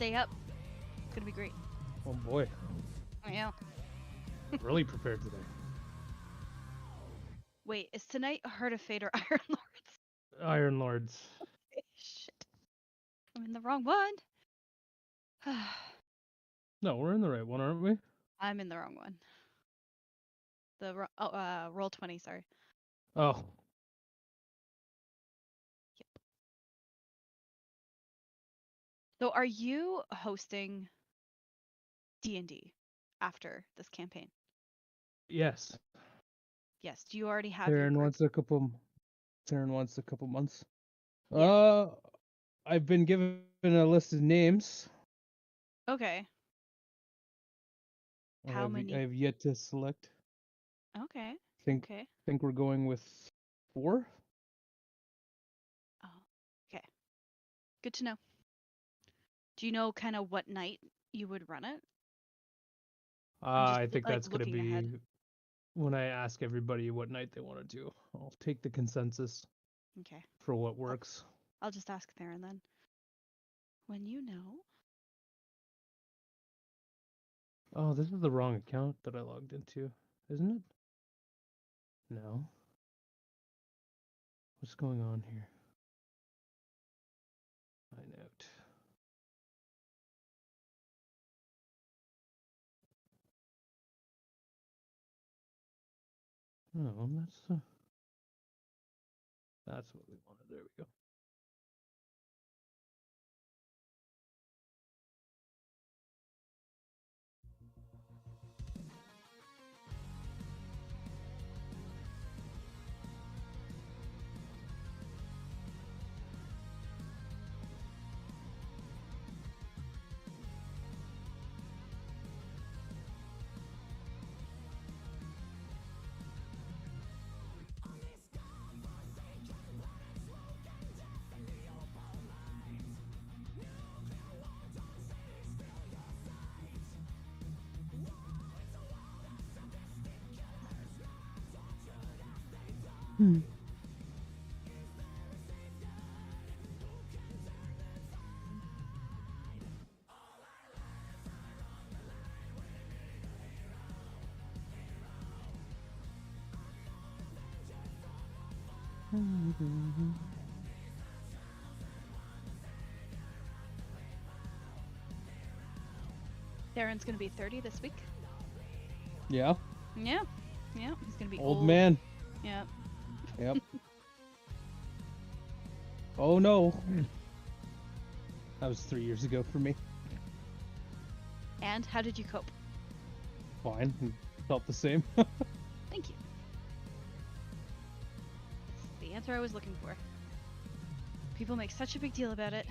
stay up. It's gonna be great. Oh boy, Yeah. really prepared today. Wait, is tonight Heart of Fate or Iron Lords? Iron Lords. Shit. I'm in the wrong one. No, we're in the right one, aren't we? I'm in the wrong one. Roll 20, sorry. Oh, Yep. So are you hosting D&D after this campaign? yes. Yes. Do you already have your Taryn group? wants a couple. Taryn wants a couple months. Yeah. I've been given a list of names. Okay. How I many? have yet to select. Okay. Think Okay. think we're going with 4. Oh, okay. Good to know. Do you know kind of what night you would run it? I'm just I think like that's gonna looking ahead. be when I ask everybody what night they want to do. I'll take the consensus Okay. for what works. I'll just ask Theron then. When you know. Oh, this is the wrong account that I logged into, isn't it? No. What's going on here? Find out. Oh, that's what we wanted. There we go. Theron's gonna be 30 this week. Yeah. Yeah. Yeah. He's gonna be Old man. Yeah. Yep. Oh no. That was 3 years ago for me. And how did you cope? Fine. Felt the same. Thank you. That's the answer I was looking for. People make such a big deal about it.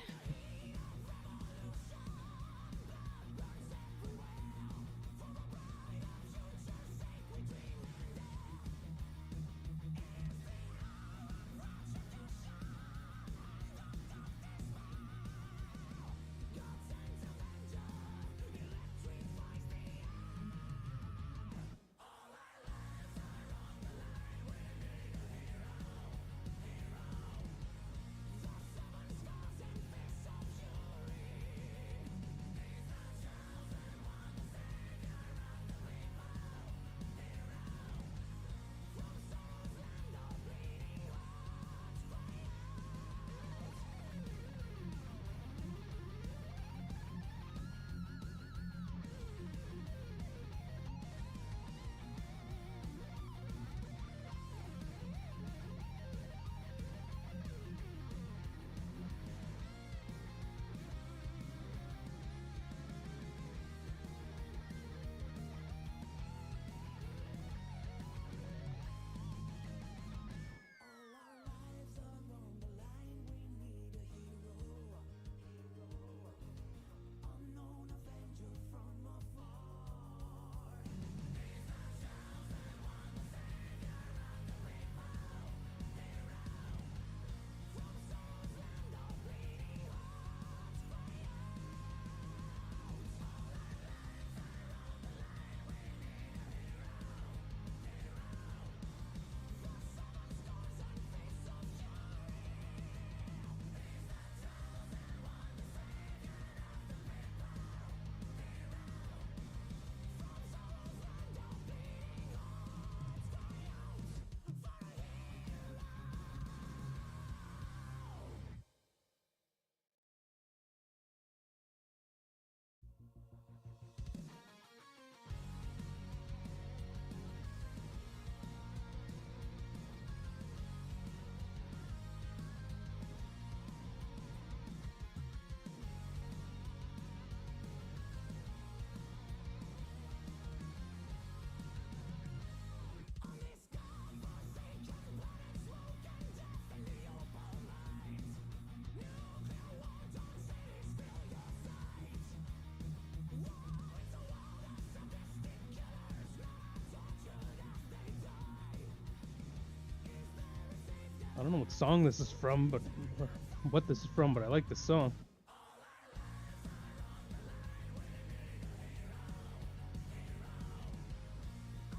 don't know what song this is from, but or what this is from, but I like this song.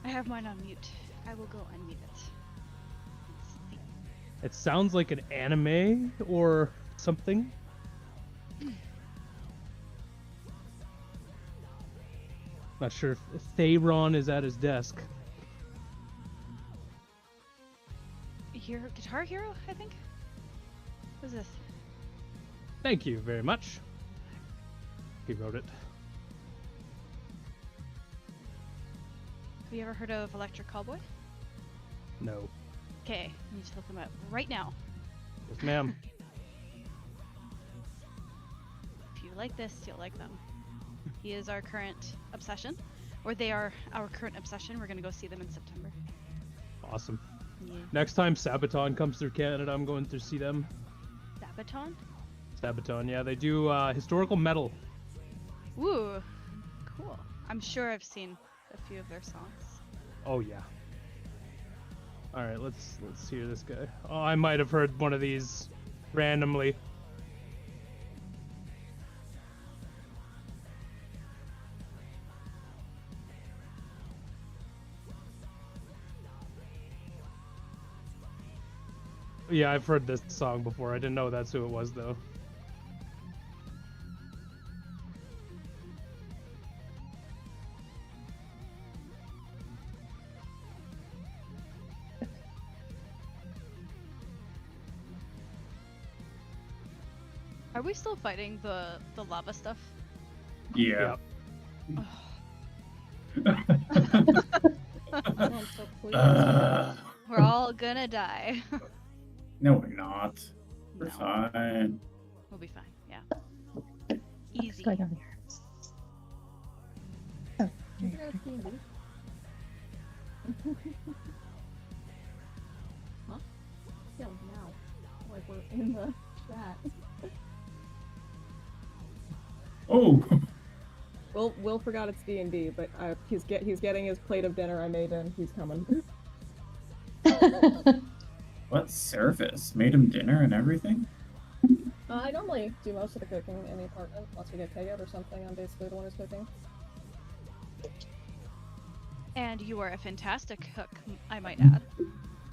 I have mine on mute. I will go unmute it. Let's see. It sounds like an anime or something. Not sure if Thayron is at his desk. Guitar Hero, I think? What is this? Thank you very much. He wrote it. Have you ever heard of Electric Callboy? No. Okay, I need to look him up right now. Yes, ma'am. If you like this, you'll like them. He is our current obsession. Or they are our current obsession. We're gonna go see them in September. Awesome. Yeah. Next time Sabaton comes through Canada, I'm going to see them. Sabaton? Sabaton, yeah, they do historical metal. Ooh, cool. I'm sure I've seen a few of their songs. Oh yeah. All right, let's hear this guy. Oh, I might have heard one of these randomly. Yeah, I've heard this song before. I didn't know that's who it was though. Are we still fighting the lava stuff? Yeah. I'm so pleased. We're all gonna die. No, we're not. We're No. fine. We'll be fine. Yeah. What's Easy. going on here? Oh, You guys see me? Huh? Yeah, now. Like we're in the chat. Oh, Will forgot it's D&D, but he's getting his plate of dinner I made and he's coming. what service? Made him dinner and everything? I normally do most of the cooking in the apartment, unless we get takeout or something. I'm basically the one who's cooking. And you are a fantastic cook, I might add.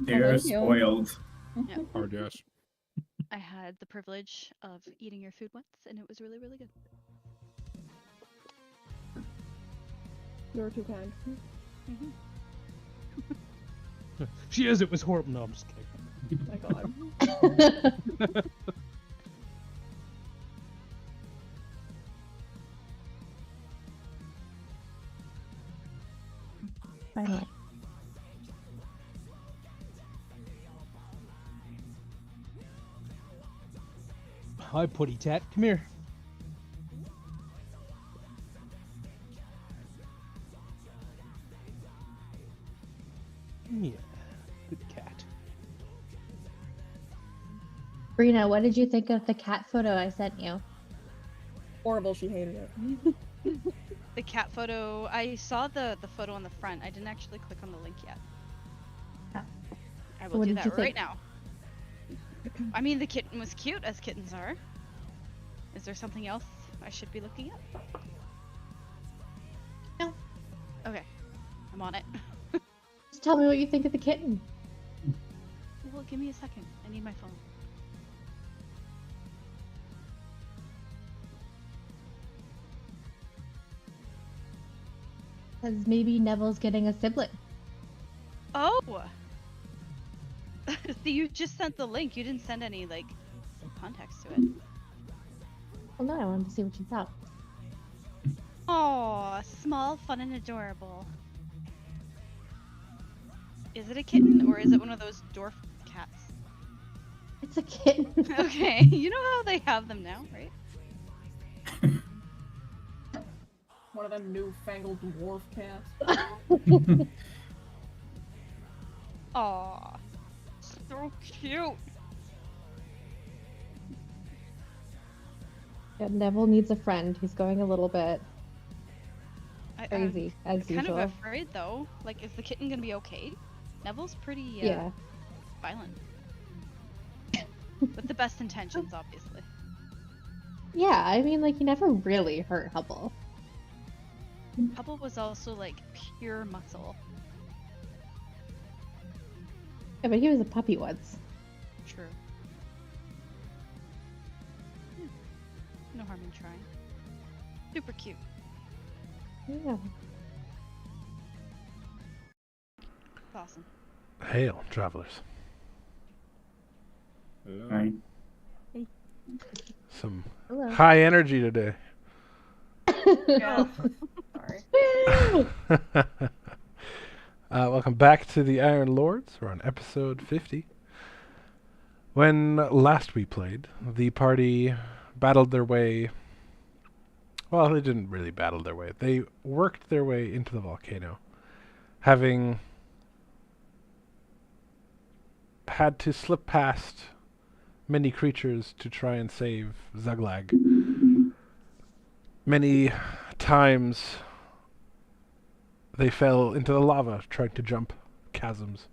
They're thank you. spoiled. Hard yes. I had the privilege of eating your food once, and it was really, really good. You're too kind. She is. It was horrible. No, I'm just kidding. My god. Finally. Hi, Putty Tat. Come here. Yeah, good cat. Brina, what did you think of the cat photo I sent you? Horrible, she hated it. The cat photo, I saw the photo on the front. I didn't actually click on the link yet. Oh. I will What do did you that right think? now. I mean, the kitten was cute, as kittens are. Is there something else I should be looking at? No. Okay, I'm on it. Just tell me what you think of the kitten. Well, give me a second. I need my phone. Because maybe Neville's getting a sibling. Oh! See, you just sent the link. You didn't send any, like, context to it. Well, no, I wanted to see what you thought. Aw, small, fun, and adorable. Is it a kitten, or is it one of those dwarf cats? It's a kitten. Okay, you know how they have them now, right? One of them newfangled dwarf cats. Aw, so cute. Yeah, Neville needs a friend. He's going a little bit I'm crazy, as kind usual. of afraid, though. Like, is the kitten gonna be okay? Neville's pretty, Yeah. violent. With the best intentions, obviously. Yeah, I mean, like, you never really hurt Hubble. Hubble was also like pure muscle. Yeah, but he was a puppy once. True. No harm in trying. Super cute. Yeah. It's awesome. Hail, travelers. Right. Some Hello. high energy today. Yeah. Sorry. Welcome back to the Iron Lords. We're on episode 50. When last we played, the party battled their way... Well, they didn't really battle their way. They worked their way into the volcano, having had to slip past many creatures to try and save Zuglag. Many times they fell into the lava trying to jump chasms.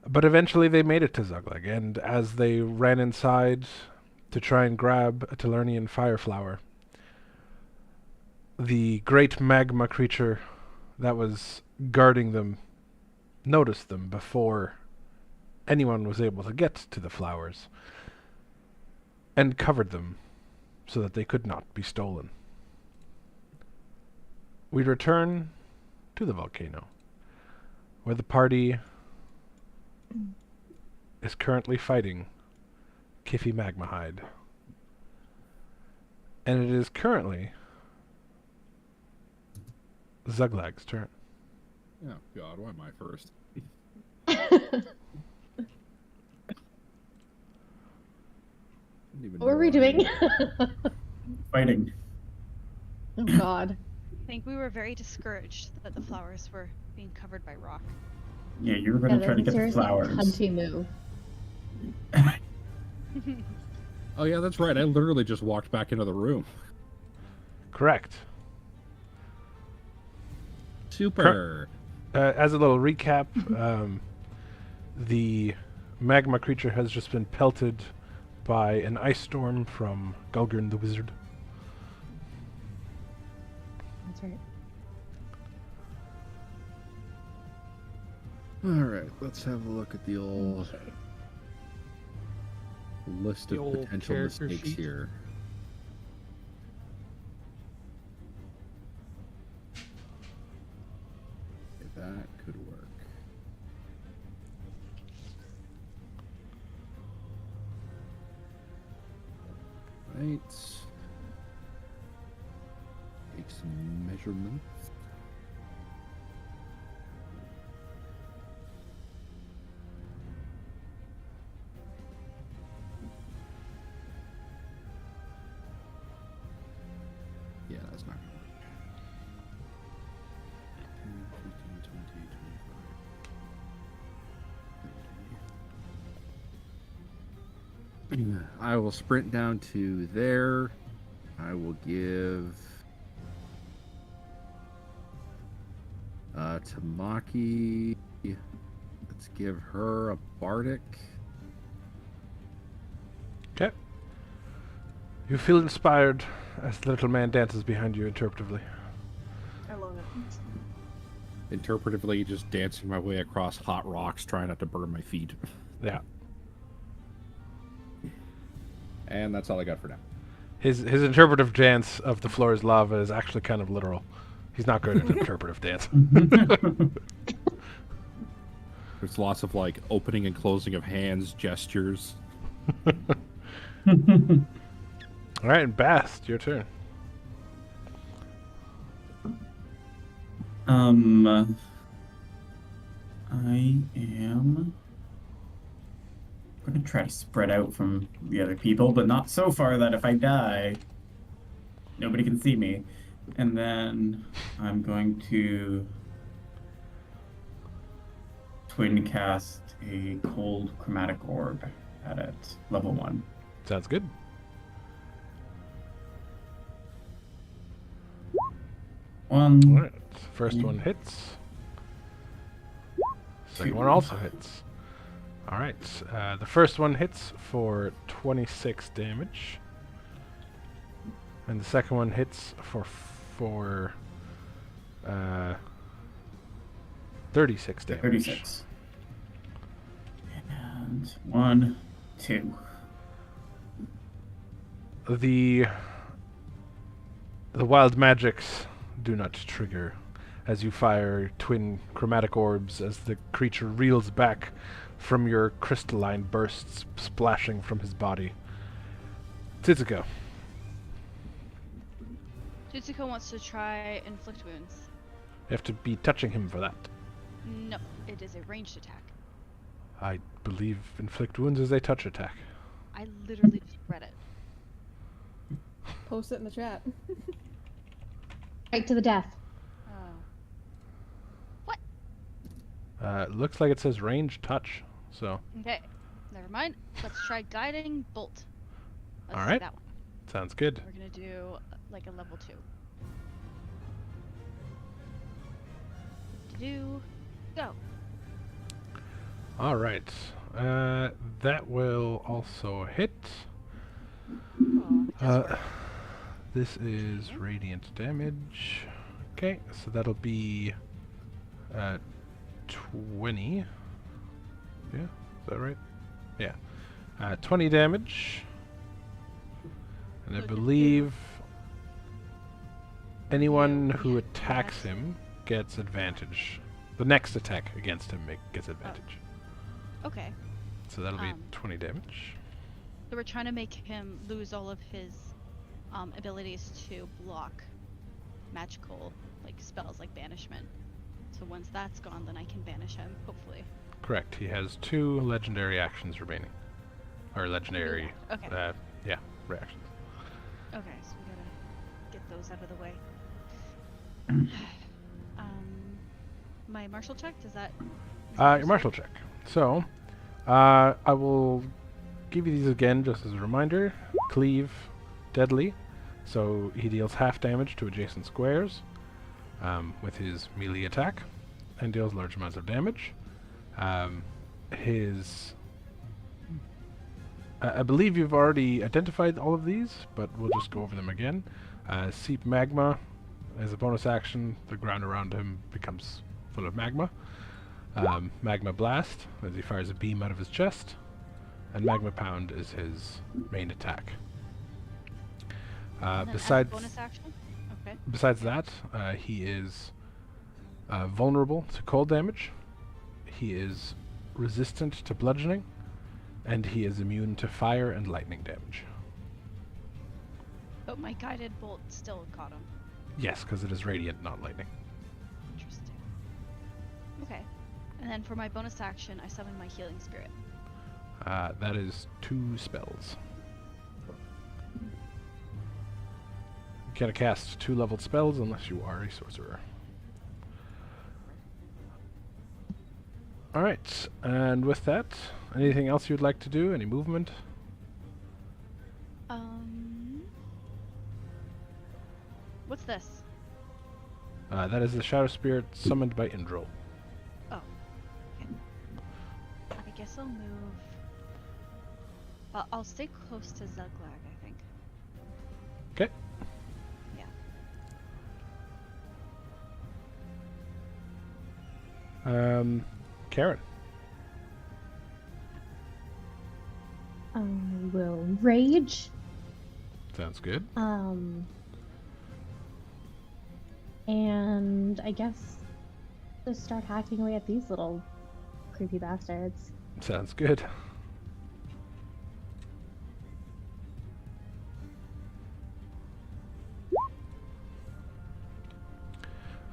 But eventually they made it to Zuglag, and as they ran inside to try and grab a Talernian fire flower, the great magma creature that was guarding them noticed them before anyone was able to get to the flowers and covered them so that they could not be stolen. We return to the volcano, where the party is currently fighting Kiffy Magmahide. And it is currently Zuglag's turn. Oh God, why am I first? What were we doing? Fighting. Oh God. I think we were very discouraged that the flowers were being covered by rock. Yeah, you were Yeah, gonna try to that's a get the seriously flowers. cunty move. Oh yeah, that's right. I literally just walked back into the room. Correct. Super. As a little recap, the magma creature has just been pelted by an ice storm from Gulgurn the Wizard. That's right. All right, let's have a look at the old list The of old potential character mistakes sheet. here. Okay, that could work. Right. Take some measurements. Yeah, that's not gonna work. 10, 15, 20, 25. I will sprint down to there. I will give Tamaki. Let's give her a bardic. Okay. You feel inspired as the little man dances behind you interpretively. I love it. Interpretively, just dancing my way across hot rocks, trying not to burn my feet. Yeah. And that's all I got for now. His interpretive dance of the floor is lava is actually kind of literal. He's not good at interpretive dance. There's lots of like opening and closing of hands, gestures. All right, and Bast, your turn. I am gonna try to spread out from the other people, but not so far that if I die, nobody can see me. And then I'm going to twin cast a cold chromatic orb at it, level 1. Sounds good. One. All right. First one hits. Second one also hits. All right. The first one hits for 26 damage, and the second one hits for 36 damage. 36. And 1, 2. The wild magics do not trigger as you fire twin chromatic orbs as the creature reels back from your crystalline bursts splashing from his body. Tsuko. Jutsuko wants to try inflict wounds. You have to be touching him for that. No, it is a ranged attack. I believe inflict wounds is a touch attack. I literally just read it. Post it in the chat. Right to the death. Oh. Looks like it says range touch, so Okay, never mind. Let's try guiding bolt. Let's do Alright. that one. sounds good. We're gonna do like a level 2. Go. All right. That will also hit. Oh, it does work. This is radiant damage. Okay, so that'll be 20. Yeah, is that right? Yeah. 20 damage. And I Look at believe anyone You who get attacks that. him gets advantage. The next attack against him gets advantage. Okay, So that'll be Um, 20 damage. so we're trying to make him lose all of his abilities to block magical spells like banishment. So once that's gone, then I can banish him, hopefully. Correct. He has 2 legendary actions remaining. Or legendary, Okay. reactions. Okay, so we gotta get those out of the way. My martial check, does that... Your martial check. So, I will give you these again just as a reminder. Cleave, deadly. So he deals half damage to adjacent squares with his melee attack and deals large amounts of damage. I believe you've already identified all of these, but we'll just go over them again. Seep Magma. As a bonus action, the ground around him becomes full of magma. Magma Blast, as he fires a beam out of his chest. And Magma Pound is his main attack. And then as a Besides bonus action? Okay. Besides that, he is vulnerable to cold damage. He is resistant to bludgeoning, and he is immune to fire and lightning damage. But my guided bolt still caught him. Yes, because it is radiant, not lightning. Interesting. Okay. And then for my bonus action, I summon my healing spirit. That is 2 spells. You can't cast 2-leveled spells unless you are a sorcerer. Alright, and with that, anything else you'd like to do? Any movement? What's this? That is the Shadow Spirit summoned by Indril. Oh. Okay. I guess I'll move. I'll stay close to Zuglag, I think. Okay. Yeah. Karen. I will rage. Sounds good. And I guess just start hacking away at these little creepy bastards. Sounds good.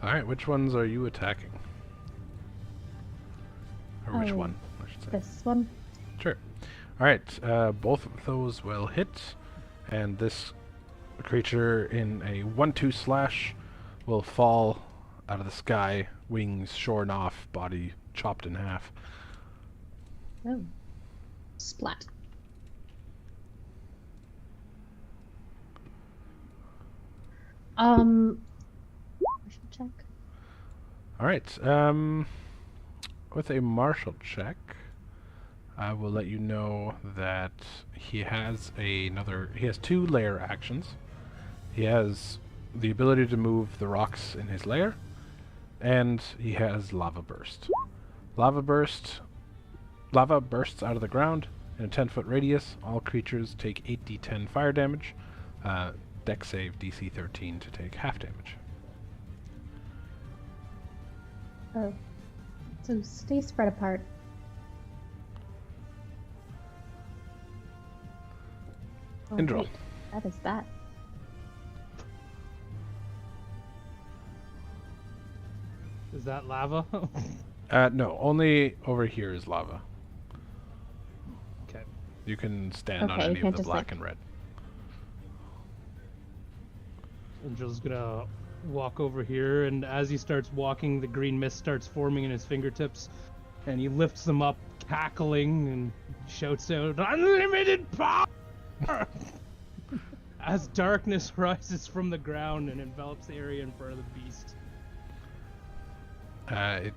Alright, which ones are you attacking? Or which Oh, one, I should say. This one. Sure. Alright, both of those will hit, and this creature in a 1-2 slash will fall out of the sky, wings shorn off, body chopped in half. Oh. Splat. Martial check. Alright, with a martial check, I will let you know that he has he has 2 lair actions. He has the ability to move the rocks in his lair, and he has Lava Burst. Lava bursts out of the ground in a 10-foot radius. All creatures take 8d10 fire damage. Dex save DC 13 to take half damage. Oh. So stay spread apart. Oh, Indral. wait, that is that. Is that lava? No, only over here is lava. Okay. You can stand on Okay, you any of can't the just, black like- and red. Angel's gonna walk over here, and as he starts walking, the green mist starts forming in his fingertips, and he lifts them up, cackling, and shouts out, "Unlimited power!" as darkness rises from the ground and envelops the area in front of the beast. I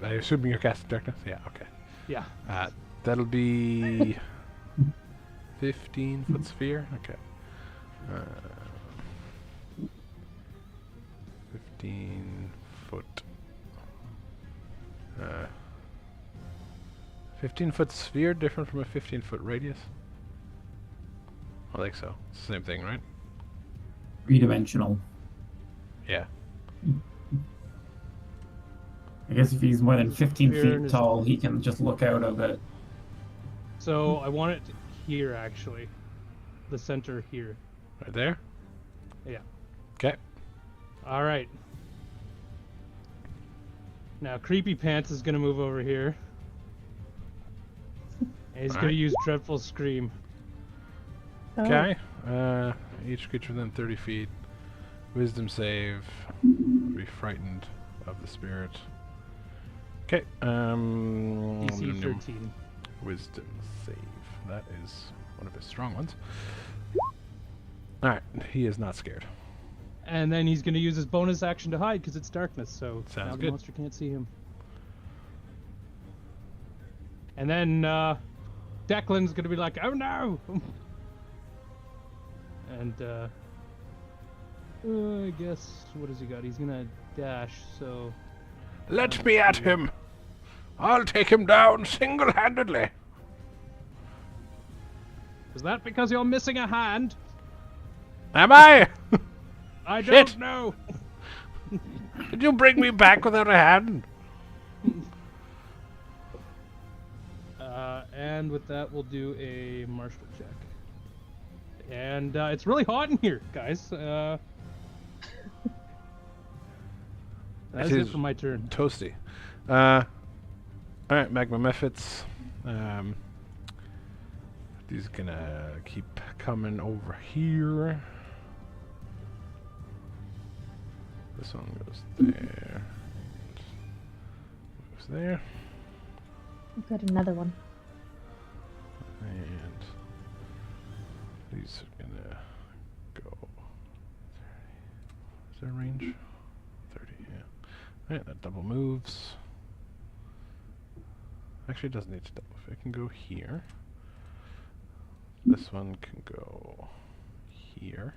assume you're casting darkness? Yeah, okay. Yeah. That'll be 15-foot sphere? Okay. 15-foot. 15-foot sphere different from a 15-foot radius? I think so. It's the same thing, right? 3-dimensional. Yeah. I guess if he's more than 15 Sphere feet is- tall, he can just look out of it. So I want it here, actually. The center here. Right there? Yeah. Okay. All right. Now, Creepy Pants is gonna move over here. And he's gonna Alright. use Dreadful Scream. Oh, Okay. Each creature within 30 feet. Wisdom save. Be frightened of the spirit. Okay. DC 13. Wisdom save. That is one of his strong ones. Alright. He is not scared. And then he's gonna use his bonus action to hide because it's darkness, so Sounds now the good. monster can't see him. And then Declan's gonna be like, "Oh no!" And I guess what has he got? He's gonna dash. So Let me at him! I'll take him down single-handedly! is that because you're missing a hand? Am I? I Shit. don't know. Did you bring me back without a hand? And with that, we'll do a martial check. And it's really hot in here, guys. That's It it is. for my turn. Toasty. Alright, Magma Mephits. He's gonna keep coming over here. This one goes there. Moves there. I've got another one. And these are gonna go. Is there a range? 30, yeah. Alright, that double moves. Actually, it doesn't need to double. It can go here. This one can go here.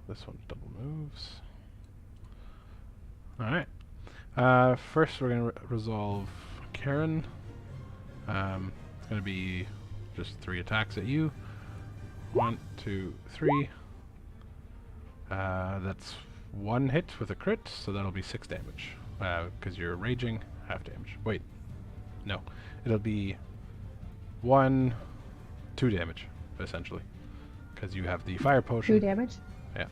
This one double moves. Alright. First, we're going to resolve Karen. It's going to be just 3 attacks at you. 1, 2, 3. That's 1 hit with a crit, so that'll be 6 damage. Because you're raging, half damage. Wait. No. It'll be 1, 2 damage, essentially. Because you have the fire potion. 2 damage? Yeah.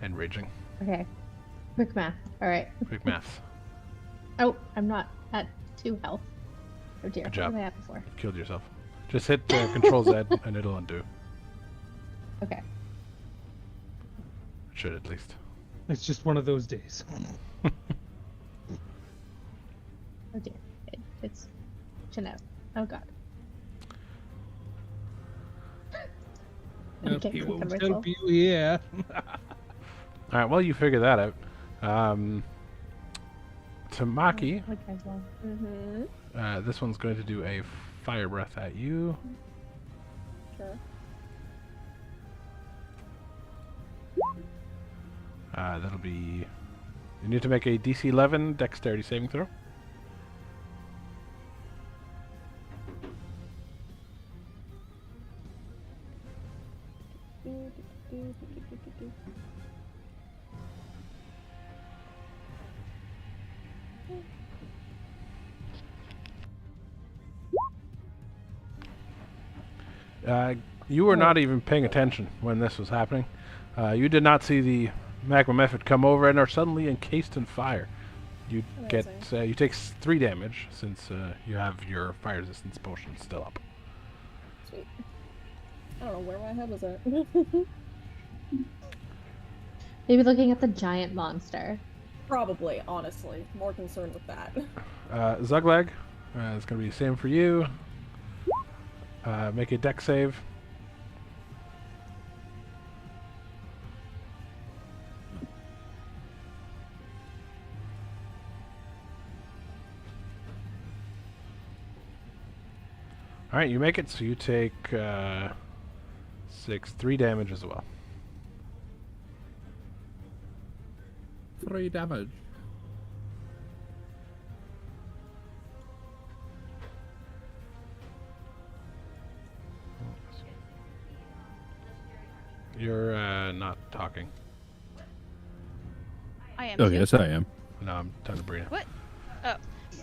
And raging. Okay. Quick math. Alright. Quick math. Oh, I'm not at 2 health. Oh dear. Good job. What did I have before? Killed yourself. Just hit Control Z and it'll undo. Okay. It should at least. It's just one of those days. Oh dear. It's Jeanette. Oh god. I can't He click won't on help myself. you here. Alright, well, you figure that out. Tamaki, Okay, well. Mm-hmm. This one's going to do a fire breath at you. Sure. That'll be... You need to make a DC 11 dexterity saving throw. You were not even paying attention when this was happening. You did not see the magma method come over and are suddenly encased in fire. You get you take 3 damage since you have your fire resistance potion still up. Sweet. I don't know where my head was at. Maybe looking at the giant monster. Probably, honestly. More concerned with that. Zuglag, it's going to be the same for you. Make a dex save. Alright, you make it, so you take 3 damage as well. 3 damage. You're not talking. I am. Oh, too. yes, I am. No, I'm talking to Brina. What? Oh.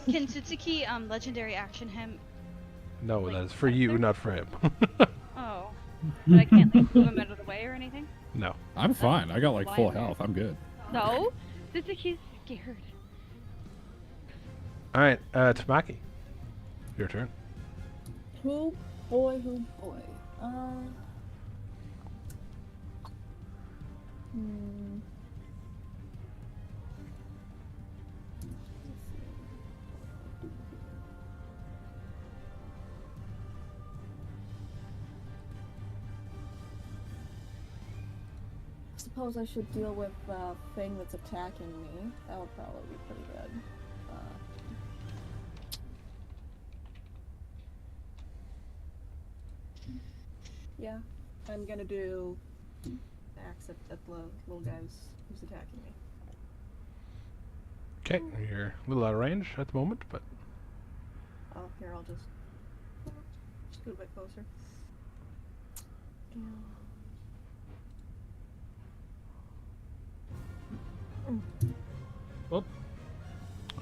Can Tsutsuki legendary action him? No, Like, that is for you, not for him. Oh. But I can't like move him out of the way or anything? No. I'm fine. I got like full Why? health. I'm good. No? Tsutsuki's scared. Alright, Tamaki. Your turn. Who boy. Suppose I should deal with the thing that's attacking me. That would probably be pretty good. Yeah, I'm gonna do axe at the little guys who's attacking me. Okay, you're a little out of range at the moment, but Oh, here, I'll just scoot a bit closer.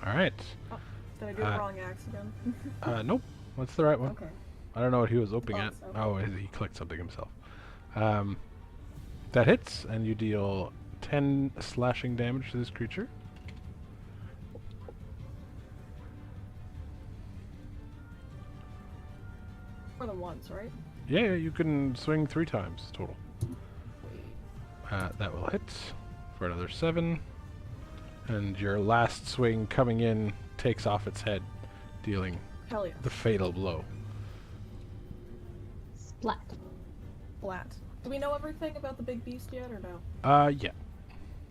alright. Did I do the wrong axe again? Nope. What's the right one? Okay. I don't know what he was opening Oh, at. so- Oh, he clicked something himself. That hits, and you deal 10 slashing damage to this creature. More than once, right? Yeah, you can swing 3 times total. Wait. That will hit for another 7. And your last swing coming in takes off its head, dealing Hell yeah. the fatal blow. Splat. Flat. Do we know everything about the big beast yet, or no? Yeah.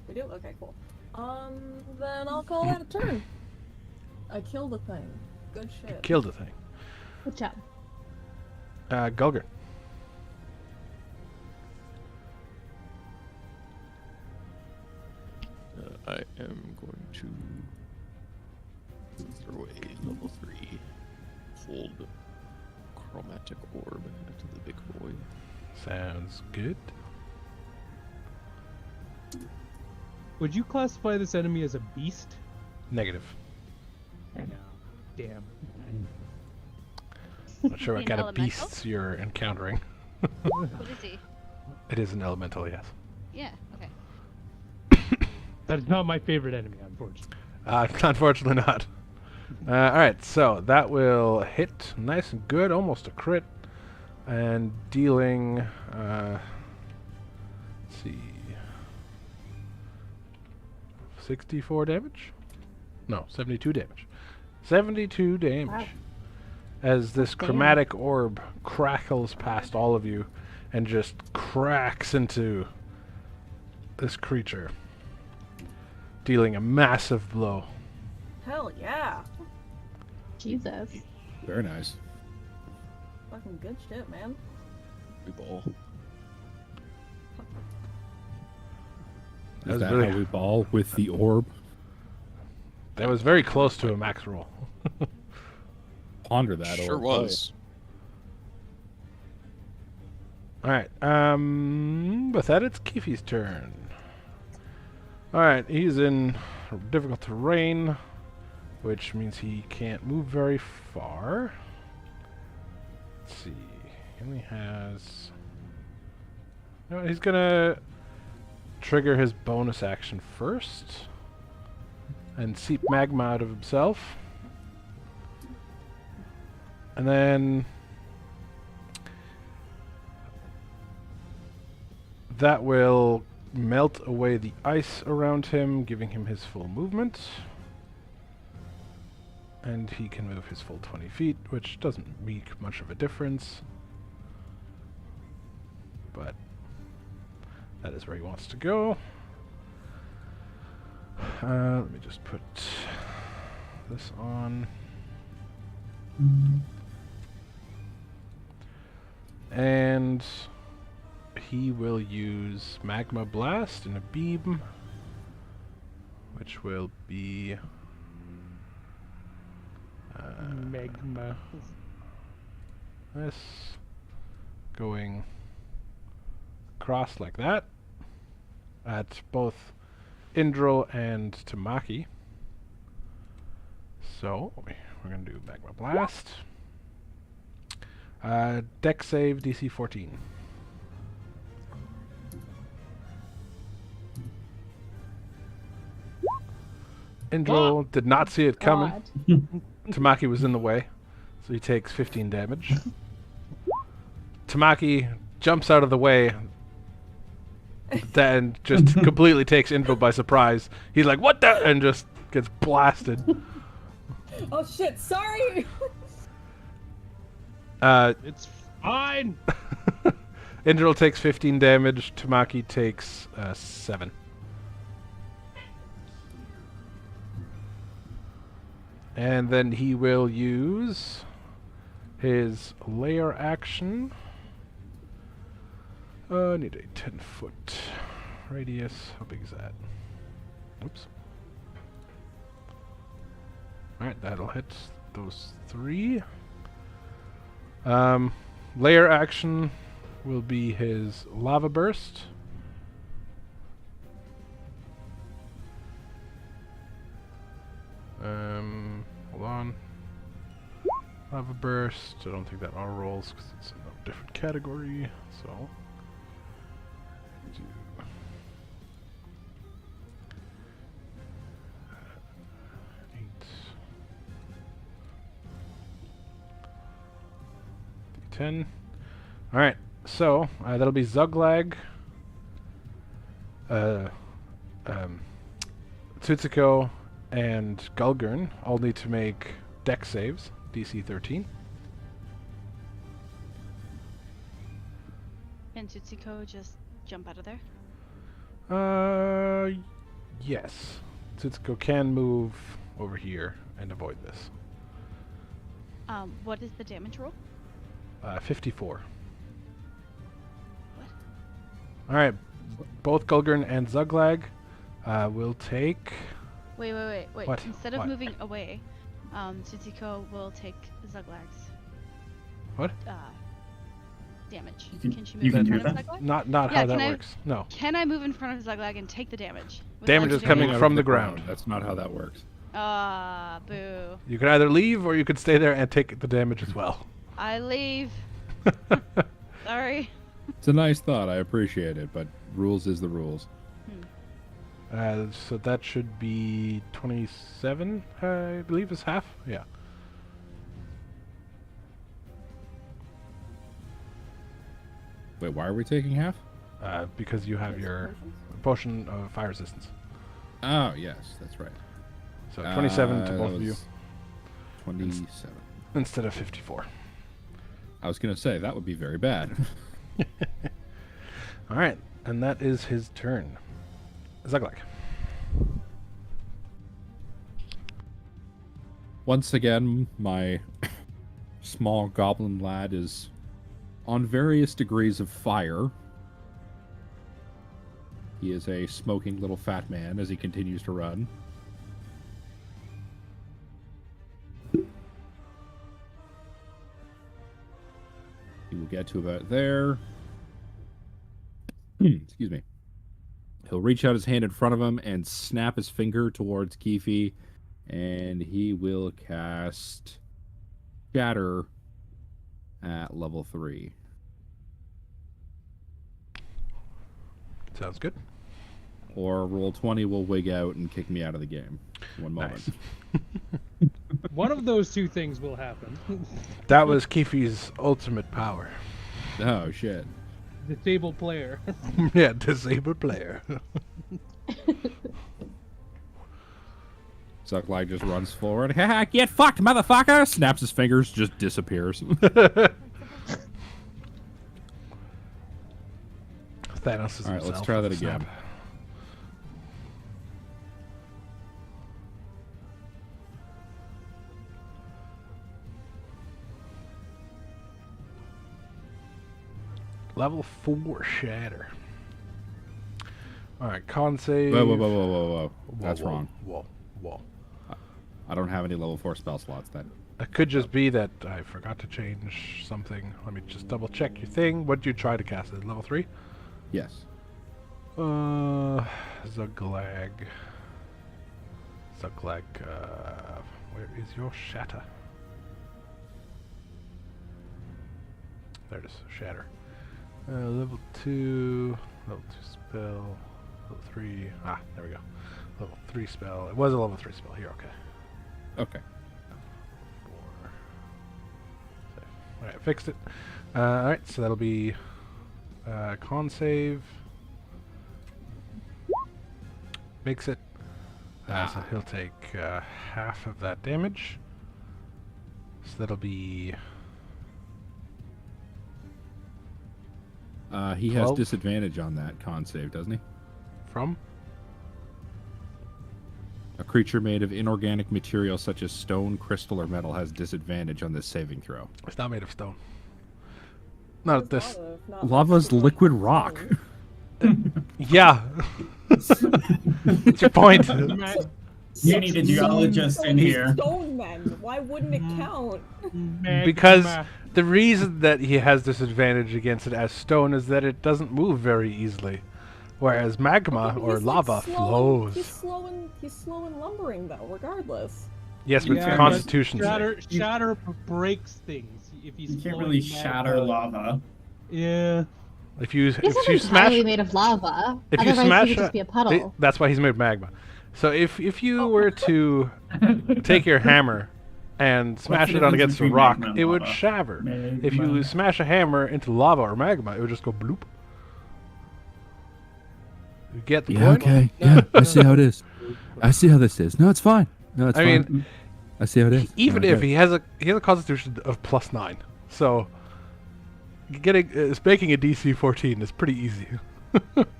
We do? Okay, cool. Then I'll call that a turn. I killed the thing. Good shit. Killed the thing. Good job. Gulgr. I am going to throw a level 3 cold chromatic orb into the big boy. Sounds good. Would you classify this enemy as a beast? Negative. Damn. Not sure what An kind of elemental? beasts you're encountering. What is he? It is an elemental, yes. Yeah, okay. That is not my favorite enemy, unfortunately. Unfortunately not. Alright, so that will hit nice and good, almost a crit. And dealing, let's see, 64 damage? No, 72 damage. 72 damage. Wow. As this Damn. chromatic orb crackles past all of you and just cracks into this creature, dealing a massive blow. Hell yeah. Jesus. Very nice. Fucking good shit, man. We ball. That Is was that really- how we ball with the orb? That was very close to a max roll. Ponder that. Sure orb. was. Alright, with that, it's Keefe's turn. Alright, he's in difficult terrain, which means he can't move very far. Let's see, he only has... No, he's gonna trigger his bonus action first, and seep magma out of himself. And then... that will melt away the ice around him, giving him his full movement. And he can move his full 20 feet, which doesn't make much of a difference. But that is where he wants to go. Let me just put this on. And he will use Magma Blast in a beam, which will be Magma. this going across like that at both Indral and Tamaki. So we're going to do Magma Blast. Deck save DC 14. Indral did not see it coming. God. Tamaki was in the way, so he takes 15 damage. Tamaki jumps out of the way, then just completely takes Indral by surprise. He's like, "What the?" and just gets blasted. Oh shit, sorry! It's fine. Indral takes 15 damage. Tamaki takes 7. And then he will use his layer action. I need a 10-foot radius. How big is that? Oops. Alright, that'll hit those 3. Layer action will be his lava burst. Hold on. Lava burst. I don't think that auto rolls because it's in a different category. So. Do 10. All right. So that'll be Zuglag. Tutsuko and Gulgurn all need to make deck saves, DC 13. Can Tutsuko just jump out of there? Yes. Tutsuko can move over here and avoid this. What is the damage roll? 54. What? All right. Both Gulgurn and Zuglag will take... Wait. What? Instead of What? moving away, Tutsuko will take Zuglag's What? damage. You can- Can she you move in can front do of Zuglag? Not Yeah, how that can I- works. No. Can I move in front of Zuglag and take the damage? Damage without is coming doing from the ground. That's not how that works. boo. You can either leave or you could stay there and take the damage as well. I leave. Sorry. It's a nice thought. I appreciate it, but rules is the rules. So that should be 27, I believe is half. Yeah. Wait, why are we taking half? Because you have your potion of fire resistance. Oh, yes, that's right. So 27 to that both of you was 27. instead of 54. I was going to say, that would be very bad. All right, and that is his turn. Zuglag. Once again, my small goblin lad is on various degrees of fire. He is a smoking little fat man as he continues to run. He will get to about there. Excuse me. He'll reach out his hand in front of him and snap his finger towards Keefe, and he will cast Shatter at level 3. Sounds good. Or roll 20 will wig out and kick me out of the game. One moment. Nice. One of those two things will happen. That was Keefe's ultimate power. Oh, shit. Disabled player. Yeah, disabled player. Zucklag just runs forward. Get fucked, motherfucker! Snaps his fingers, just disappears. Thanos is All right, let's himself try that with a again. snap. Level 4 Shatter. Alright, con save. Whoa. That's whoa, wrong. Whoa. I don't have any level 4 spell slots then. It could just be that I forgot to change something. Let me just double check your thing. What did you try to cast? Is it level 3? Yes. Zuglag. Where is your shatter? There it is, shatter. Level 2 spell, level 3, there we go. Level 3 spell, it was a level 3 spell here, okay. Okay. 4. Alright, fixed it. Alright, so that'll be con save. Makes it. So he'll take half of that damage. So that'll be. He has 12? disadvantage on that con save, doesn't he? From? A creature made of inorganic material such as stone, crystal, or metal has disadvantage on this saving throw. It's not made of stone. Not at this. Lava's liquid rock. Yeah. What's your point? You need a geologist in here. Stone men. Why wouldn't it count? Because the reason that he has disadvantage against it as stone is that it doesn't move very easily. Whereas magma or He's, like, lava slow flows. He's slow in lumbering though, regardless. Yes, but Yeah, it's but constitution Shatter breaks things. If he's You can't flowing really magma. shatter lava. Yeah. If you He's smash, entirely made of lava. if you Otherwise, smash he would just be a puddle. that's why he's made of magma. So if you were to take your hammer and smash the it on difference against a between rock, magma and it would lava? shatter. If you Magma. smash a hammer into lava or magma, it would just go bloop. You get the point? Yeah, I see how it is. I see how this is. No, it's fine. No, it's I fine. mean, I see how it is. even No, if good. he has a constitution of +9, so making a DC 14 is pretty easy.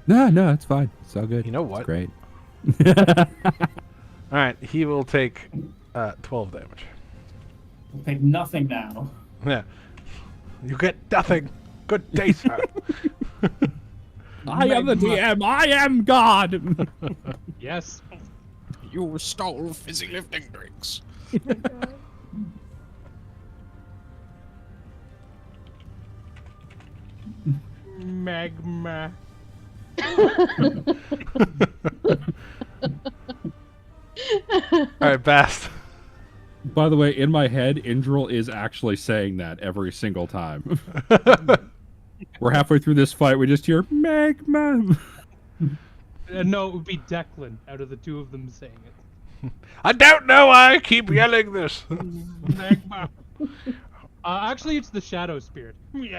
No, it's fine. It's all good. You know It's what? great. All right, he will take 12 damage. We'll take nothing now. Yeah, you get nothing. Good day, sir. I am the DM. I am God. Yes. You stole fizzy lifting drinks. Magma. All right, Bast. By the way, in my head, Indril is actually saying that every single time. We're halfway through this fight. We just hear magma. No, it would be Declan out of the two of them saying it. I don't know why I keep yelling this. Magma. Actually, it's the Shadow Spirit. He's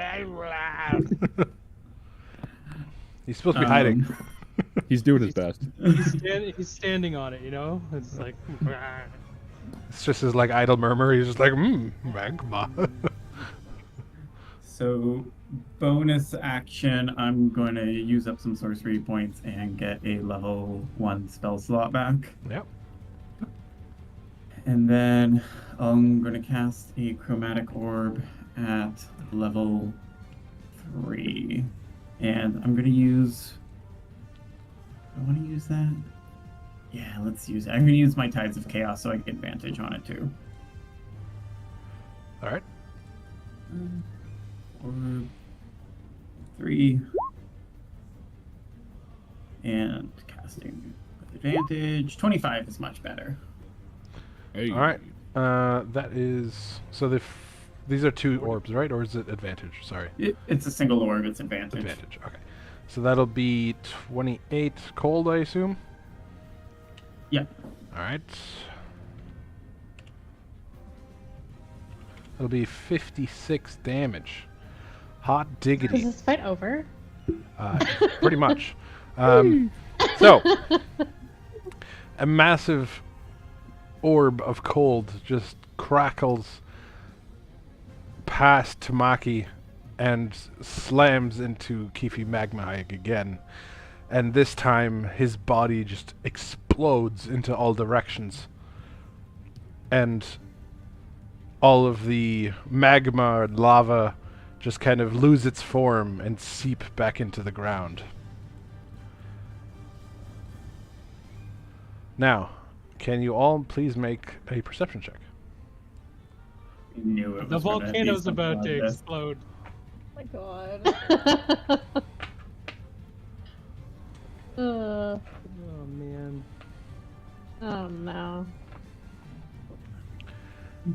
supposed to be hiding. He's doing his best. He's standing on it, you know? It's like... It's just his like idle murmur. He's just like, magma. So, bonus action, I'm going to use up some sorcery points and get a level 1 spell slot back. Yep. And then I'm going to cast a chromatic orb at level 3. And I'm going to use... Do I want to use that? Yeah, let's use it. I'm going to use my Tides of Chaos so I get advantage on it too. All right. Orb 3. And casting with advantage. 25 is much better. Hey. All right. That is so. These are 2 orbs, right? Or is it advantage? Sorry. It's a single orb. It's advantage. Advantage. Okay. So that'll be 28 cold, I assume. Yep. All right. It'll be 56 damage. Hot Is diggity. this fight over? Pretty much. So, a massive orb of cold just crackles past Tamaki and slams into Kifi Magmahike again. And this time, his body just explodes into all directions. And all of the magma and lava just kind of lose its form and seep back into the ground. Now, can you all please make a perception check? Knew it The was gonna be volcano's something about like to this. explode. Oh my god. Oh man. no. All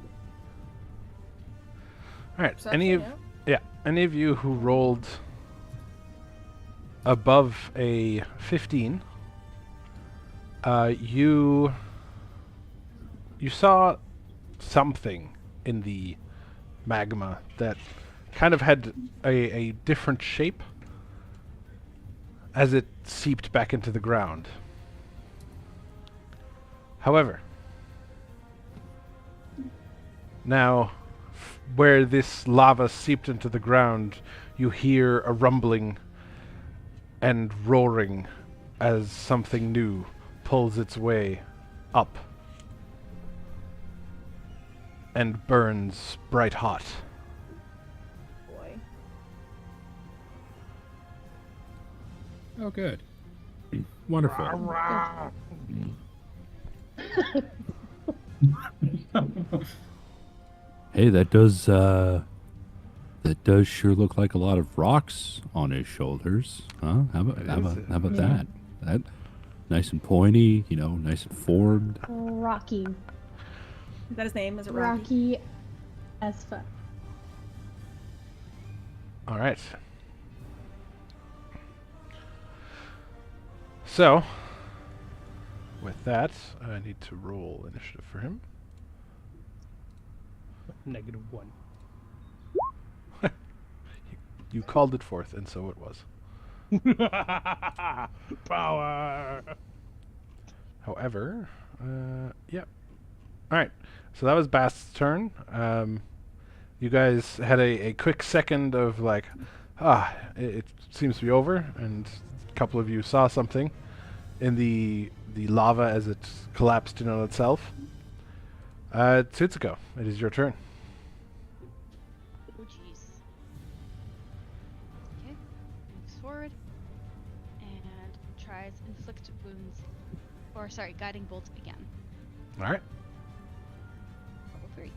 right. Perception, yeah? Any of you who rolled above a 15, you saw something in the magma that kind of had a different shape as it seeped back into the ground. However, now where this lava seeped into the ground, you hear a rumbling and roaring as something new pulls its way up and burns bright hot. Boy. Oh, good. Wonderful. Hey, that does sure look like a lot of rocks on his shoulders, huh? How about Yeah. that? That nice and pointy, nice and formed. Rocky. Is that his name? Is it Rocky? Rocky as fuck. All right. So, with that, I need to roll initiative for him. -1. You called it forth, and so it was. Power. However, yeah. All right. So that was Bast's turn. You guys had a quick second of like, it seems to be over, and a couple of you saw something in the lava as it collapsed in on itself. Tsutsuko, it is your turn. Oh jeez. Okay. Moves forward and tries inflict wounds, or sorry, guiding bolt again. All right. Level 3.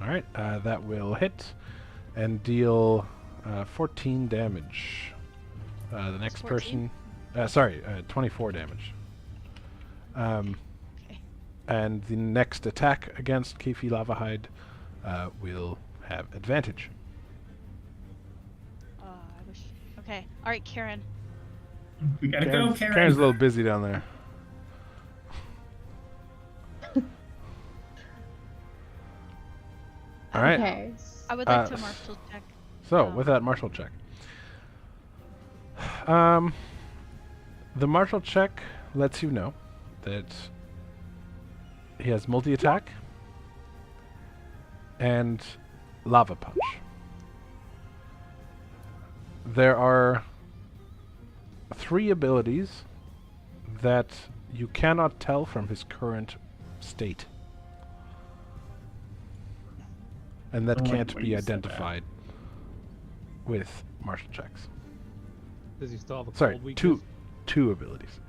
All right. That will hit and deal 14 damage. The next 14? person, 24 damage. Okay. And the next attack against Kifi Lavahide will have advantage. I wish. Okay. All right, Karen. We gotta go, Karen. Karen's a little busy down there. All right. Okay. I would like to martial check. So, with that martial check. The martial check lets you know that he has multi-attack and lava punch. There are 3 abilities that you cannot tell from his current state. And that I like can't the way be you said that. identified with martial checks. Does he still have a Sorry, cold weakness? two abilities.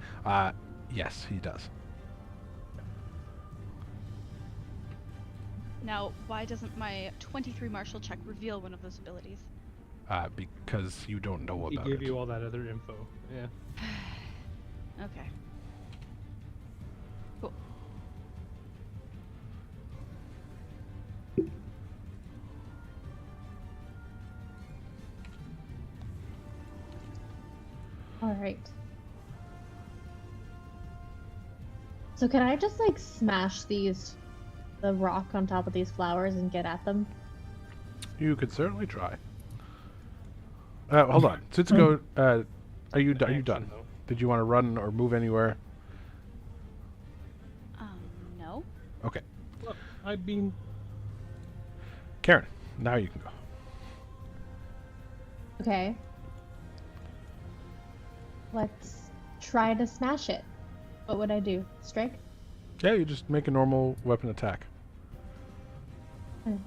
Yes, he does. Now, why doesn't my 23 martial check reveal one of those abilities? Because you don't know He about gave it. you all that other info. Yeah. Okay. Cool. All right. So can I just like smash the rock on top of these flowers and get at them? You could certainly try. Hold on. Tsutsugou, are you done? Action, though. Did you want to run or move anywhere? No. Okay. Look, I've been. Karen, now you can go. Okay. Let's try to smash it. What would I do? Strike? Yeah, you just make a normal weapon attack. Hmm.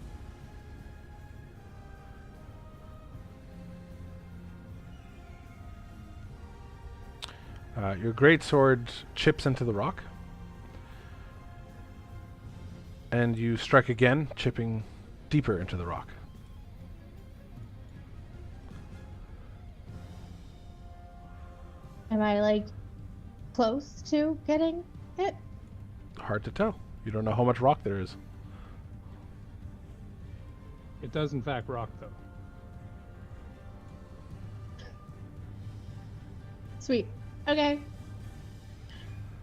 Your great sword chips into the rock. And you strike again, chipping deeper into the rock. Am I like close to getting it? Hard to tell. You don't know how much rock there is. It does, in fact, rock, though. Sweet. Okay.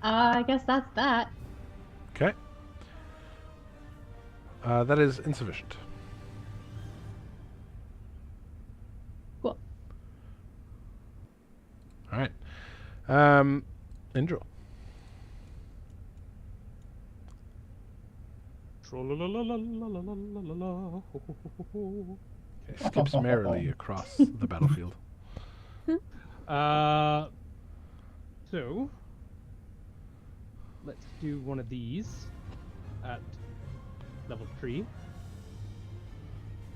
I guess that's that. Okay. That is insufficient. Cool. All right. Indra. Trollalalalalalalala. Okay, skips merrily across the battlefield. So let's do one of these at level 3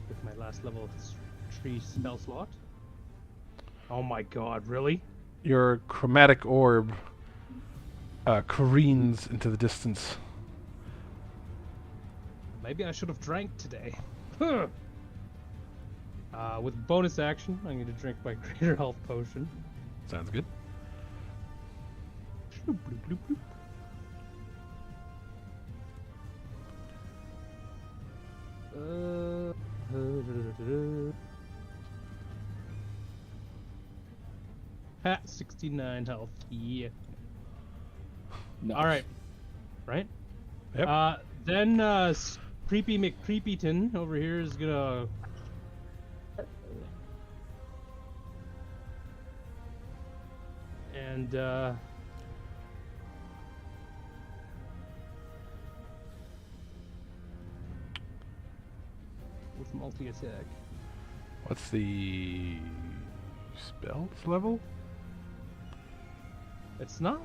with my last level 3 spell slot. Oh my god, really? Your chromatic orb careens into the distance. Maybe I should have drank today. Huh. With bonus action, I'm going to drink my greater health potion. Sounds good. Bloop, bloop, bloop, bloop. Ha, 69 health. Yeah. Nice. All right. Right? Yep. Then Creepy McCreepyton over here is gonna and with multi-attack. What's the spell's level? It's not.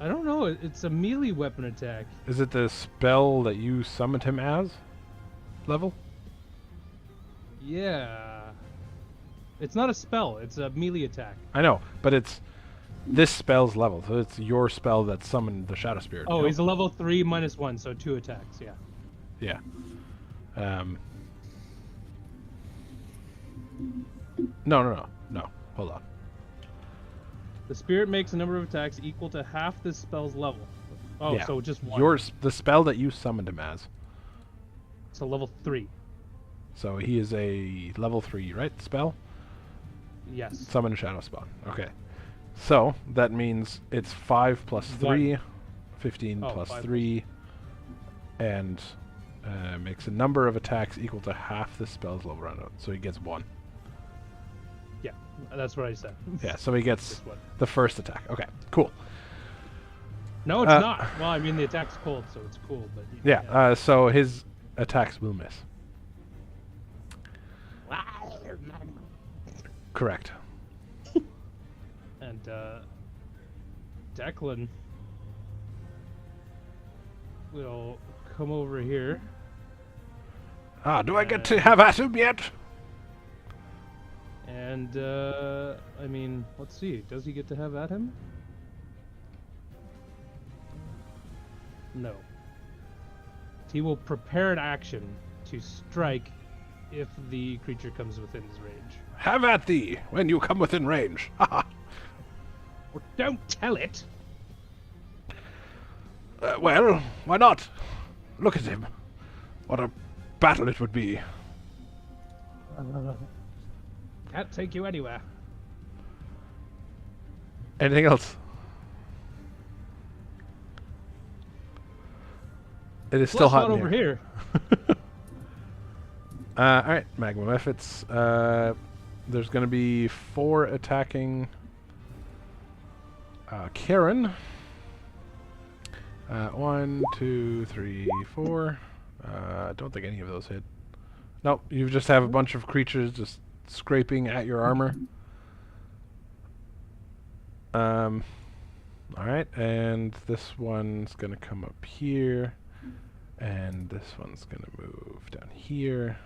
I don't know. It's a melee weapon attack. Is it the spell that you summoned him as? Level? Yeah. It's not a spell. It's a melee attack. I know, but it's this spell's level, so it's your spell that summoned the Shadow Spirit. Oh, no? he's a level 3 -1, so 2 attacks. Yeah. Yeah. No. Hold on. The spirit makes a number of attacks equal to half this spell's level. Oh, Yeah. so just one. The spell that you summoned him as. So level 3. So he is a level 3, right? Spell? Yes. Summon Shadow Spawn. Okay. So that means it's 5 plus 3, 15 Oh, plus 5 plus 3, and makes a number of attacks equal to half the spell's level round out. So he gets 1. Yeah, that's what I said. Yeah, so he gets Just one. the first attack. Okay, cool. No, it's not. Well, I mean, the attack's cold, so it's cool, but... Yeah, so his attacks will miss. Correct. And, Declan will come over here. Ah, do I get to have at him yet? And, I mean, let's see. Does he get to have at him? No. He will prepare an action to strike if the creature comes within his range. Have at thee when you come within range. Haha. Or don't tell it! Well, why not? Look at him. What a battle it would be. Can't take you anywhere. Anything else? It is still Plus hot one in over here. Alright, Magma Mephits. There's going to be 4 attacking Karen. 1, 2, 3, 4. I don't think any of those hit. Nope, you just have a bunch of creatures just scraping at your armor. Alright, and this one's going to come up here. And this one's going to move down here.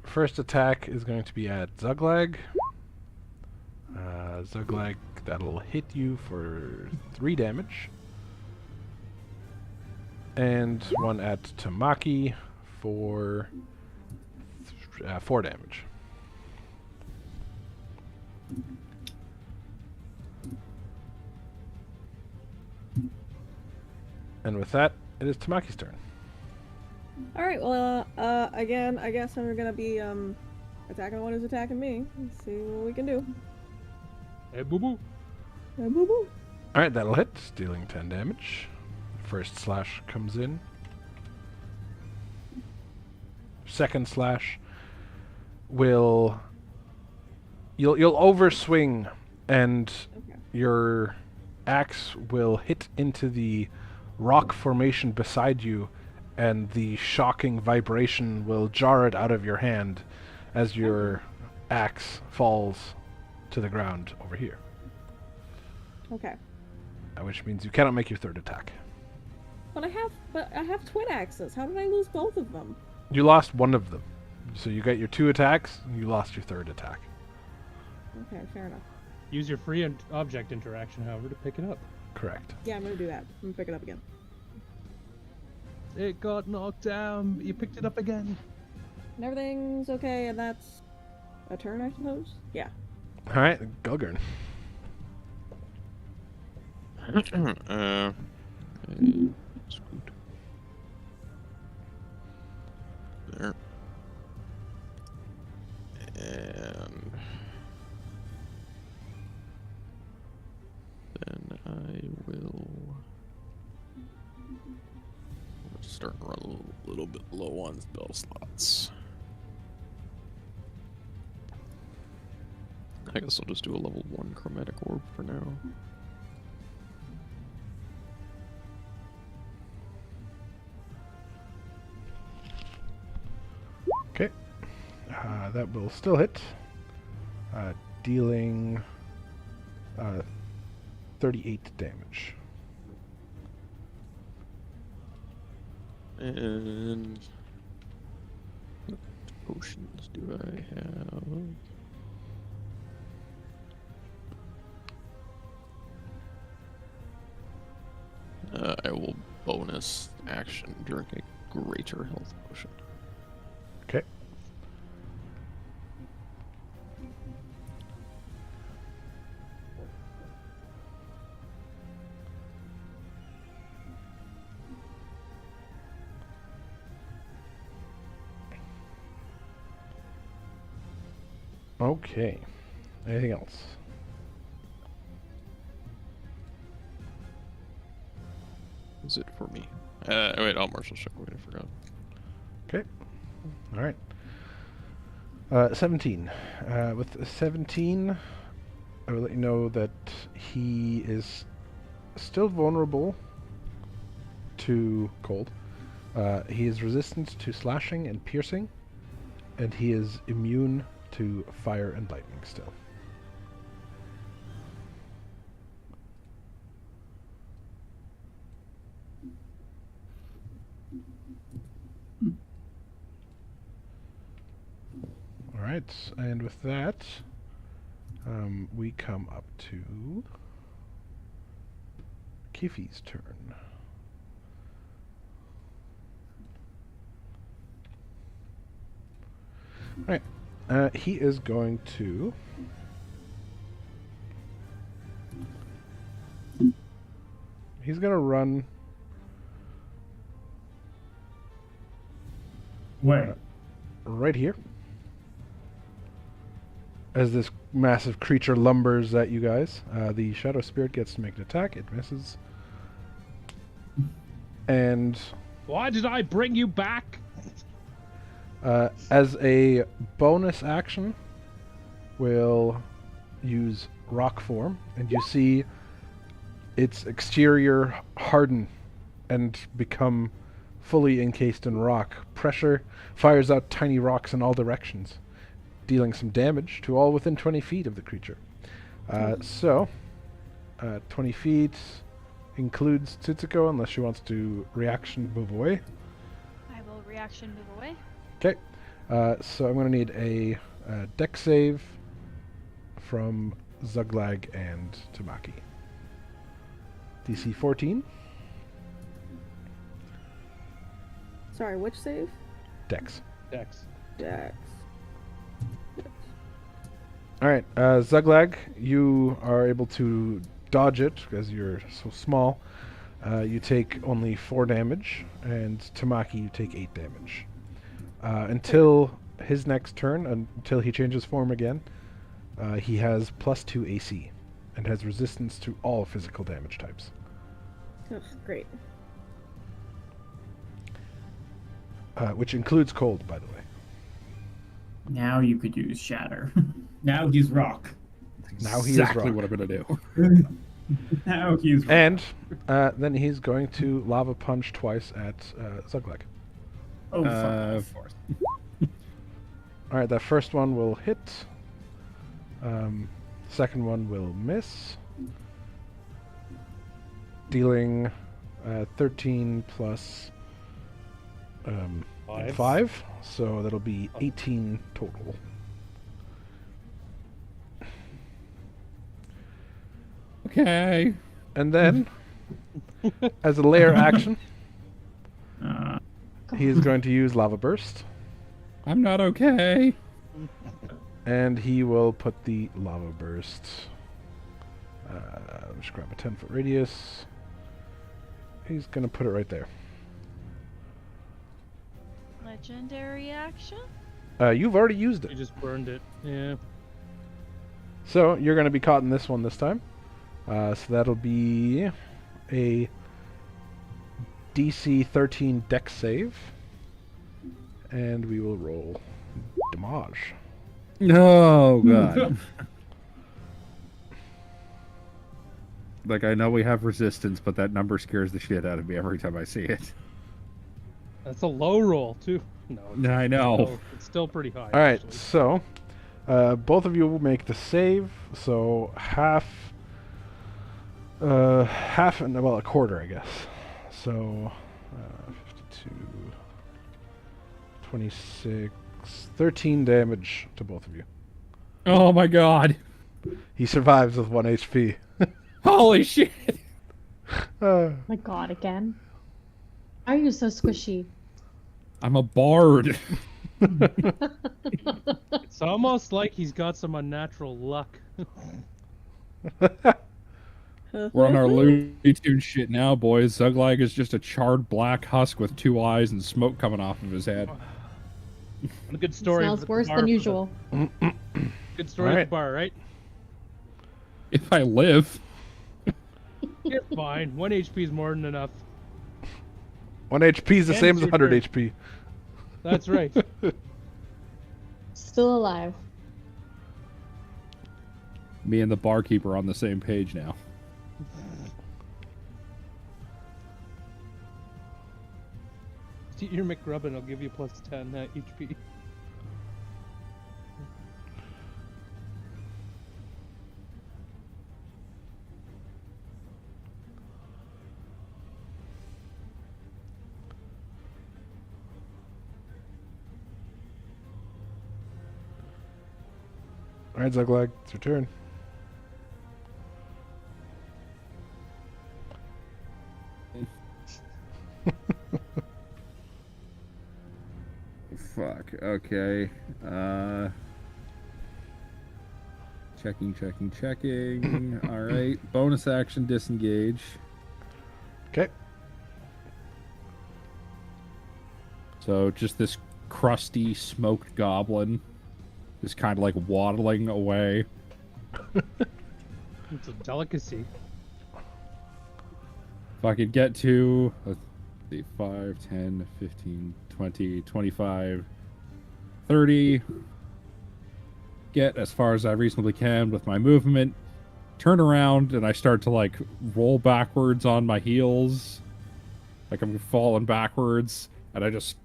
First attack is going to be at Zuglag. Zuglag, that'll hit you for 3 damage. And one at Tamaki for 4 damage. And with that, it is Tamaki's turn. Alright, well, again, I guess I'm gonna be, attacking the one who's attacking me. Let's see what we can do. Hey, boo boo. Hey, boo boo. Alright, that'll hit, dealing 10 damage. First slash comes in. Second slash will... You'll overswing, and Okay. your axe will hit into the rock formation beside you, and the shocking vibration will jar it out of your hand as your axe falls to the ground over here. Okay. Which means you cannot make your third attack. But I have twin axes. How did I lose both of them? You lost one of them. So you got your 2 attacks, and you lost your third attack. Okay, fair enough. Use your free object interaction, however, to pick it up. Correct. Yeah, I'm gonna do that. I'm gonna pick it up again. It got knocked down, but you picked it up again. And everything's okay, and that's a turn, I suppose? Yeah. Alright, Gulgurn. Scoot. There. And then I will start to run a little bit low on spell slots. I guess I'll just do a level 1 chromatic orb for now. Okay. That will still hit. Dealing 38 damage. And what potions do I have? I will bonus action drink a greater health potion. Okay. Okay. Anything else? Is it for me? Wait, I'll martial check. Wait, I forgot. Okay. All right. 17. With 17, I will let you know that he is still vulnerable to cold. He is resistant to slashing and piercing, and he is immune to fire and lightning still. Alright, and with that, we come up to Kifi's turn. Alright, he is going to... He's going to run... Where? right here. As this massive creature lumbers at you guys, the Shadow Spirit gets to make an attack. It misses. And Why did I bring you back? as a bonus action, we'll use rock form, and you see its exterior harden and become fully encased in rock. Pressure fires out tiny rocks in all directions, dealing some damage to all within 20 feet of the creature. 20 feet includes Tsutsiko, unless she wants to reaction move away. I will reaction move away. Okay, so I'm going to need a deck save from Zuglag and Tamaki. DC 14, Sorry, which save? Dex. Dex. Dex. Alright, Zuglag, you are able to dodge it because you're so small. You take only 4 damage, and Tamaki, you take 8 damage. Until his next turn, until he changes form again, he has +2 AC and has resistance to all physical damage types. Ugh, great. Which includes cold, by the way. Now you could use Shatter. Now he's rock. Now he is exactly rock. what I'm gonna do. Now he's rock. And then he's going to Lava Punch twice at Zuglag. Oh, fuck Of off. course. Alright, that first one will hit. Second one will miss. Dealing 13 plus 5, so that'll be 18 total. Okay. And then, as a layer action, Uh, he is going to use Lava Burst, I'm not okay. and he will put the Lava Burst. Just grab a 10-foot radius. He's going to put it right there. Legendary action? You've already used You it. just burned it. Yeah. So you're going to be caught in this one this time. So that'll be a DC 13 Dex save. And we will roll damage. Oh god. Like, I know we have resistance, but that number scares the shit out of me every time I see it. That's a low roll, too. No, I know. it's still pretty high. Alright, actually. so both of you will make the save. So half and, well, a quarter, I guess. So 52, 26, 13 damage to both of you. Oh my god. He survives with 1 HP. Holy shit. My god, again. Why are you so squishy? I'm a bard. It's almost like he's got some unnatural luck. We're on our Looney Tune shit now, boys. Zuglag is just a charred black husk with 2 eyes and smoke coming off of his head. A good story. Smells at the worse bar than for the- usual. Good story at Alright. the bar, right? If I live. You're fine. 1 HP is more than enough. 1 HP is the And same as it's your 100 turn. HP. That's right. Still alive. Me and the barkeeper on the same page now. Your McGrubbin will give you plus 10 HP. Alright, Zuglag, it's your turn. Fuck. Okay. Checking. All right. Bonus action disengage. Okay. So just this crusty smoked goblin is kind of like waddling away. It's a delicacy. If I could get to, let's see, 5, 10, 15, 20, 25, 30. Get as far as I reasonably can with my movement. Turn around and I start to like roll backwards on my heels. Like I'm falling backwards. And I just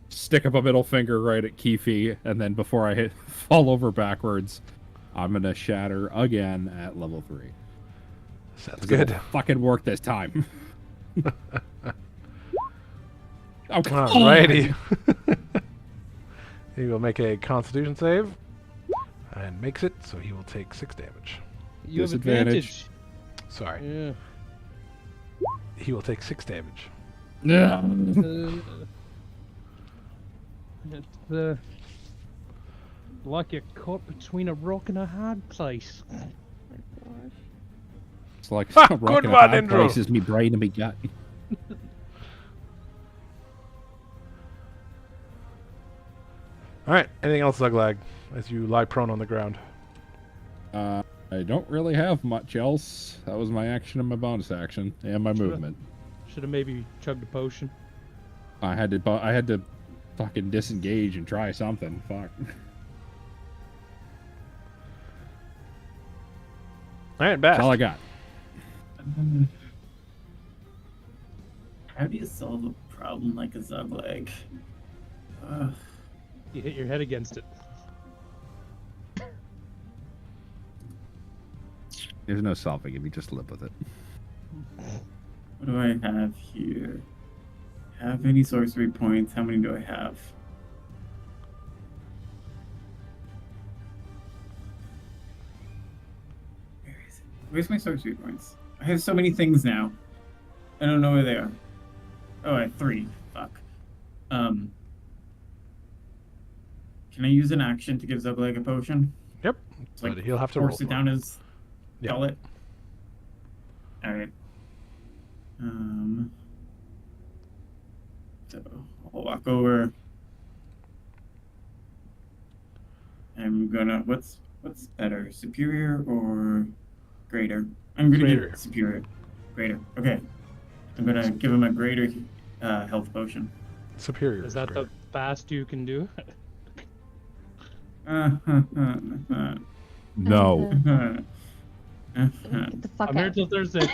stick up a middle finger right at Keefe. And then before I fall over backwards, I'm going to shatter again at level 3. Sounds good. It'll fucking work this time. Oh, Alrighty. He will make a Constitution save and makes it, so he will take 6 damage. You have Disadvantage. advantage. Sorry. Yeah. He will take 6 damage. Yeah. It's like you're caught between a rock and a hard place. Oh my gosh. It's like Ha, a rock good in a one, hard Indra. place is me brain and me gut. Alright, anything else, Zuglag, as you lie prone on the ground? I don't really have much else. That was my action and my bonus action and my movement. Should have maybe chugged a potion. I had to fucking disengage and try something. Fuck. Alright, That's Bash. all I got. How do you solve a problem like a Zuglag? You hit your head against it. There's no solving it. You just live with it. What do I have here? Have any sorcery points? How many do I have? Where is it? Where's my sorcery points? I have so many things now. I don't know where they are. Oh, I have 3. Fuck. Can I use an action to give Zuglag a potion? Yep. It's like But he'll have to roll force it for down it. his Yeah. gullet. Alright. So I'll walk over. I'm gonna what's better, superior or greater? I'm gonna Greater. give it superior. Greater. Okay. I'm gonna give him a greater health potion. Superior. Is that great. the fast you can do? No. Get the fuck I'm here out. till Thursday.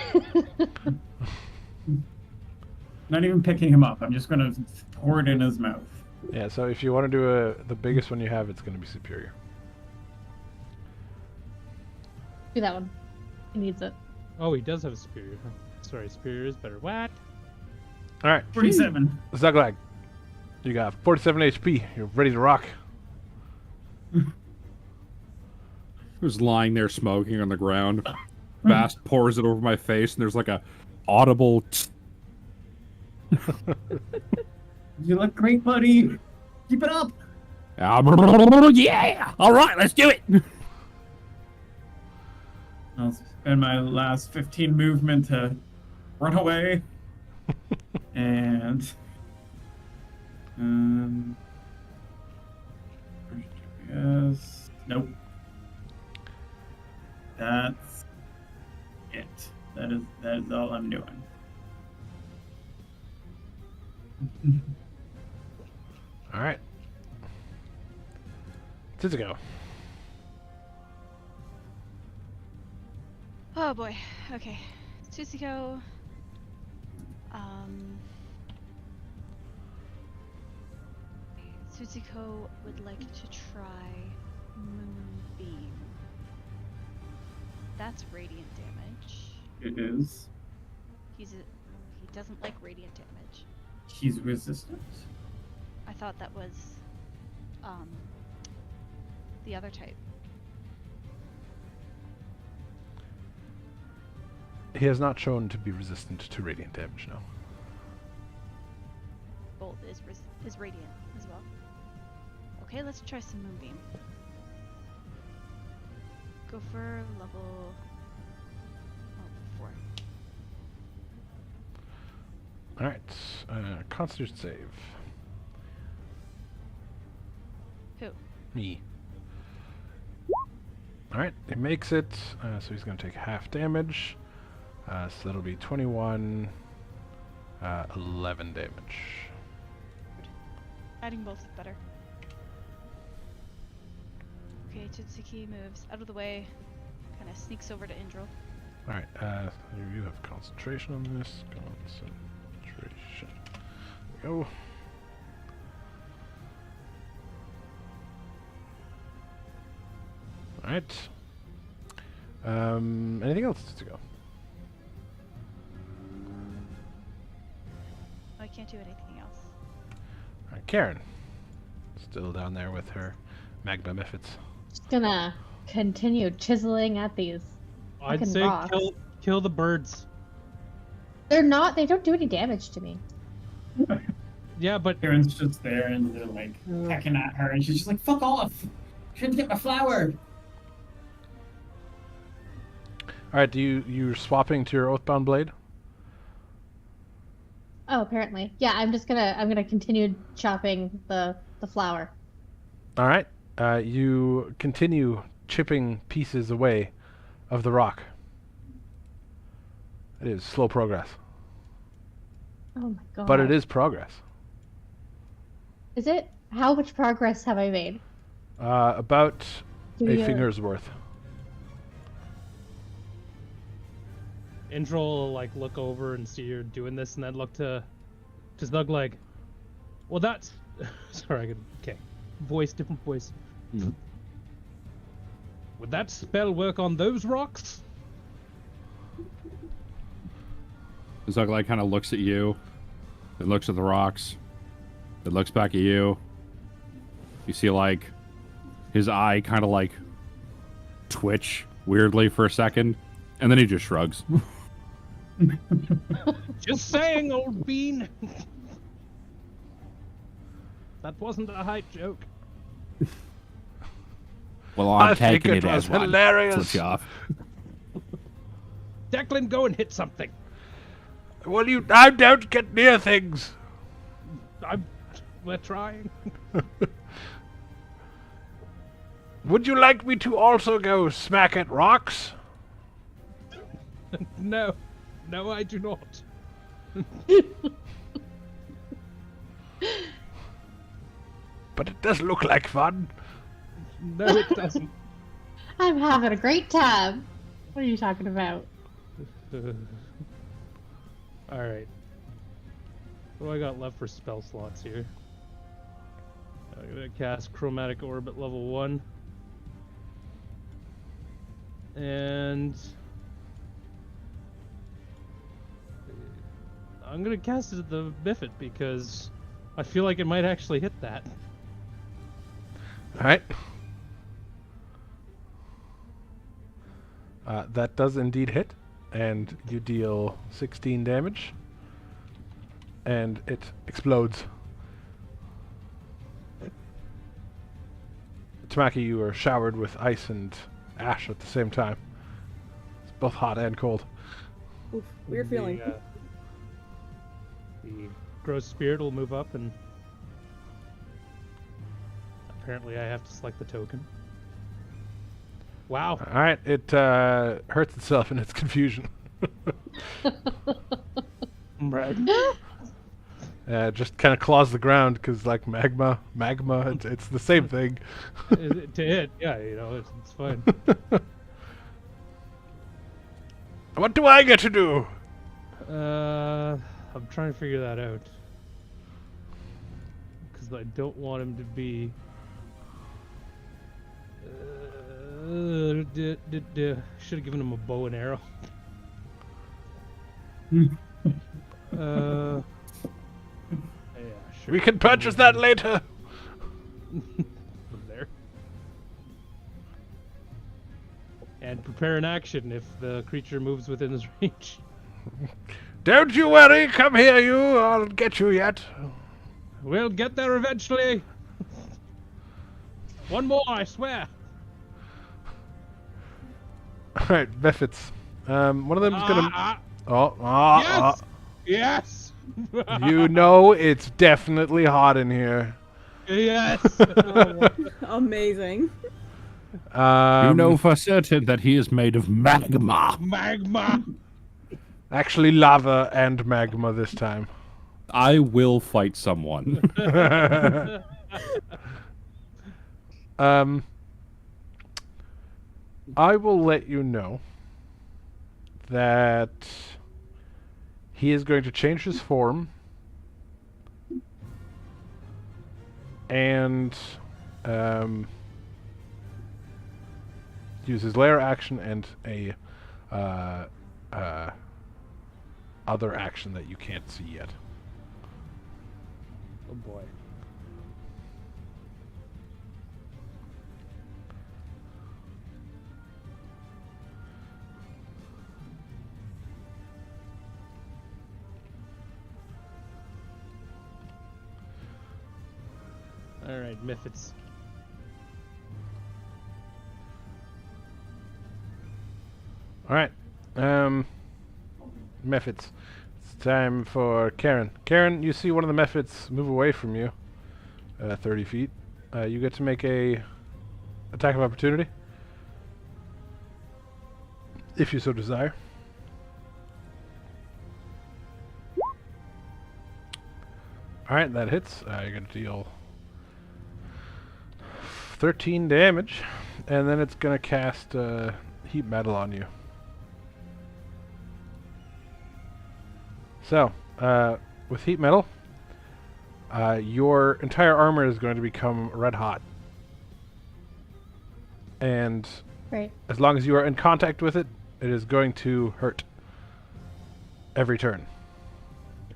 Not even picking him up. I'm just gonna pour it in his mouth. Yeah, so if you want to do the biggest one you have, it's going to be superior. Do that one. He needs it. Oh, he does have a superior. Huh? Sorry, superior is better. What? Alright, 47. Zuglag, you got 47 HP. You're ready to rock. Who's lying there smoking on the ground. Bast pours it over my face, and there's like a audible. You look great, buddy. Keep it up. Yeah! All right, let's do it. I'll spend my last 15 movement to run away. And yes. Nope. That's it. That is all I'm doing. Alright. Tsuzuko. Oh boy. Okay. Tsuzuko. Tsuzuko would like to try Moonbeam. That's radiant damage. It is. He doesn't like radiant damage. He's resistant. I thought that was the other type. He has not shown to be resistant to radiant damage, no. Bolt is radiant as well. Okay, let's try some Moonbeam. Go for level 4. Alright, Constitution save. Who? Me. Alright, he makes it, so he's going to take half damage. So that'll be 21, 11 damage. Adding both is better. Okay, Tsuki moves out of the way, kind of sneaks over to Indril. Alright, you have concentration on this. Concentration. There we go. Alright. Anything else to go? I can't do anything else. Alright, Karen. Still down there with her magma mephits. Just gonna continue chiseling at these I'd fucking say rocks. kill the birds. They don't do any damage to me. Yeah, but Karen's just there and they're like pecking at her, and she's just like, "Fuck off! Trying to get my flower." Alright, you're swapping to your Oathbound Blade? Oh, apparently. Yeah, I'm gonna continue chopping the flower. Alright. You continue chipping pieces away of the rock. It is slow progress. Oh my god. But it is progress. Is it? How much progress have I made? About Do a your- finger's worth. Indril will like look over and see you're doing this, and then look to Zug like, well, that's sorry. Okay, different voice. Mhm. Would that spell work on those rocks? Zug like kind of looks at you, then looks at the rocks, then looks back at you. You see like his eye kind of like twitch weirdly for a second, and then he just shrugs. Just saying, old bean. That wasn't a hype joke. Well, I I'm think taking it it was as one. hilarious. Flips you off. Declan, go and hit something. Well, I don't get near things. We're trying. Would you like me to also go smack at rocks? No, I do not. But it does look like fun. No, it doesn't. I'm having a great time. What are you talking about? Alright. What do I got left for spell slots here? I'm gonna cast Chromatic Orb at level 1. And I'm gonna cast it at the Biffit because I feel like it might actually hit that. Alright. That does indeed hit, and you deal 16 damage, and it explodes. Tamaki, you are showered with ice and ash at the same time. It's both hot and cold. Oof, weird feeling. The gross spirit will move up, and apparently I have to select the token. Wow. Alright, it hurts itself in its confusion. Right. Just kind of claws the ground because, like, magma, it's the same thing. To hit, yeah, it's fine. What do I get to do? I'm trying to figure that out. Because I don't want him to be... should have given him a bow and arrow. Yeah, sure. We can purchase that later. From there. and prepare an action if the creature moves within his range. Don't you worry, come here, you. I'll get you yet. We'll get there eventually. One more, I swear. All right, Mephits. One of them's gonna. Yes. You know it's definitely hot in here. Yes. Amazing. You know for certain that he is made of magma. Magma. Actually, lava and magma this time. I will fight someone. I will let you know that he is going to change his form and use his lair action and a other action that you can't see yet. Oh boy. All right, Mephits. All right, Mephits. It's time for Karen. Karen, you see one of the Mephits move away from you, 30 feet. You get to make a attack of opportunity, if you so desire. All right, that hits. You're gonna deal 13 damage, and then it's gonna cast heat metal on you. So, with heat metal, your entire armor is going to become red hot. And Right. as long as you are in contact with it, it is going to hurt every turn.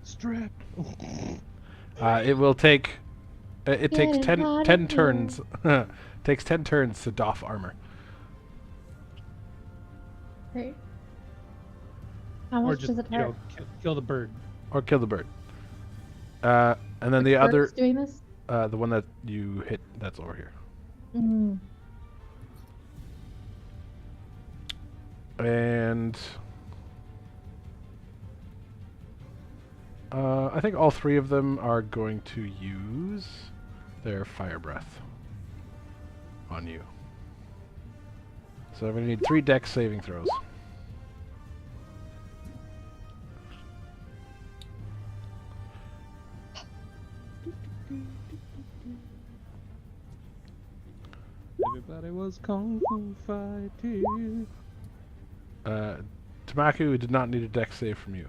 Strap. It will take... it takes Getting hot 10 in turns. Takes 10 turns to doff armor. Right. How Or much just, does it hurt? kill the bird. Or kill the bird. And then the Bird's other... doing this? the one that you hit, that's over here. Mm. And... I think all three of them are going to use their fire breath on you. So I'm going to need 3 dex saving throws. Everybody was kung fu fighting. Tamaku did not need a dex save from you.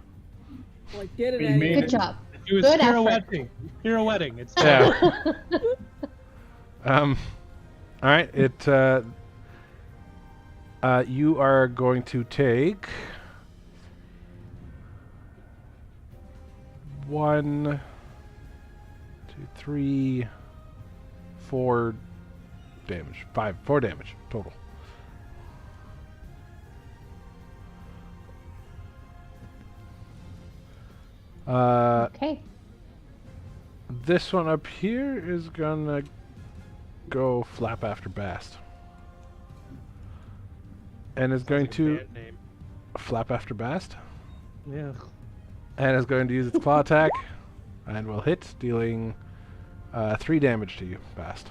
Well, I did it You made anyway. Good job. He was Good pirouetting. Pirouetting. It's Yeah. Alright, you are going to take 1, 2, 3, 4 damage. 4 damage total. Okay. This one up here is gonna go flap after Bast. And is going to Bad name. flap after Bast. Yeah. And is going to use its claw attack. And will hit, dealing 3 damage to you, Bast.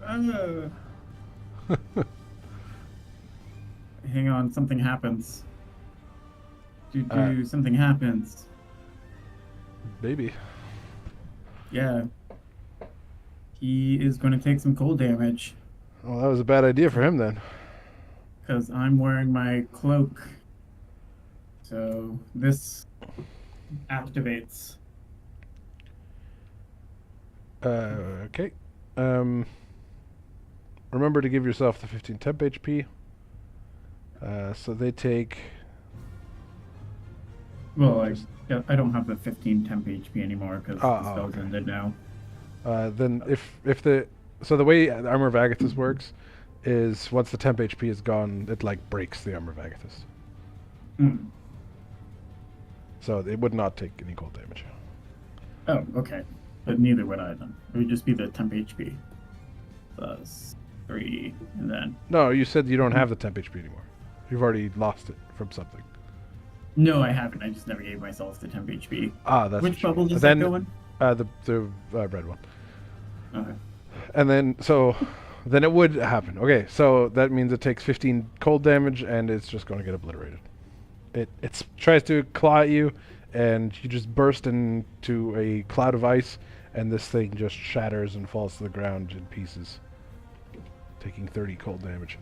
Hang on, something happens. Uh, Something happens. Baby. Yeah. He is going to take some cold damage Well, that was a bad idea for him then. because I'm wearing my cloak. So this activates. Okay. Remember to give yourself the 15 temp HP. So they take... Well, I don't have the 15 temp HP anymore because the spell's okay. ended now. then if the... So the way Armor of Agathis works is once the temp HP is gone, it like breaks the armor of Agathis. Hmm. So it would not take any cold damage. Oh, okay. But neither would I then. It would just be the temp HP. Plus 3, and then... No, you said you don't have the temp HP anymore. You've already lost it from something. No, I haven't. I just never gave myself the temp HP. Ah, that's Which what you bubble mean. does Then, that go in? the red one. Okay. And then, so, then it would happen. Okay, so that means it takes 15 cold damage, and it's just going to get obliterated. It tries to claw at you, and you just burst into a cloud of ice, and this thing just shatters and falls to the ground in pieces, taking 30 cold damage.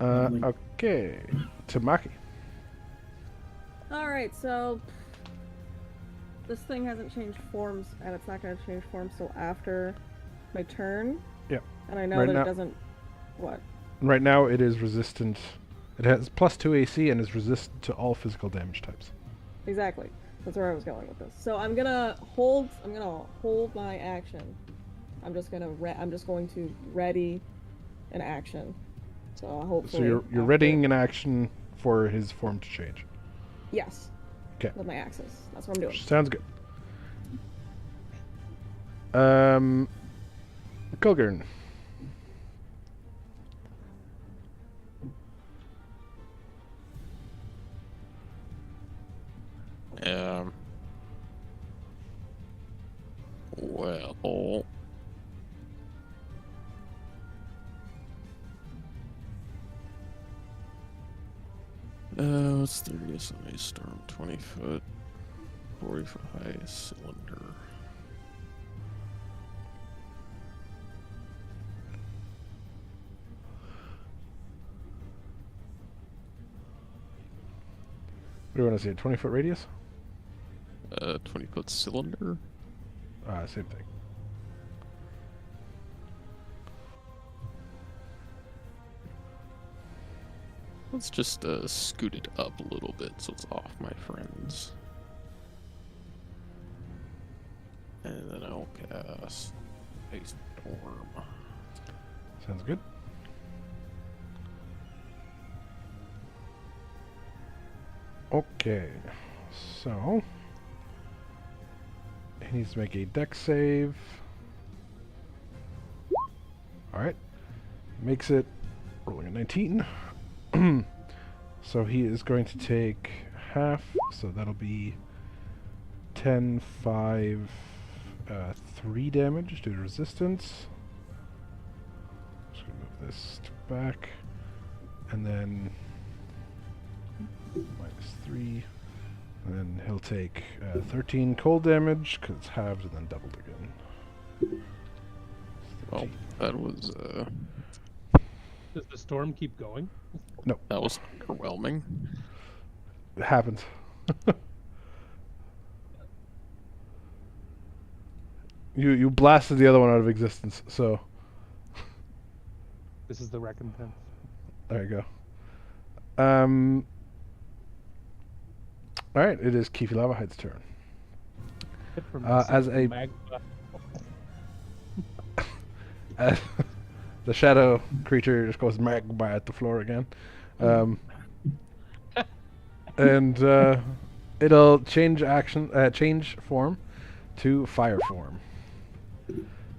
Lovely. Okay, Tamaki. Alright, so this thing hasn't changed forms, and it's not going to change forms till after my turn. Yep. And I know Right that now- it doesn't... What? Right now, it is resistant. It has +2 AC and is resistant to all physical damage types. Exactly. That's where I was going with this. So I'm gonna hold my action. I'm just going to ready an action. So hopefully... So you're after- readying an action for his form to change. Yes. 'Kay. With my axes. That's what I'm doing. Sounds good. Kulgurn. Well, it's 30 SI storm, 20 foot, 40 foot high cylinder. What do you want to say? 20-foot radius? 20 foot cylinder. Same thing. Let's just scoot it up a little bit so it's off my friends. And then I'll cast a storm. Sounds good. Okay, so he needs to make a dex save. Alright, makes it, rolling a 19. So he is going to take half, so that'll be 10, 5, 3 damage due to resistance. Just gonna move this back, and then -3, and then he'll take 13 cold damage because it's halved and then doubled again. Well, that was Does the storm keep going? that was underwhelming. It happens. You blasted the other one out of existence, so This is the recompense. there you go. All right, it is Keefe Lavahide's turn. Hit from As a magma. the shadow creature just goes magma at the floor again, and it'll change form to fire form,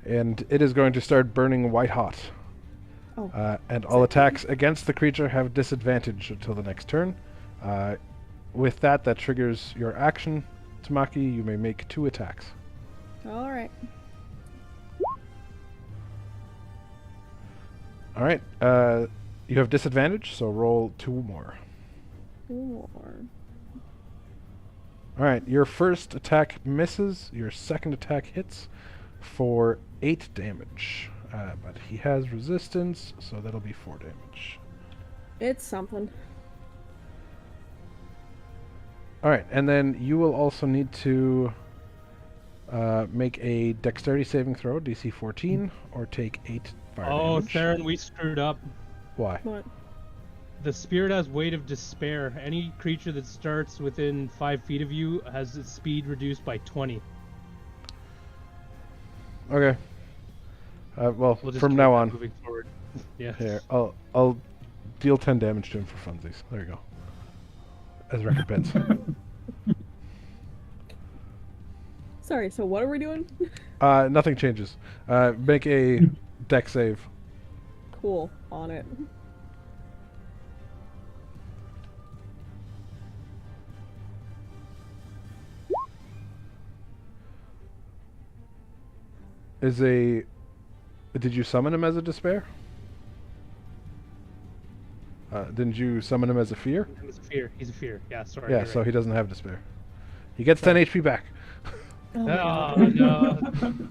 and it is going to start burning white hot. Oh. And all attacks against the creature have disadvantage until the next turn. With that triggers your action. Tamaki, you may make 2 attacks. Alright. Alright, you have disadvantage, so roll 2 more. 2 more. Alright, your first attack misses, your second attack hits for 8 damage. But he has resistance, so that'll be 4 damage. It's something. Alright, and then you will also need to make a dexterity saving throw, DC 14, or take 8 fire Oh, damage. Theron, we screwed up. Why? What? The spirit has weight of despair. Any creature that starts within 5 feet of you has its speed reduced by 20. Okay. Well, We'll just from keep now that on, moving forward. Yeah. here I'll deal 10 damage to him for funsies. There you go. As recompense. Sorry, so what are we doing? Nothing changes. Make a deck save. Cool, on it. Did you summon him as a despair? Didn't you summon him as a fear? He's a fear. He's a fear. Yeah, sorry. Yeah, you're so right. he doesn't have despair. He gets 10 HP back. Oh my Oh, God.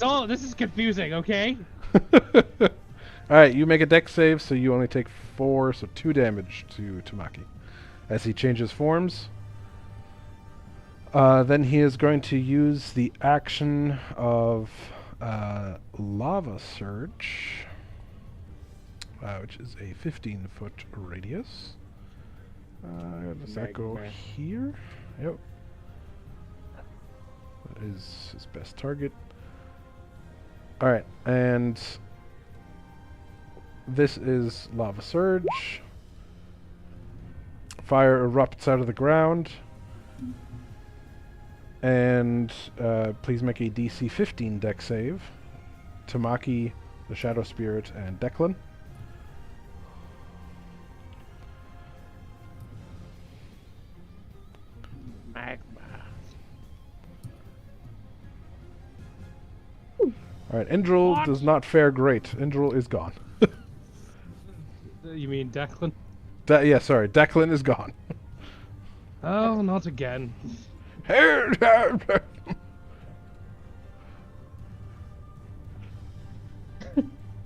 no. This is confusing, okay? Alright, you make a deck save, so you only take 4, so 2 damage to Tamaki. As he changes forms. Then he is going to use the action of Lava Surge, which is a 15-foot radius. Does that go Magma. here? Yep. That is his best target. Alright, and this is Lava Surge. Fire erupts out of the ground. And please make a DC 15 deck save. Tamaki, the Shadow Spirit, and Declan. Magma. Alright, Indril does not fare great. Indril is gone. You mean Declan? Yeah, sorry, Declan is gone. Oh, not again.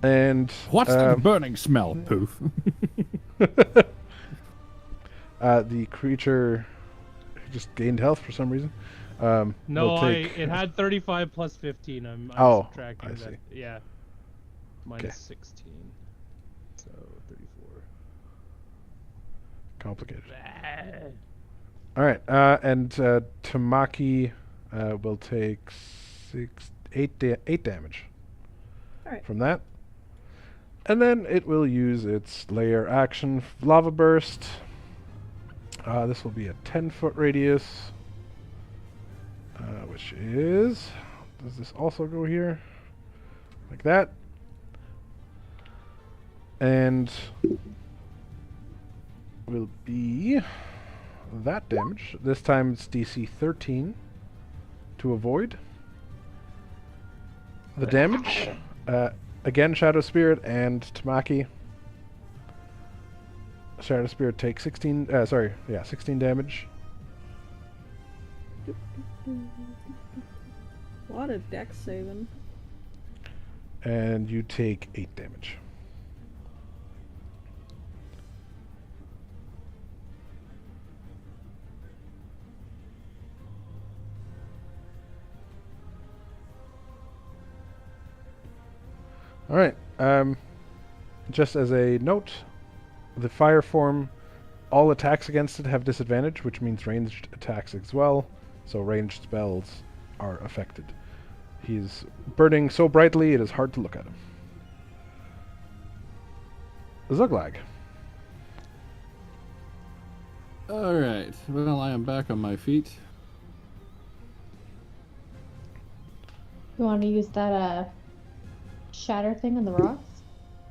And What's the burning smell, Poof? the creature just gained health for some reason. No, will take... it had 35 plus 15. I'm Oh, subtracting I that. see. Yeah. Minus Okay. 16. So 34. Complicated. Bah. Alright, and Tamaki will take 8 damage Alright. from that. And then it will use its layer action, Lava Burst. This will be a 10-foot radius, which is... Does this also go here? Like that. And will be that damage. This time it's DC 13 to avoid. The damage, again Shadow Spirit and Tamaki. Shadow Spirit takes 16 damage. A lot of deck saving. And you take 8 damage. Alright, just as a note, the fire form, all attacks against it have disadvantage, which means ranged attacks as well, so ranged spells are affected. He's burning so brightly it is hard to look at him. Zuglag. Alright, well, I am back on my feet. You want to use that shatter thing on the rocks?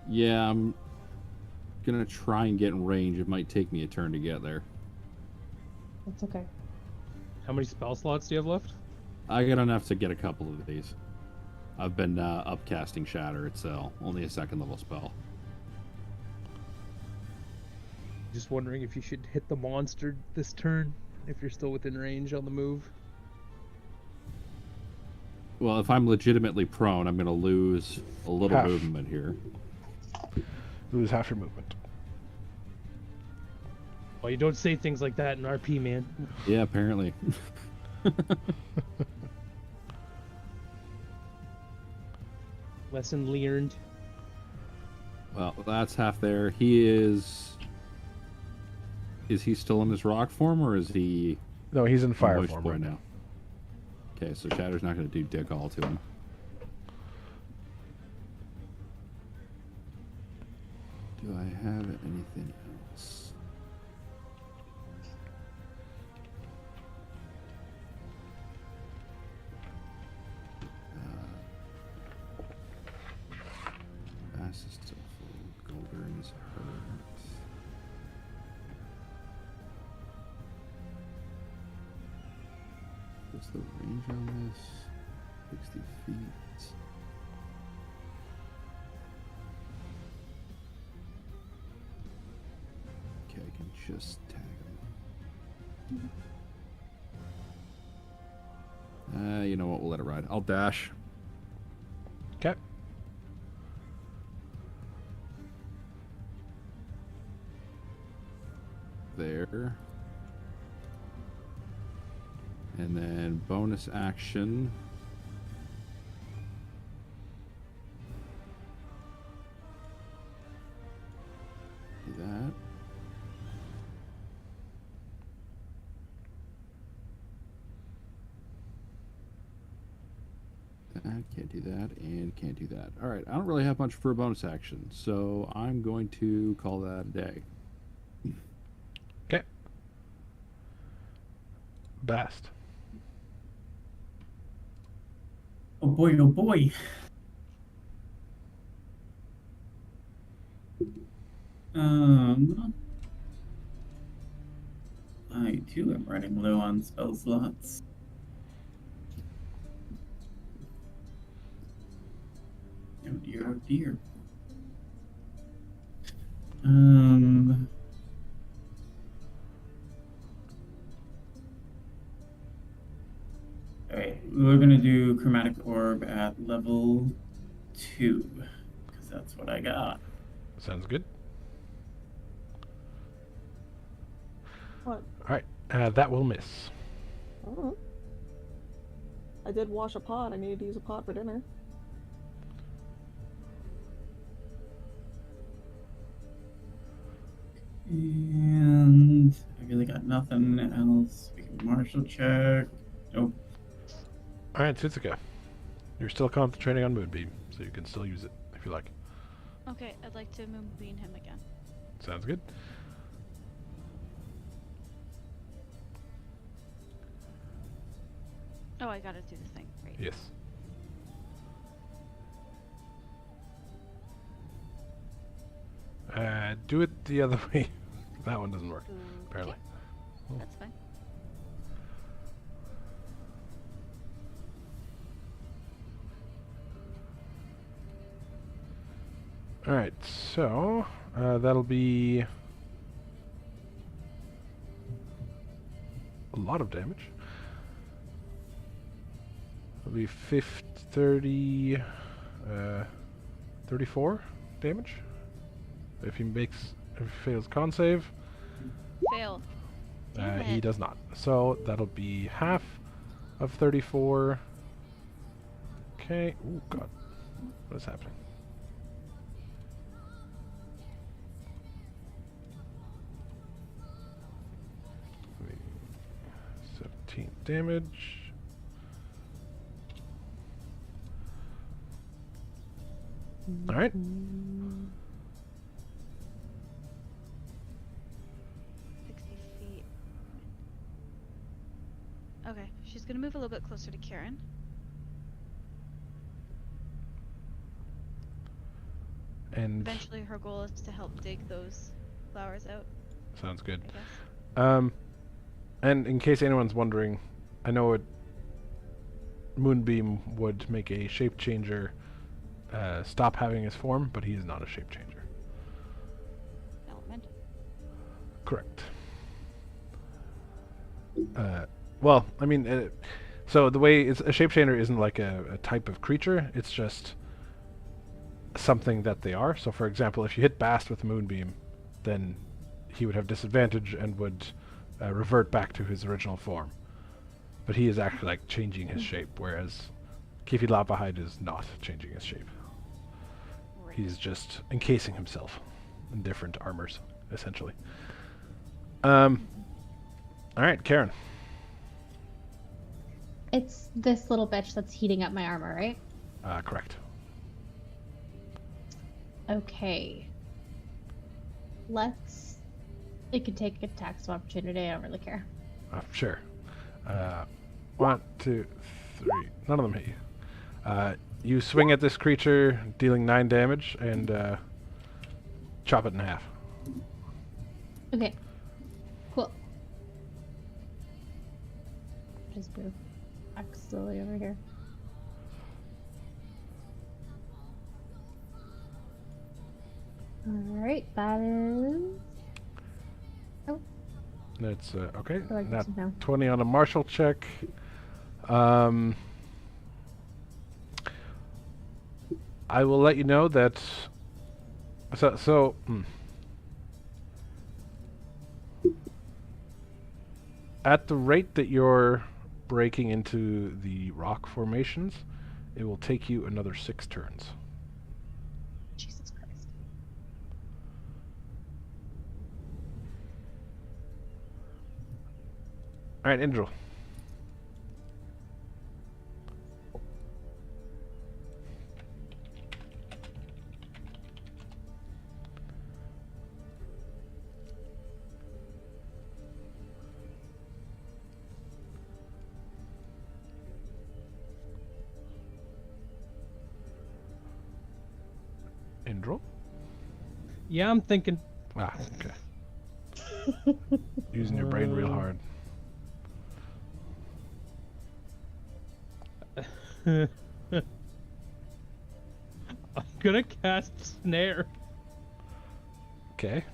Yeah, I'm gonna try and get in range. It might take me a turn to get there. That's okay. How many spell slots do you have left? I got enough to get a couple of these. I've been upcasting Shatter. It's only a 2nd level spell. Just wondering if you should hit the monster this turn, if you're still within range on the move. Well, if I'm legitimately prone, I'm gonna lose a little Half. movement here. Lose half your movement. Well, you don't say things like that in RP, man. Yeah, apparently. Lesson learned. Well, that's half there. He is. Is he still in his rock form, or is he? No, he's in fire moist form boy right now. Okay, so Shatter's not going to do dick all to him. Do I have anything else? Bass is still full. Goldern's hurt. What's the range on this? 60 feet. Okay, I can just tag him. You know what? We'll let it ride. I'll dash. Okay. There. And then bonus action. Do that. Can't do that, and can't do that. All right, I don't really have much for a bonus action, so I'm going to call that a day. Okay. Bast. Oh boy, oh boy. I too am running low on spell slots. Oh dear, oh dear. Alright, we're gonna do Chromatic Orb at level 2, because that's what I got. Sounds good. What? Alright, that will miss. I don't know. I did wash a pot. I needed to use a pot for dinner. And I really got nothing else. We can martial check. Nope. Alright, Tsuzuka. You're still concentrating on Moonbeam, so you can still use it if you like. Okay, I'd like to moonbeam him again. Sounds good. Oh, I gotta do the thing. Right. Yes. Do it the other way. That one doesn't work, apparently. Okay. That's fine. Alright, so that'll be a lot of damage. It'll be 30, 34 damage. If he fails con save, Fail. Damn he it. does not. So that'll be half of 34. Okay. Oh god, what is happening? 17 damage. All right. Feet. Okay, she's gonna move a little bit closer to Karen. And Eventually, her goal is to help dig those flowers out, sounds good. I guess. And in case anyone's wondering, I know Moonbeam would make a shape changer stop having his form, but he is not a shape changer. Elemental. Correct. Well, I mean, so the way a shape changer isn't like a type of creature; it's just something that they are. So, for example, if you hit Bast with Moonbeam, then he would have disadvantage and would revert back to his original form. But he is actually like changing his shape, whereas Kifi Lapahide is not changing his shape. He's just encasing himself in different armors, essentially. All right, Karen. It's this little bitch that's heating up my armor, right? Correct. Okay. Let's... It could take attacks of opportunity, I don't really care. Sure. 1, 2, 3. None of them hit you. You swing at this creature, dealing 9 damage, and chop it in half. Okay. Cool. Just move back slowly over here. Alright, that is... Oh, That's okay. I like Not this now. 20 on a martial check. I will let you know that. At the rate that you're breaking into the rock formations, it will take you another 6 turns. Jesus Christ. All right, Indril. Indril? Yeah, I'm thinking. Ah, okay. Using your brain real hard. I'm gonna cast snare. Okay.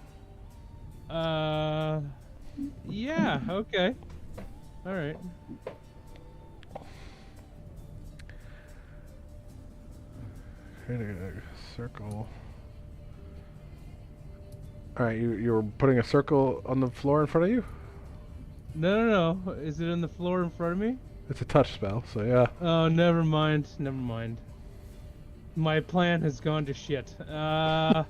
Yeah, okay. Alright. Circle. Alright, you're putting a circle on the floor in front of you? No. Is it on the floor in front of me? It's a touch spell, so yeah. Oh, never mind. My plan has gone to shit. My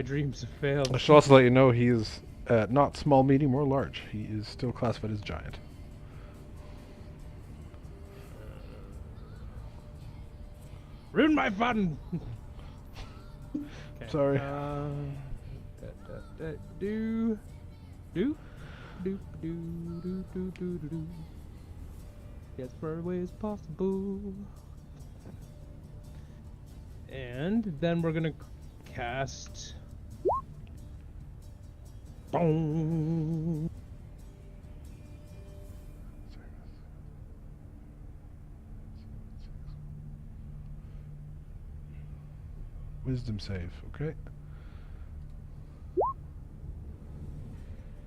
dreams have failed. I should also let you know he's not small, medium, or large. He is still classified as giant. Ruin my fun! Okay, Sorry. Do. As far away as possible. And then we're gonna cast. Boom. Wisdom save, okay.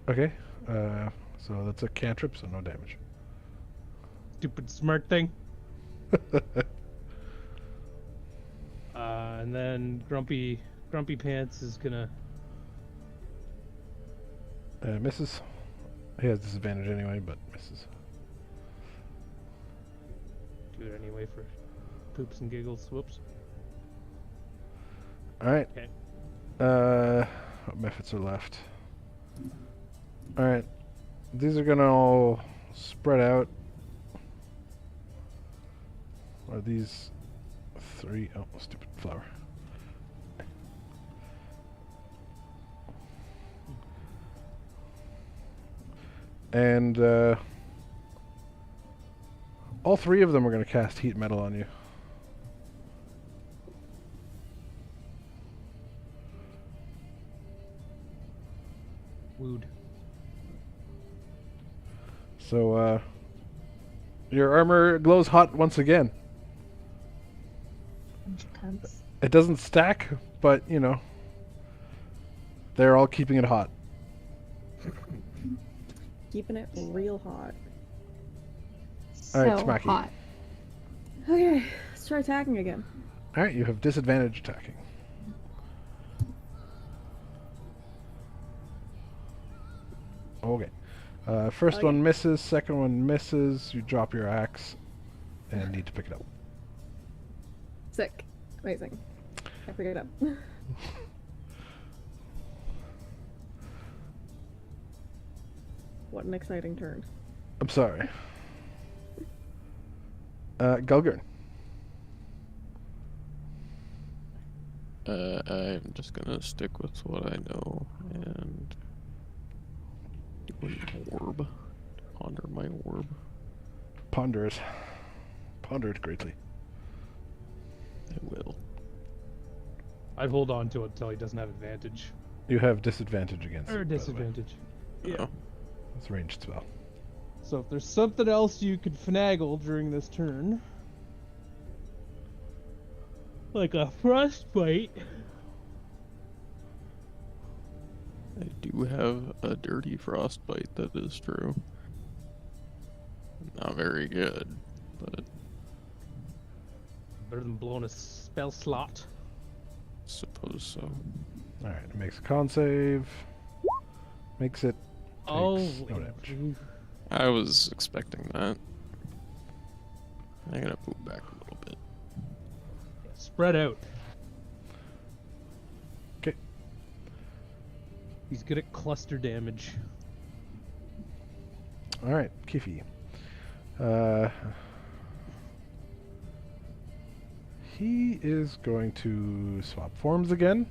Okay, so that's a cantrip, so no damage. Stupid smart thing. And then Grumpy Pants is gonna. Misses. He has disadvantage anyway, but misses. Do it anyway for poops and giggles. Whoops. Alright. Okay. What methods are left? Alright. These are gonna all spread out. Are these 3? Oh, stupid flower. And all 3 of them are gonna cast heat metal on you. Wooed. So, your armor glows hot once again. Bunch of cunts. It doesn't stack, but, you know, they're all keeping it hot. Keeping it real hot. So Alright, Smacky. hot. Okay, let's try attacking again. Alright, you have disadvantage attacking. Okay. First Okay. one misses, second one misses. You drop your axe and need to pick it up. Sick. Amazing. I pick it up. What an exciting turn. I'm sorry. Gulgurn. I'm just gonna stick with what I know and do an orb. Ponder my orb. Ponder it greatly. I will. I'd hold on to it until he doesn't have advantage. You have disadvantage against Or it, by the way. disadvantage. Yeah. It's a ranged spell. So if there's something else you could finagle during this turn, like a frostbite. I do have a dirty frostbite, that is true. Not very good, but Better than blowing a spell slot. suppose so. Alright, it makes a con save. Makes it. Oh, Takes no damage. I was expecting that. I'm gonna move back a little bit. Spread out. 'Kay. He's good at cluster damage. Alright, Kifi. He is going to swap forms again.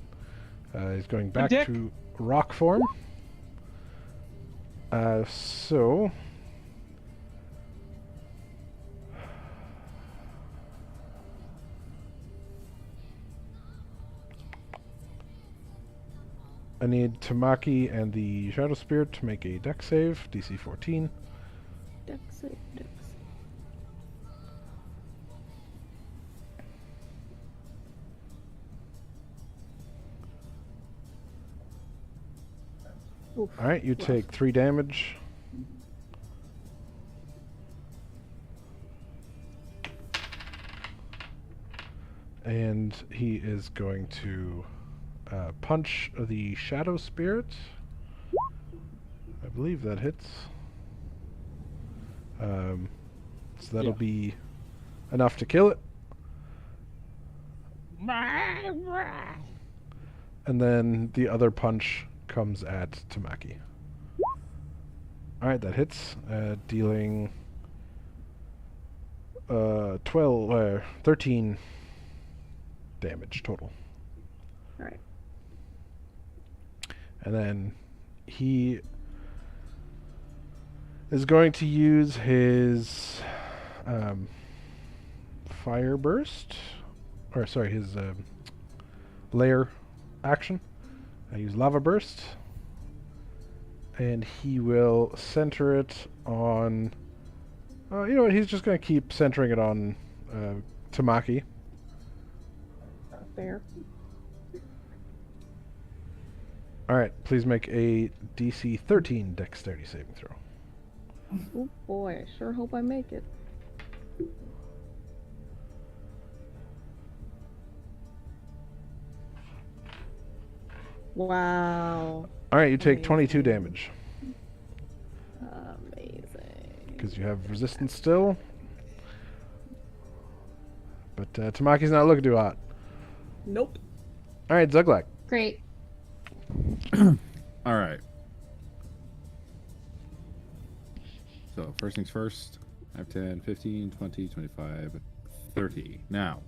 He's going back dick. to rock form. So I need Tamaki and the Shadow Spirit to make a dex save, DC 14. Dex save, dex. Oof. Alright, you Rough. take 3 damage. And he is going to punch the Shadow Spirit. I believe that hits. So that'll Yeah. be enough to kill it. And then the other punch comes at Tamaki. Alright, that hits, dealing 13 damage total. Alright. And then he is going to use his fire burst, or sorry, his layer action. I use lava burst, and he will center it on. You know what? He's just going to keep centering it on Tamaki. Fair. All right, please make a DC 13 Dexterity saving throw. Oh boy, I sure hope I make it. Wow. All right, you take 22 Amazing. damage Amazing. because you have resistance still. But Tamaki's not looking too hot. Nope. All right, Zuglak. Great. All right. So, first things first. I have 10, 15, 20, 25, 30. Now,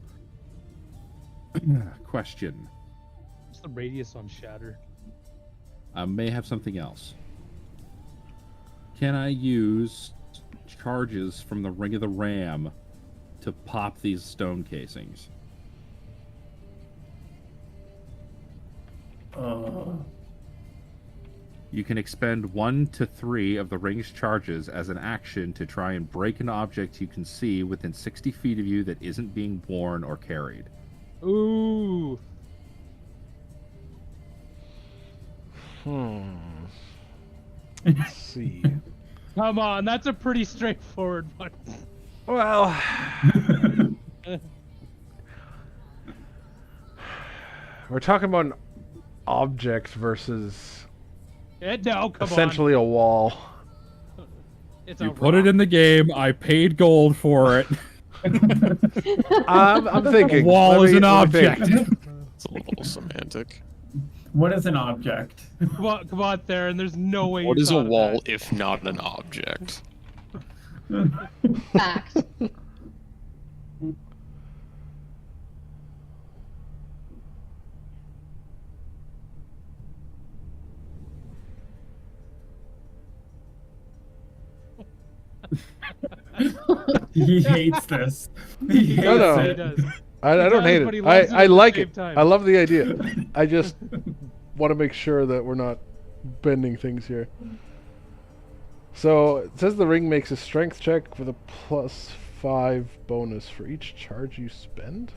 question. What's the radius on Shatter? I may have something else. Can I use charges from the Ring of the Ram to pop these stone casings? You can expend 1 to 3 of the ring's charges as an action to try and break an object you can see within 60 feet of you that isn't being worn or carried. Ooh. Let's see. Come on, that's a pretty straightforward one. Well, we're talking about an object versus No, come essentially a wall. on. It's You a put rock. it in the game. I paid gold for it. I'm thinking. A wall Let is me- an let me think. object. It's a little semantic. What is an object? Come on, Theron. There's no way. What you is a thought of wall that. if not an object? Fact. He hates this. He hates No. He it. does. I He don't does, hate but he it. loves it I at the like same it. time. I love the idea. I just want to make sure that we're not bending things here. So it says the ring makes a strength check with a +5 bonus for each charge you spend.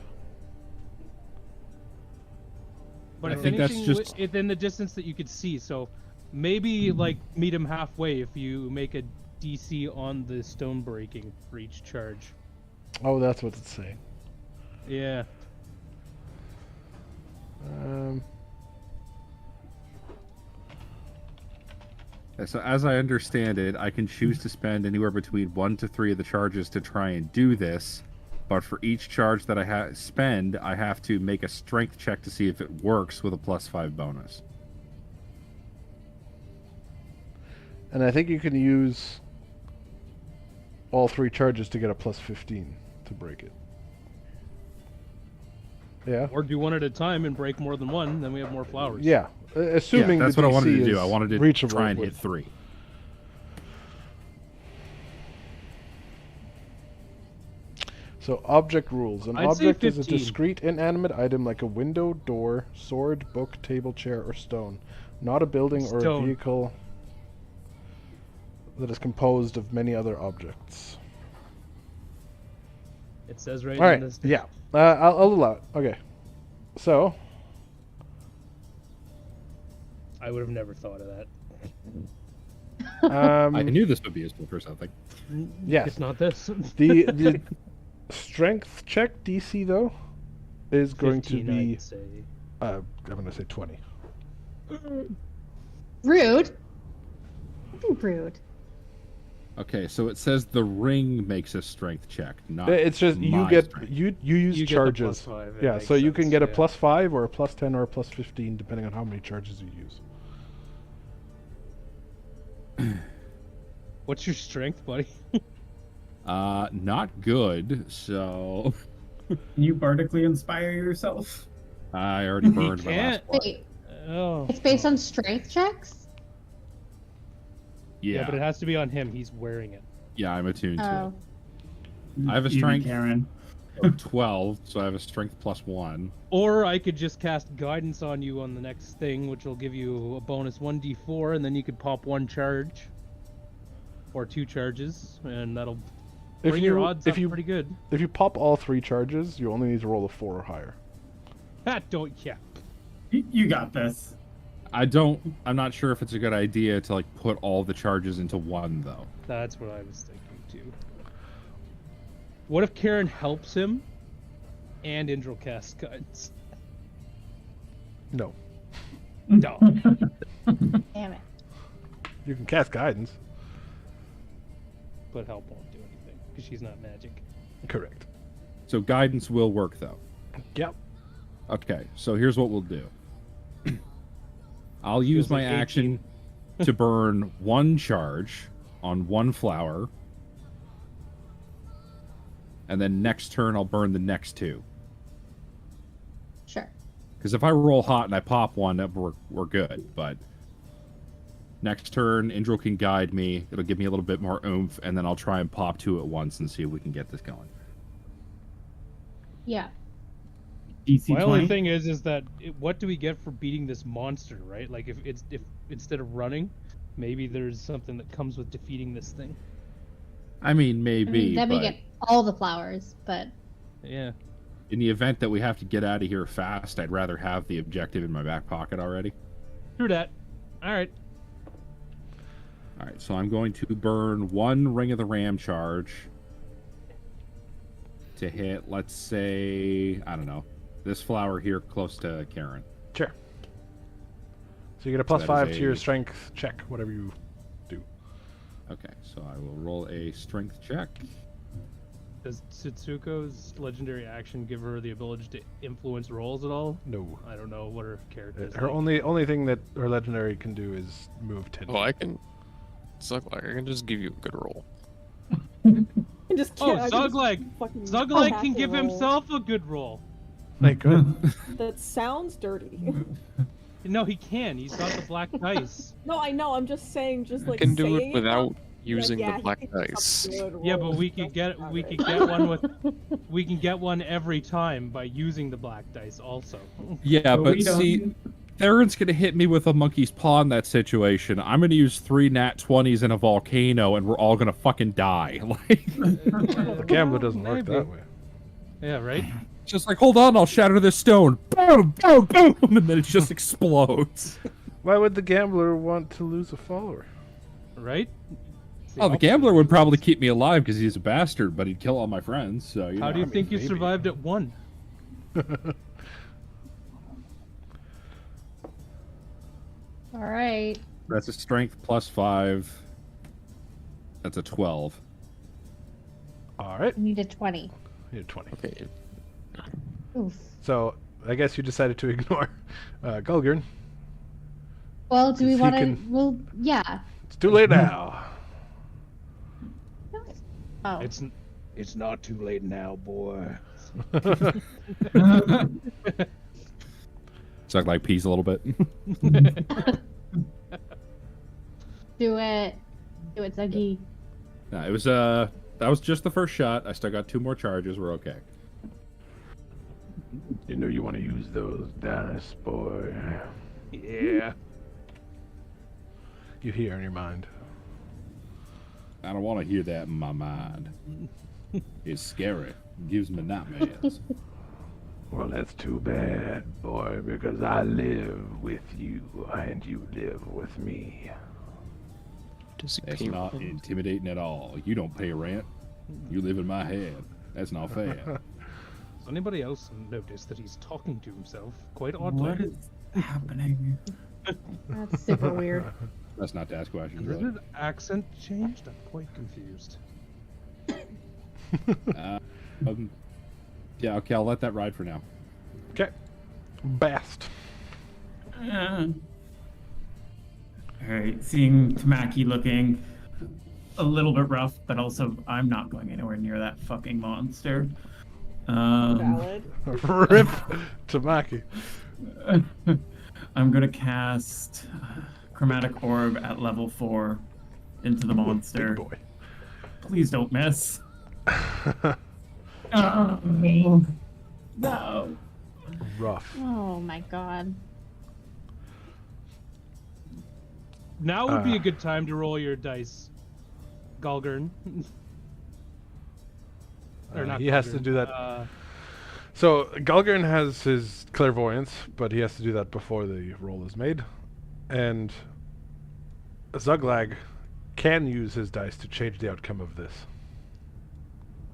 But I it's think that's finishing just- within the distance that you could see. So maybe like meet him halfway if you make a DC on the stone breaking for each charge. Oh, that's what it's saying. Yeah. So as I understand it, I can choose to spend anywhere between 1 to 3 of the charges to try and do this. But for each charge that I spend, I have to make a strength check to see if it works with a +5 bonus. And I think you can use all 3 charges to get a +15 to break it. Yeah. Or do one at a time and break more than one, then we have more flowers. Yeah. Assuming yeah, that's the what I DC wanted to do. is I wanted to reachable try and with- hit 3. So, object rules. An I'd say object is a 15. discrete inanimate item like a window, door, sword, book, table, chair, or stone. Not a building or a Stone. vehicle that is composed of many other objects. It says right All right. in this. Yeah. I'll allow it. Okay. So, I would have never thought of that. I knew this would be useful for something. yes. If not this. The strength check DC though is going to 15, be I'd say. I'm going to say 20. Rude. Rude. Okay, so it says the ring makes a strength check, not It's just you my get strength. you use You get the charges. +5, it Yeah, makes so you can sense, get a yeah. +5 or a +10 or a +15 depending on how many charges you use. What's your strength, buddy? Not good, so Can you bardically inspire yourself? I already burned my last can't. one. Wait, Oh. it's based on strength checks? Yeah, Yeah, but it has to be on him. He's wearing it. yeah, I'm attuned to Oh. I have a Easy, strength. Karen. it. 12, so I have a strength +1. Or I could just cast guidance on you on the next thing, which will give you a bonus 1d4, and then you could pop 1 charge. Or 2 charges, and that'll bring your odds up pretty good. If you pop all 3 charges, you only need to roll a 4 or higher. Yeah. You got this. I'm not sure if it's a good idea to like put all the charges into one though. That's what I was thinking too. What if Karen helps him and Indral casts guidance? No. No. Damn it. You can cast guidance. But help won't do anything, because she's not magic. Correct. So guidance will work though. Yep. Okay, so here's what we'll do. I'll use Feels my like action to burn 1 charge on 1 flower. And then next turn I'll burn the next 2. Sure. Because if I roll hot and I pop one, we're good. But next turn, Indral can guide me. It'll give me a little bit more oomph, and then I'll try and pop 2 at once and see if we can get this going. Yeah. DC My 20. only thing is that what do we get for beating this monster, right? Like if instead of running, maybe there's something that comes with defeating this thing. I mean, I maybe, mean, then but we get all the flowers, but Yeah. in the event that we have to get out of here fast, I'd rather have the objective in my back pocket already. True that. Alright. All right, so I'm going to burn 1 Ring of the Ram charge to hit, let's say, I don't know, this flower here close to Karen. Sure. So you get a So that +5 is to your a- strength check, whatever you do. Okay, so I will roll a strength check. Does Tsutsuko's legendary action give her the ability to influence rolls at all? No. I don't know what her character is. Her only thing that her legendary can do is move 10 Oh, I can. Zuglag, I can just give you a good roll. I just Oh, can't. I just Zuglag! fucking Zuglag have can to give roll. himself a good roll. Like, good. That sounds dirty. No, he can. He's got the black dice. No, I know. I'm just saying. Just like can do saying it without using yeah, the he black can give dice. himself a good Yeah, roll. but we That's could get not we right. could get one with we can get one every time by using the black dice also. Yeah, But but we don't see, use- Theron's gonna hit me with a monkey's paw in that situation. I'm gonna use 3 nat 20s in a volcano, and we're all gonna fucking die. Like, The gambler doesn't work Maybe. that way. Yeah, right? just like, hold on, I'll shatter this stone. Boom, boom, boom, and then it just explodes. Why would the gambler want to lose a follower? Right? Oh, the gambler would probably keep me alive because he's a bastard, but he'd kill all my friends. So you How know, do you I mean, think you maybe. survived at 1? All right. that's a strength plus 5. That's a 12. All right, I need a 20. you're 20. Okay. Oof. So I guess you decided to ignore Gulgurn. Well, do we If he want to? can- Well, yeah. It's too late now. Oh. It's not too late now, boy. Suck like peas a little bit. Do it. Do it, Zuggy. No, it was that was just the first shot. I still got 2 more charges. We're okay. You know you want to use those dice, boy. Yeah. You hear in your mind. I don't want to hear that in my mind. It's scary. It gives me nightmares. Well, that's too bad, boy, because I live with you and you live with me. Does he That's pay not rent? intimidating at all. You don't pay rent. You live in my head. That's not fair. Does anybody else notice that he's talking to himself quite oddly? What is happening? That's super weird. That's not to ask questions, Is really. his accent changed? I'm quite confused. Yeah, okay, I'll let that ride for now. Okay. Bast. Alright, seeing Tamaki looking a little bit rough, but also I'm not going anywhere near that fucking monster. Valid. Rip Tamaki. I'm gonna cast Chromatic Orb at level 4 into the monster. Big boy. Please don't miss. Oh, no. Rough. Oh my god. Now would be a good time to roll your dice, Gulgurn. Or not He has to Gulgurn, do that. So Gulgurn has his clairvoyance, but he has to do that before the roll is made. And Zuglag can use his dice to change the outcome of this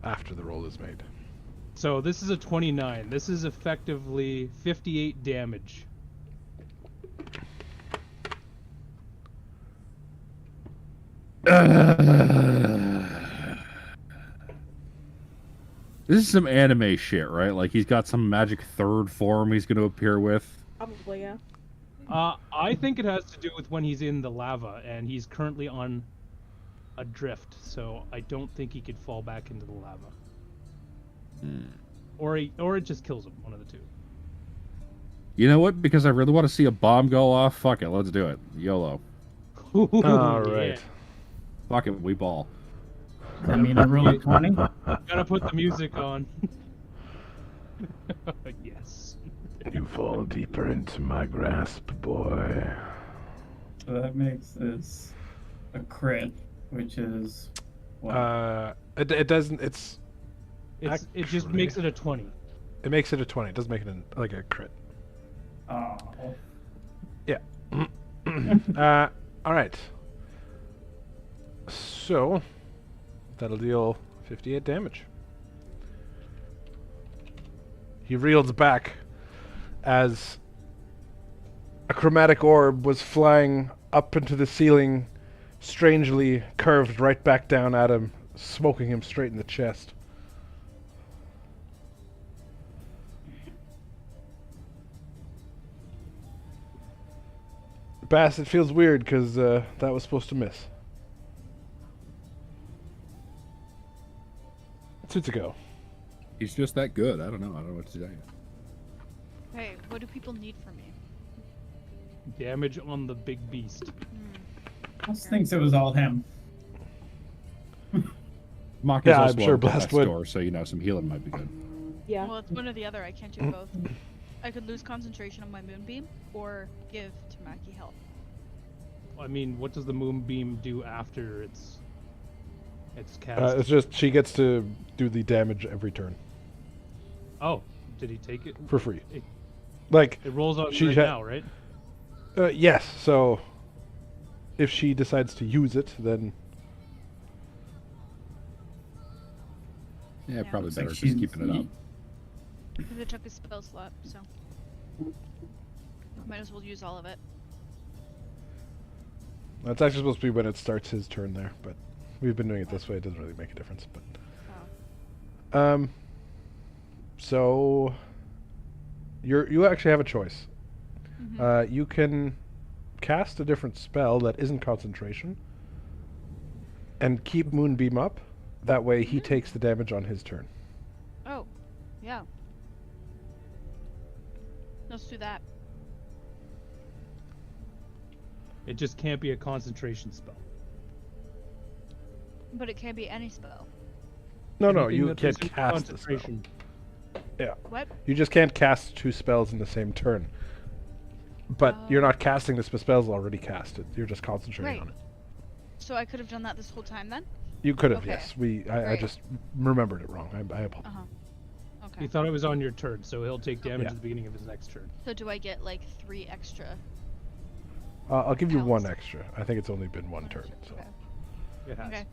after the roll is made. So this is a 29. This is effectively 58 damage. This is some anime shit, right? Like he's got some magic third form he's going to appear with. Probably, yeah. I think it has to do with when he's in the lava, and he's currently on a drift, so I don't think he could fall back into the lava. Or it just kills him, one of the two. You know what? Because I really want to see a bomb go off. Fuck it, let's do it. YOLO. Ooh, All yeah. right. Fuck it, we ball. I mean, I rolled a 20. Gotta put the music on. Yes. You fall deeper into my grasp, boy. So that makes this a crit, which is what? It doesn't. It just makes it a 20. It makes it a 20. It doesn't make it like a crit. Oh. All right. So that'll deal 58 damage. He reels back as a chromatic orb was flying up into the ceiling, strangely curved right back down at him, smoking him straight in the chest. Bass, it feels weird because that was supposed to miss. Tsutsiko. He's just that good. I don't know what to say. Hey, what do people need from me? Damage on the big beast. Blast thinks it was all him. Mock Yeah, is I'm also sure on death's Blast would. door, so some healing might be good. Yeah. Well, it's one or the other. I can't do both. I could lose concentration on my moonbeam, or give Tamaki help. I mean, what does the moonbeam do after it's cast? It's just she gets to do the damage every turn Oh, did he take it? for free. It, Like, it rolls out She right ha- now, right? yes. So if she decides to use it, then Yeah, Yeah. probably Looks better like just she's- keeping it up. Because it took a spell slot, so might as well use all of it. that's actually supposed to be when it starts his turn there. But we've been doing it this way. It doesn't really make a difference. But so you actually have a choice. Mhm. You can cast a different spell that isn't concentration and keep Moonbeam up. That way he takes the damage on his turn. Oh, yeah. Let's do that. It just can't be a concentration spell. But it can't be any spell. No, Anything you that can't isn't cast the spell. concentration. Yeah. What? You just can't cast two spells in the same turn. But you're not casting the spells already casted. You're just concentrating Right. on it. So I could have done that this whole time then? You could have, Okay. yes. I Great. just remembered it wrong. I apologize. Uh-huh. Okay. He thought it was on your turn, so he'll take damage Yeah. at the beginning of his next turn. So do I get like 3 extra? I'll give you one Counts. extra. I think it's only been one turn. So Okay. It has. Okay.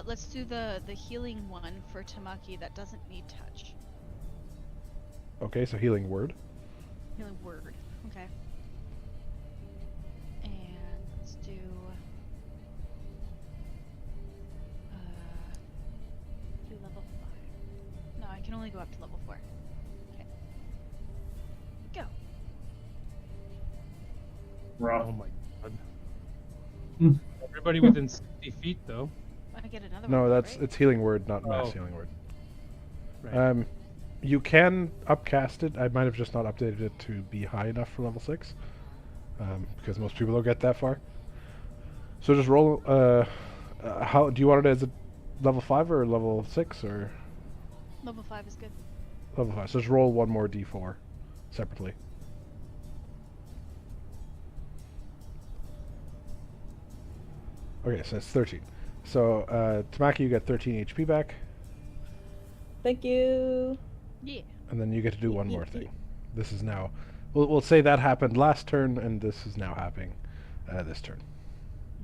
Let's do the healing one for Tamaki that doesn't need touch. okay, so healing word. Healing word. Okay. And let's do level 5. No, I can only go up to level 4. Okay. Go. Rough. Oh my god. Hmm. Everybody within 60 feet, though. I get another No, one. that's right? it's healing word, not mass Oh. healing word. Right. You can upcast it. I might have just not updated it to be high enough for level 6, because most people don't get that far. So just roll. How do you want it as a level 5 or level 6 or Level 5 is good. level 5? So just roll one more d4 separately. Okay, so it's 13. So Tamaki, you get 13 HP back, Thank you. Yeah. and then you get to do one more thing. This is now. We'll say that happened last turn, and this is now happening this turn.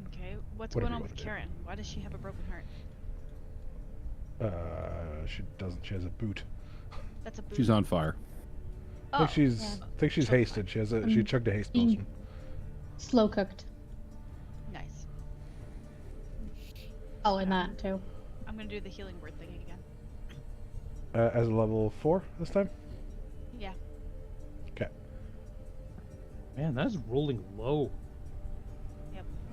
Okay. What's Whatever going on you with wanna do. Karen? Why does she have a broken heart? She doesn't. She has a boot. That's a boot. She's on fire. Oh. I think she's So fine. hasted. She has a. She chugged a haste being- potion. Slow cooked. Nice. Oh, and that too. I'm gonna do the healing word thing again. As a level 4 this time. Yeah. Okay. Man, that's rolling low.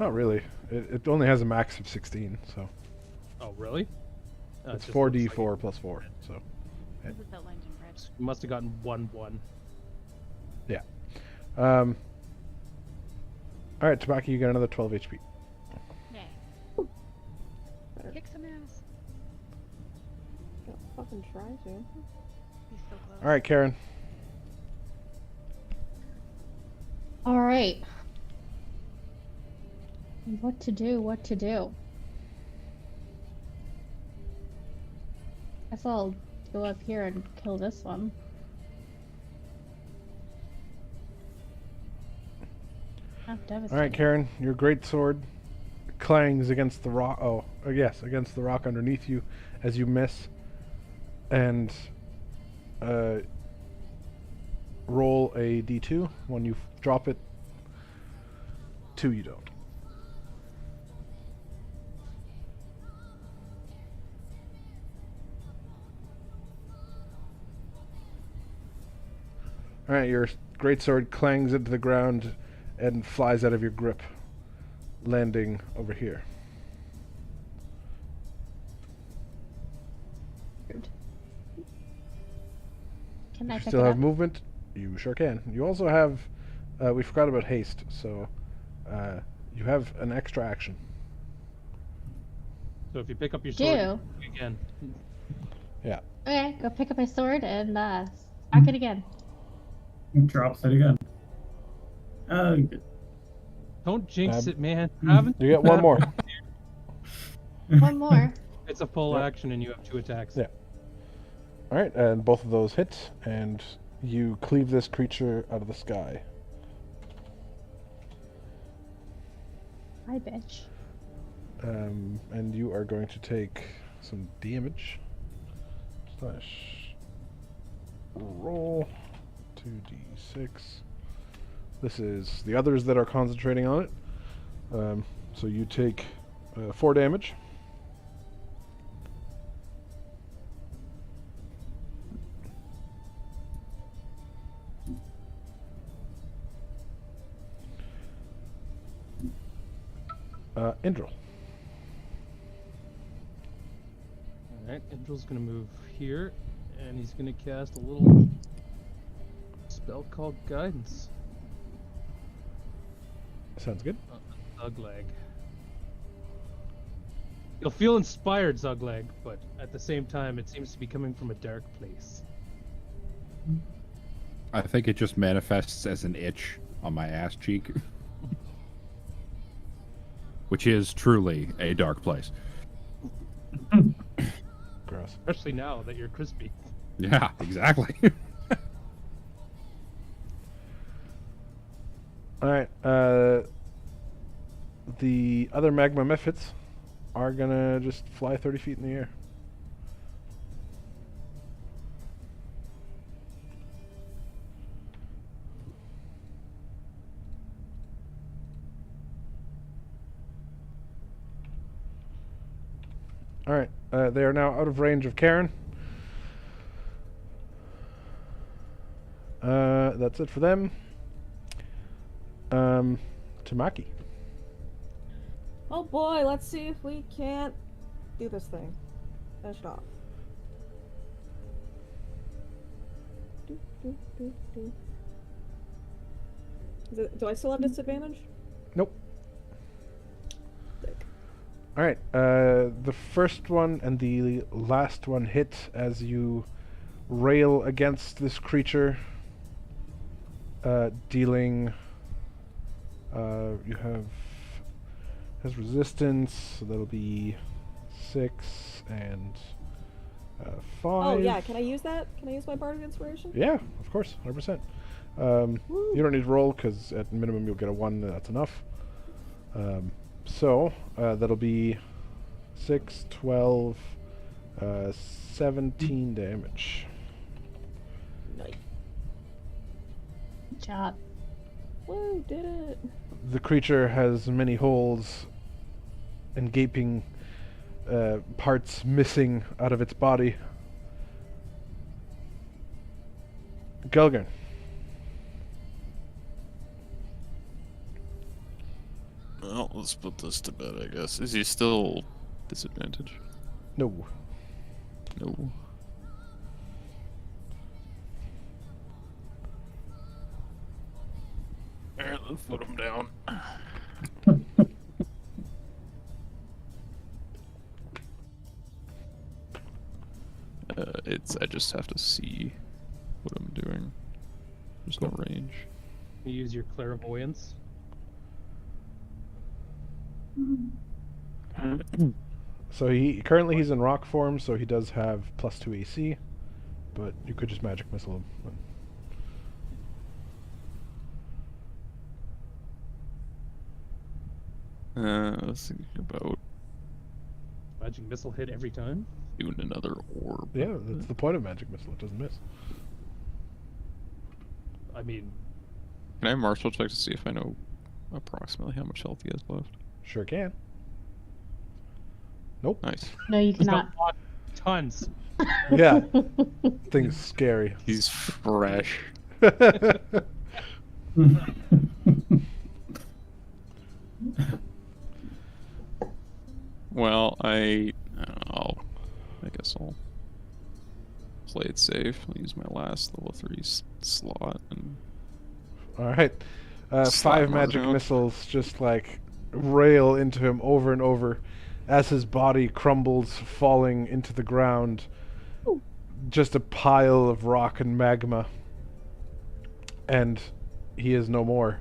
Not really. It only has a max of 16, so Oh, really? It it's just 4d4 looks plus 4. So This is outlined in red. like you must have gotten 1-1. yeah. All right, Tamaki, you got another 12 HP. Yay. Kick some ass. Don't fucking try to. He's so close. All right, Karen. All right. What to do? What to do? Guess I'll go up here and kill this one. Oh, All devastating. right, Karen. Your great sword clangs against the rock. Oh, yes, against the rock underneath you as you miss, and roll a d2. When you drop it, 2 you don't. All right, your great sword clangs into the ground. and flies out of your grip, landing over here. Can I You pick still it have up? movement? You sure can. You also have. We forgot about haste, so you have an extra action. So if you pick up your sword again. Yeah. Okay, go pick up my sword and smack it again. Drops it again. Oh, good. Don't jinx Um, it, man. Haven't You get one more. One more. It's a full Yep. action and you have 2 attacks. Yeah. All right, and both of those hit, and you cleave this creature out of the sky. Hi, bitch. And you are going to take some damage. Slash roll 2d6. This is the others that are concentrating on it. So you take 4 damage. Indril. Alright, Indril's gonna move here, and he's gonna cast a little spell called Guidance. Sounds good. Zuglag. You'll feel inspired, Zuglag, but at the same time, it seems to be coming from a dark place. I think it just manifests as an itch on my ass cheek. Which is truly a dark place. Gross. Especially now that you're crispy. Yeah, exactly. Alright, the other magma mephits are gonna just fly 30 feet in the air. Alright, they are now out of range of Karen. That's it for them. Tamaki. Oh boy, let's see if we can't do this thing. Finish it off. Do. Do I still have disadvantage? Nope. Sick. Alright, the first one and the last one hit as you rail against this creature, dealing, you have, has resistance, so that'll be 6 and 5. Oh yeah, can I use that? Can I use my Bardic Inspiration? Yeah, of course, 100%. You don't need to roll, because at minimum you'll get a 1, and that's enough. So, that'll be 6, 12, 17 damage. Nice. Good job. Woo, did it. The creature has many holes and gaping parts missing out of its body. Gelgern. Well, let's put this to bed, I guess. Is he still disadvantage? No. No. Alright, let's put him down. I just have to see what I'm doing. There's no range. You use your clairvoyance. So currently he's in rock form, so he does have +2 AC, but you could just magic missile him. Let's think about Magic missile hit every time. doing another orb. Yeah, that's the point of magic missile. It doesn't miss. I mean, Can I martial check to see if I know approximately how much health he has left? Sure can. Nope. Nice. No, you he's cannot. got tons. Yeah. Thing's scary. He's fresh. Well, I guess I'll play it safe. I'll use my last level 3 slot and All right. Slap 5 him on the magic ground. missiles just like rail into him over and over as his body crumbles, falling into the ground. Just a pile of rock and magma. And he is no more.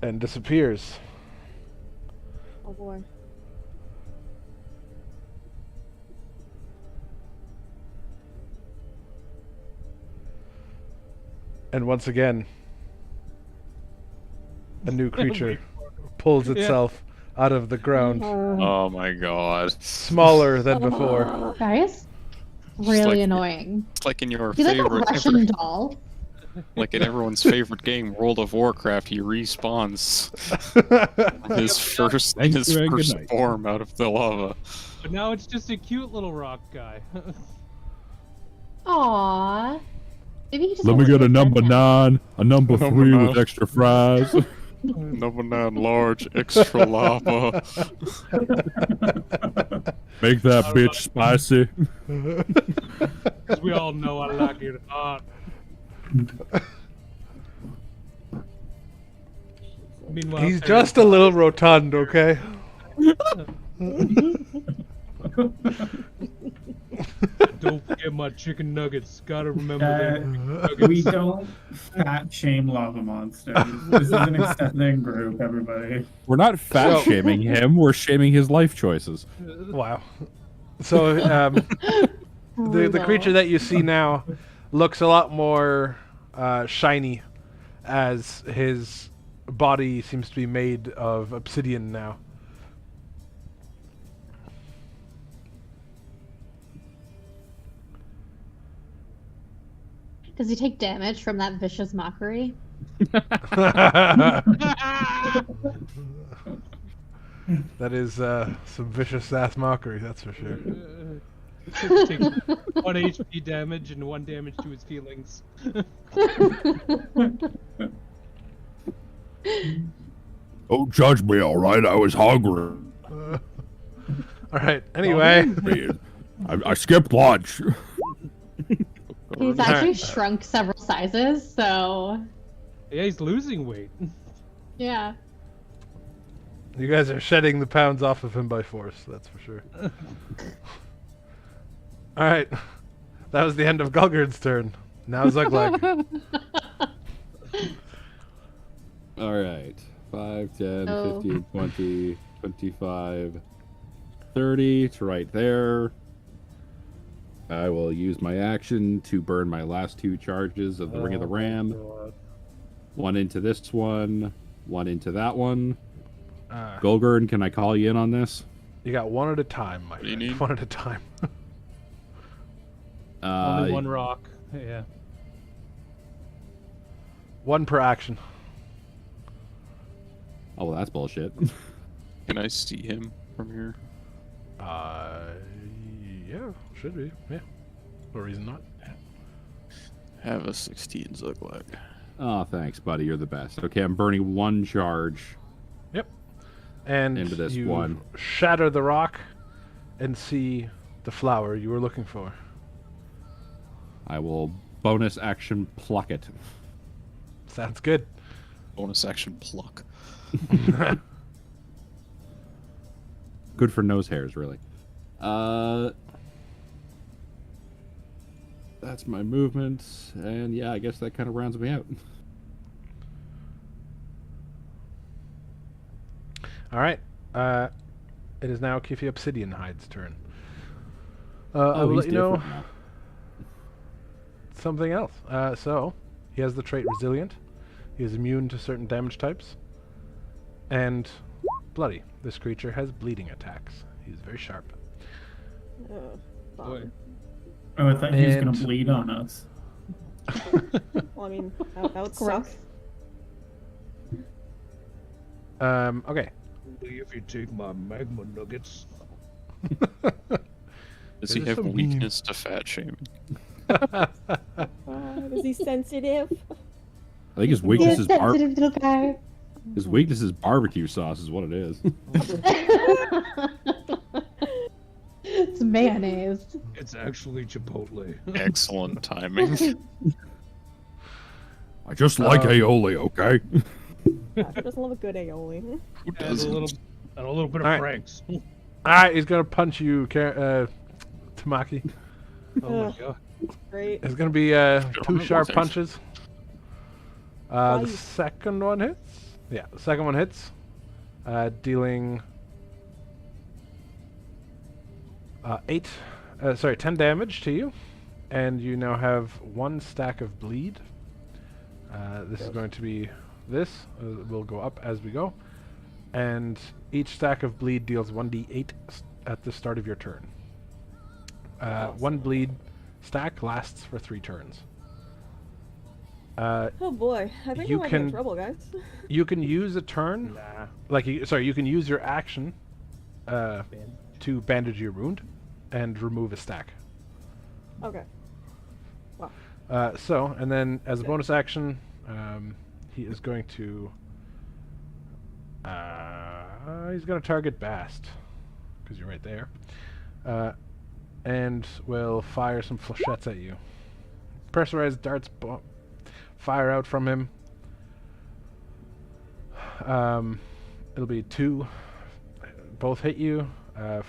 And disappears. Oh boy. And once again, a new creature pulls itself out of the ground, oh my god. smaller than before. Guys, Just really like- annoying. It's like in your He's like a favorite Russian doll. like in everyone's favorite game, World of Warcraft, he respawns his first Thank you and good night. form out of the lava. But now it's just a cute little rock guy. Aww. Maybe he just Let me wants to get a be number friend now. 9, a number Number 3 9. with extra fries. Number 9 large extra lava. Make that bitch spicy. Because we all know I like it hot. Meanwhile, He's just a little rotund, okay? Don't forget my chicken nuggets. Gotta remember them. We don't fat shame lava monsters. This is an accepting group, everybody. We're not fat shaming him, we're shaming his life choices. Wow. So, the creature that you see now looks a lot more shiny, as his body seems to be made of obsidian now. Does he take damage from that vicious mockery? That is some vicious ass mockery, that's for sure. Take 1 HP damage and 1 damage to his feelings. Don't judge me, alright? I was hungry. Alright, anyway. I skipped lunch. He's actually shrunk several sizes, so Yeah, he's losing weight. yeah. You guys are shedding the pounds off of him by force, that's for sure. Alright. That was the end of Gulgurd's turn. Now Zuglag. Alright. 5, 10, Oh. 15, 20, 25, 30. It's right there. I will use my action to burn my last 2 charges of the Ring of the Ram. One into this one into that one. Golgurn, can I call you in on this? You got one at a time, my do you friend. need? One at a time. Only 1 rock. Yeah. 1 per action. Oh, well, that's bullshit. Can I see him from here? Yeah, should be. Yeah. No reason not. Have a 16 Zuglag. Oh, thanks, buddy. You're the best. Okay, I'm burning 1 charge. And Into this you one. shatter the rock and see the flower you were looking for. I will bonus action pluck it. Sounds good. Bonus action pluck. Good for nose hairs, really. That's my movement, and yeah, I guess that kind of rounds me out. All right. It is now Kifi Obsidian Hide's turn. I will he's let you know different now. something else. So, he has the trait Resilient. He is immune to certain damage types. And Bloody. This creature has bleeding attacks. He's very sharp. Boy. Oh, I thought he was gonna And- bleed on us. Well, I mean, that would suck. Gross. Okay. If you take my magma nuggets. Does he This is have so mean. weakness to fat shaming? Is he sensitive? I think his weakness He's is bar- sensitive little guy. His weakness is barbecue sauce, is what it is. It's mayonnaise. It's actually Chipotle. Excellent timing. I just like aioli, okay? I just love a good aioli. Who And a doesn't? little bit of Alright. Frank's. Alright, he's gonna punch you, Tamaki. Oh my god. Great. It's gonna be remember 2 sharp things. punches. The Nice. second one hits. Yeah, the second one hits. Dealing 10 damage to you, and you now have 1 stack of bleed. This is going to be this. Will go up as we go, and each stack of bleed deals 1d8 at the start of your turn. 1 bleed stack lasts for 3 turns. Oh boy, I think I You might be in can- trouble, guys. You can use a turn, Nah. you can use your action to bandage your wound and remove a stack. Okay. And then as a bonus action, he is going to he's going to target Bast because you're right there, and will fire some flechettes at you. Pressurized darts fire out from him. It'll be 2. Both hit you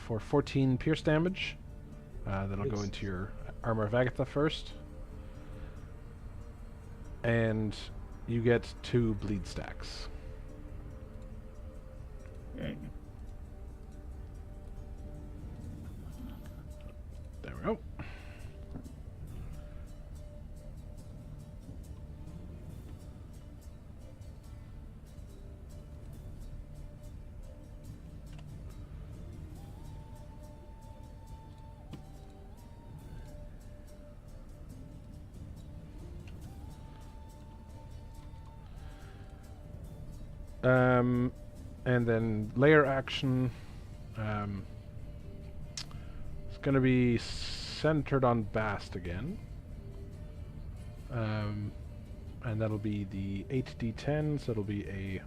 for 14 pierce damage. That'll go into your Armor of Agatha first. And you get 2 bleed stacks. Okay. There we go. And then layer action. It's going to be centered on Bast again. And that'll be the 8d10, so it'll be a...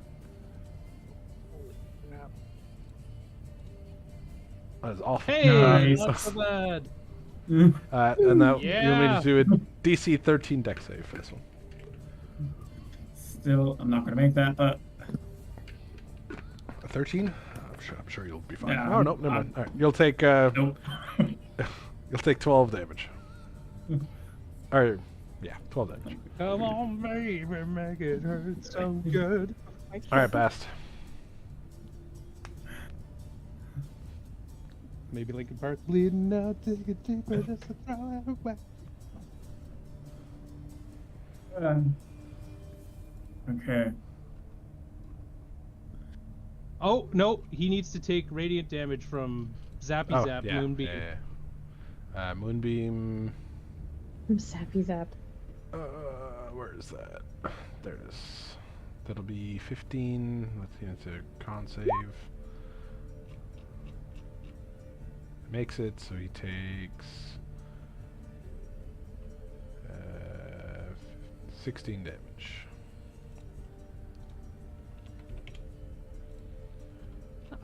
That is awful. Hey, Nice. not so bad. And that you'll need Yeah. to do a DC 13 dex save for this one. Still, I'm not gonna make that, but A 13? I'm sure you'll be fine. Yeah, Oh, no, never mind. All right. You'll take nope. you'll take 12 damage. Or, yeah, 12 damage. Come on, baby, make it hurt so good. All right, Bast. Maybe Linkin Park bleeding out, take it deeper, just to throw it away. Okay. Oh no, he needs to take radiant damage from Zappy Zap yeah, Moonbeam. yeah. Moonbeam. Sappy zap. Where is that? There it is. That'll be 15. Let's see, it's a con save. Makes it, so he takes 16 damage.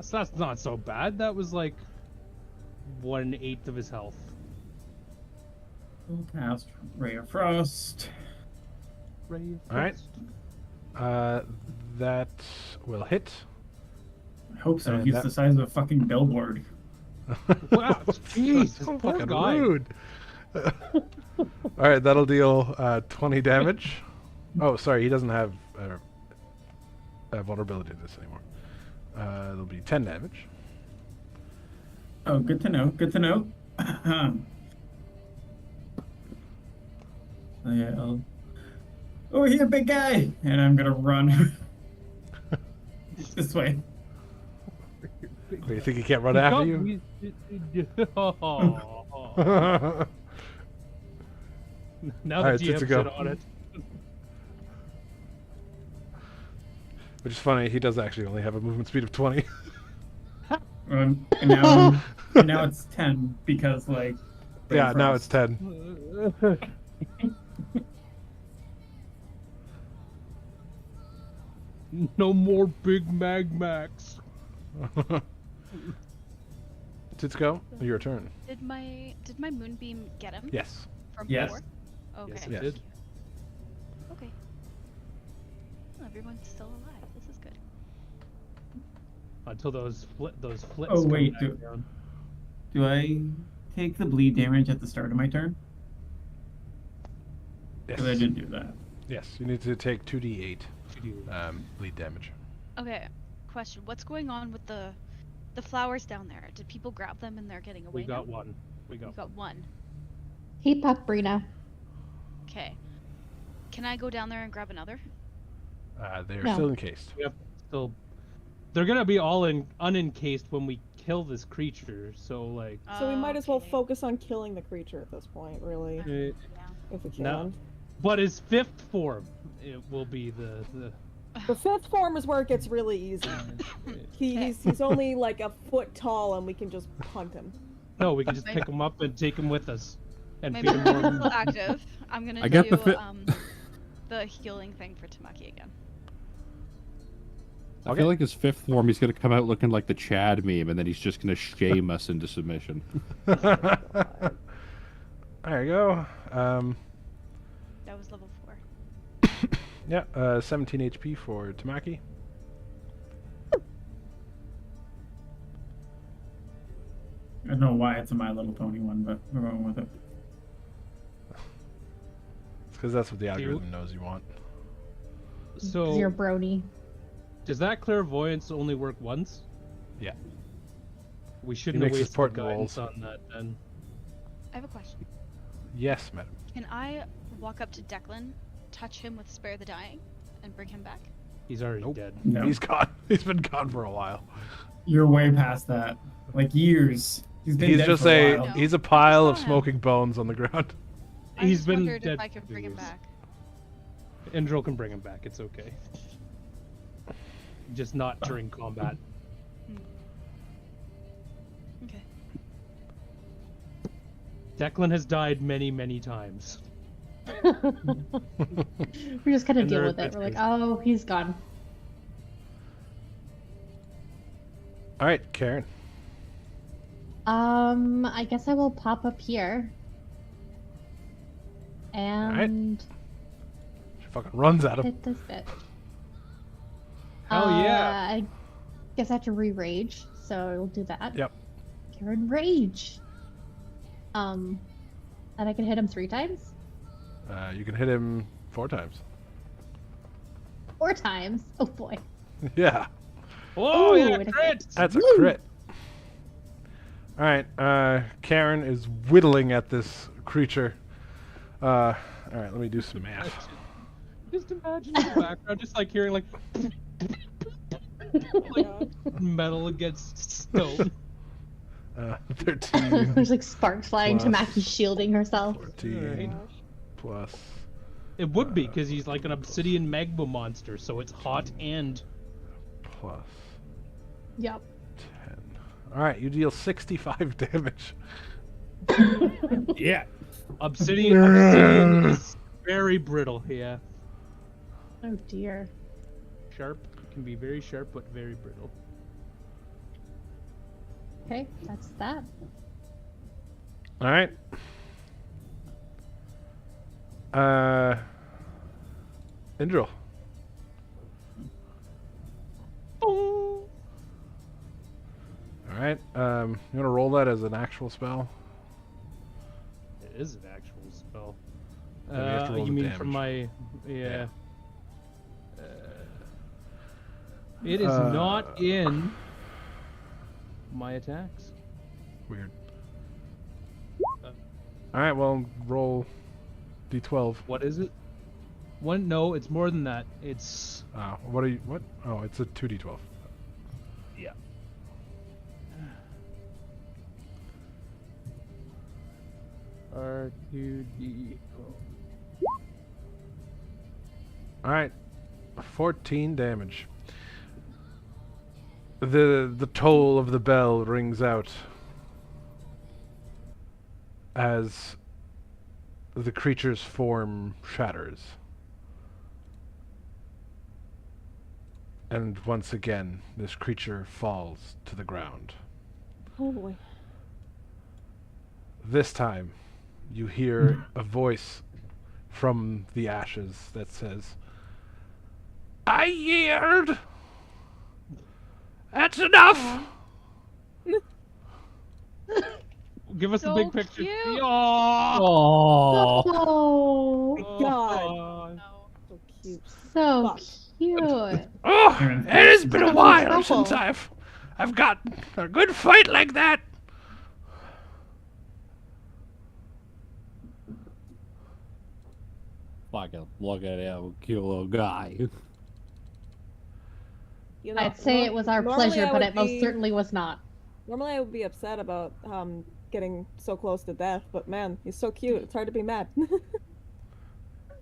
So that's not so bad. That was like 1/8 of his health. We'll cast Ray of Frost. Ray of All right. Frost. That will hit. I hope so. And He's that- the size of a fucking billboard. Wow, jeez, so poor fucking guy. rude. All right, that'll deal 20 damage. Oh, sorry, he doesn't have vulnerability to this anymore. It'll be 10 damage. Oh, good to know. Good to know. Yeah, over here, big guy! And I'm gonna run this way. Wait, you think he can't run after you? Oh. Now the Alright, GM it's a go. sit on it. Which is funny, he does actually only have a movement speed of 20. And now it's 10 because like. Ray Yeah, of now Frost. it's 10. No more Big Mag Max. Titsuko, your turn. Did my moonbeam get him? Yes. From Yes. before? Okay. Yes, it Yes. did. Okay. Well, everyone's still alive. This is good. Until those flips. Oh, come wait, back down. Do I take the bleed damage at the start of my turn? Yes. Because I didn't do that. Yes. You need to take 2d8 You do. bleed damage. Okay. Question. What's going on with the flowers down there? Did people grab them and they're getting away We got now? one. We You got got one. Heap up, Brina. Okay. Can I go down there and grab another? They're No. still encased. We have still. They're gonna be all unencased when we kill this creature. So like, So we might as well Okay. focus on killing the creature at this point, really, uh, Yeah. if we can. No. but his fifth form, it will be the. The fifth form is where it gets really easy. He's only like a foot tall, and we can just punt him. No, we can just pick him up and take him with us, and My feed him moonbeam is more. still active. I'm gonna I got do the the healing thing for Tamaki again. I feel like his fifth form, he's gonna come out looking like the Chad meme, and then he's just gonna shame us into submission. There you go. That was level 4. Yeah, 17 HP for Tamaki. I don't know why it's a My Little Pony one, but we're going with it. It's because that's what the you- algorithm knows you want. So You're brony. does that clairvoyance only work once? Yeah. We shouldn't makes have his wasted important guidance rolls. on that then. I have a question. Yes, madam. Can I walk up to Declan, touch him with Spare the Dying, and bring him back? He's already Nope. dead. No. He's gone. He's been gone for a while. You're way past that. Like years. He's been He's dead just for a a while. No. he's a pile I of saw him. smoking bones on the ground. I He's just been wondered dead if I for could bring him years. back. Indril can bring him back. It's okay. Just not during combat. Okay. Declan has died many, many times. We just kind of And deal they're with it. We're like, adventurous. oh, he's gone. All right, Karen. I guess I will pop up here. And She fucking runs at him. hit this bit. Hell yeah. I guess I have to re-rage, so I'll do that. Yep. Karen Rage. And I can hit him 3 times? You can hit him 4 times. 4 times? Oh boy. Yeah, Oh Ooh, yeah, it hit. crit! that's a crit. All right, Karen is whittling at this creature. All right, let me do some math. Just imagine in the background, just like hearing like metal against stone. 13 There's like sparks flying. Plus. Tamaki's shielding herself. 14 plus It would be because he's like an obsidian magma monster, so it's hot and plus Yep. 10. All right, you deal 65 damage. Yeah. obsidian is very brittle. Yeah, Oh dear. sharp. It can be very sharp, but very brittle. Okay, that's that. All right. Indril. All right. You want to roll that as an actual spell? It is an actual spell. Then we have to roll You the mean from my Yeah. It is not in my attacks. Weird. Uh, All right. Well, roll d12. What is it? One? No, it's more than that. It's What are you? What? Oh, it's a 2d12. yeah. R2D. All right, 14 damage. The toll of the bell rings out as the creature's form shatters. And once again, this creature falls to the ground. Oh boy. This time, you hear a voice from the ashes that says, I yield! That's enough! Give us the So big picture. cute. Oh. Oh, God. No. So cute. so Fuck. cute. Oh, it has been a Sounds while awful. since I've got a good fight like that. Fucking look at him, cute little guy. You know, I'd say it was our normally pleasure, I but would it most be- certainly was not. Normally I would be upset about getting so close to death, but man, he's so cute. It's hard to be mad.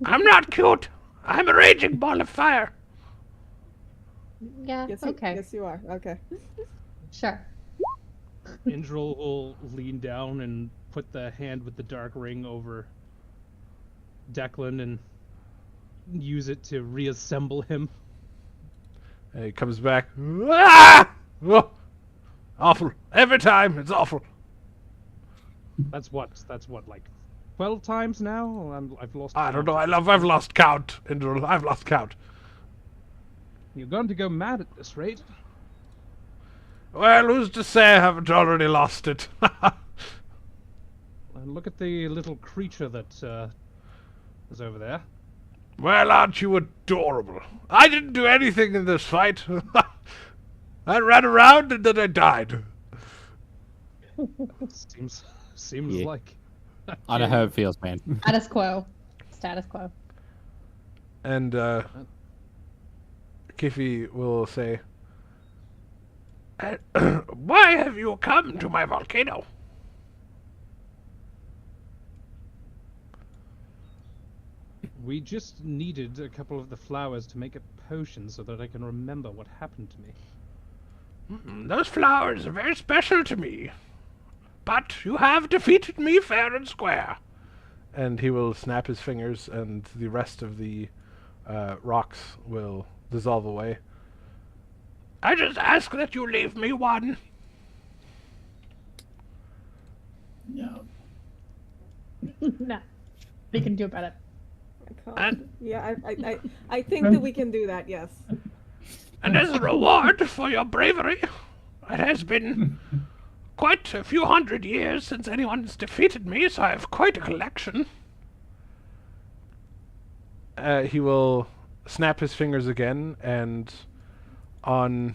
I'm not cute. I'm a raging ball of fire. Yeah, yes, okay, yes, you are. Okay. sure. Indril will lean down and put the hand with the dark ring over Declan and use it to reassemble him. And he comes back. Ah! Oh, awful. Every time, it's awful. That's what, like 12 times now? I've lost I don't count. know. I've lost count, Indril. I've lost count. You're going to go mad at this rate. Well, who's to say I haven't already lost it? And look at the little creature that is over there. Well, aren't you adorable? I didn't do anything in this fight. I ran around and then I died. Seems Yeah. like. I know how it feels, man. Status quo. Status quo. And Kiffy will say, why have you come to my volcano? We just needed a couple of the flowers to make a potion so that I can remember what happened to me. Those flowers are very special to me. But you have defeated me fair and square. And he will snap his fingers and the rest of the rocks will dissolve away. I just ask that you leave me one. No. No, we can do about it. I can't. And- Yeah, I think that we can do that. Yes. And as a reward for your bravery, it has been quite a few hundred years since anyone's defeated me, so I have quite a collection. He will snap his fingers again, and on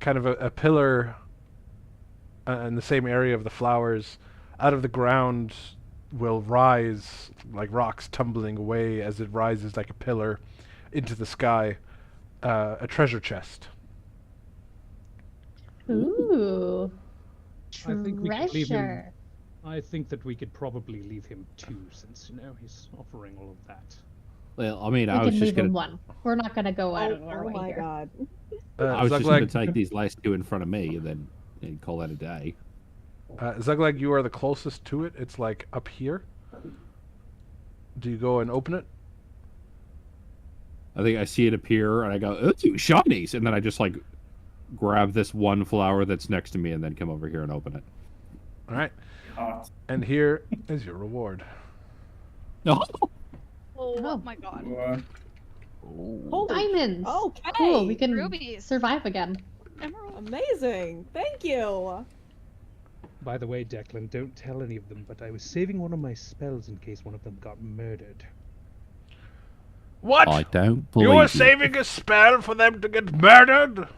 kind of a pillar in the same area of the flowers, out of the ground will rise, like rocks tumbling away as it rises like a pillar into the sky, a treasure chest. Ooh. I think we could leave him- Treasure. I think that we could probably leave him two, since, he's offering all of that. Well, I mean, We I was can just leave him gonna, one. We're not gonna go out Oh, of our oh way my here. god. I was just Zuglag, gonna take these last two in front of me and then call that a day. Zuglag, you are the closest to it. It's like up here. Do you go and open it? I think I see it appear and I go, "Ooh, shinies!" And then I just like grab this one flower that's next to me and then come over here and open it. All right. Hot. And here is your reward. No. Oh my god. What? Holy Diamonds. Okay. Cool. We can Rubies. survive again. Emerald. Amazing. Thank you. By the way, Declan, don't tell any of them, but I was saving one of my spells in case one of them got murdered. What? I don't believe You were you. saving a spell for them to get murdered?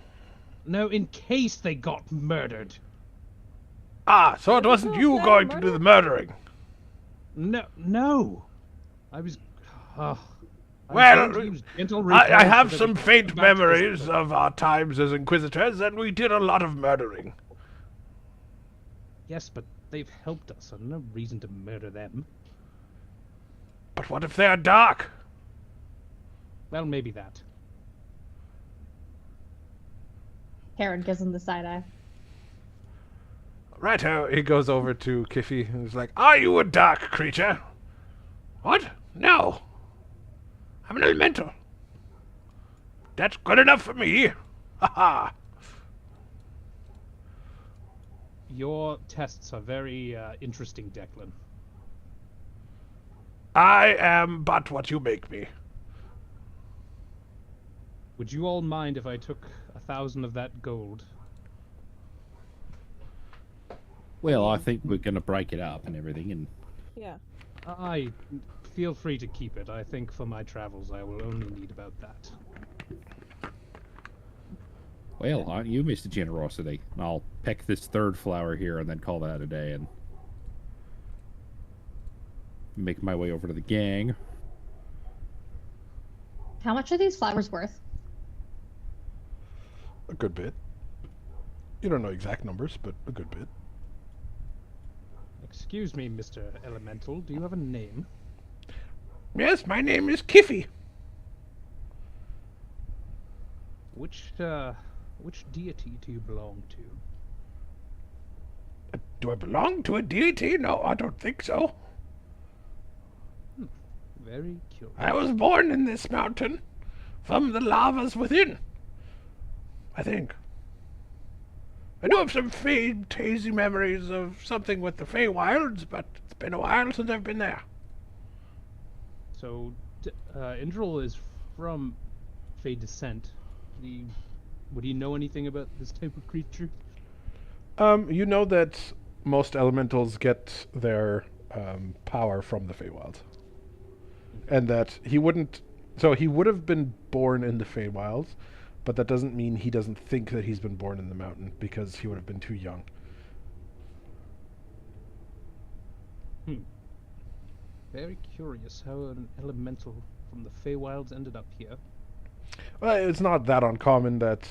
No, in case they got murdered. Ah, so it wasn't you that going to do murder? the murdering. No. I was. I'm Well, going to use gentle I repel have so that some we can faint go back to the memories spell. of our times as Inquisitors, and we did a lot of murdering. Yes, but they've helped us. I've no reason to murder them. But what if they are dark? Well, maybe that. Karen gives him the side eye. Righto, he goes over to Kiffy and is like, are you a dark creature? What? No. I'm an elemental. That's good enough for me. Ha ha. Your tests are very interesting, Declan. I am but what you make me. Would you all mind if I took 1,000 of that gold? Well, I think we're gonna break it up and everything, and Yeah. I feel free to keep it. I think for my travels I will only need about that. well, aren't you, Mr. Generosity? I'll peck this third flower here and then call that a day and make my way over to the gang. How much are these flowers worth? A good bit. You don't know exact numbers, but a good bit. Excuse me, Mr. Elemental, do you have a name? Yes, my name is Kiffy. Which deity do you belong to? Do I belong to a deity? No, I don't think so. Very curious. I was born in this mountain, from the lavas within. I think. I do have some faint, hazy memories of something with the Feywilds, but it's been a while since I've been there. So, Indral is from Fey descent. Would he know anything about this type of creature? You know that most elementals get their power from the Feywilds. And that he wouldn't... So he would have been born in the Feywilds, but that doesn't mean he doesn't think that he's been born in the mountain, because he would have been too young. Very curious how an elemental from the Feywilds ended up here. Well, it's not that uncommon that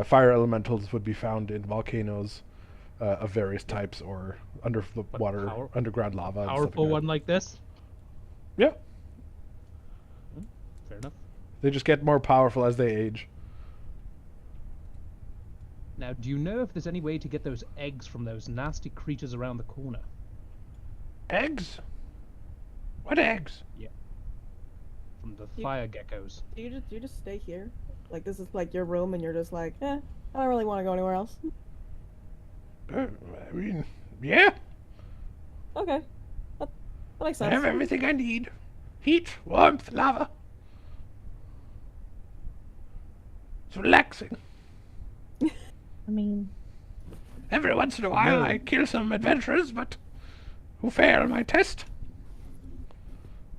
fire elementals would be found in volcanoes of various types, or under the But water, underground lava. and stuff Powerful like that. one like this? Yeah, Fair enough. they just get more powerful as they age. Now, do you know if there's any way to get those eggs from those nasty creatures around the corner? Eggs? What eggs? From the You- fire geckos? Do you just stay here? Like this is like your room, and you're just like, I don't really want to go anywhere else. I mean, yeah, Okay, that makes I sense. have everything I need. Heat, warmth, lava. It's relaxing. I mean, Every once in a while No. I kill some adventurers, but who fail my test.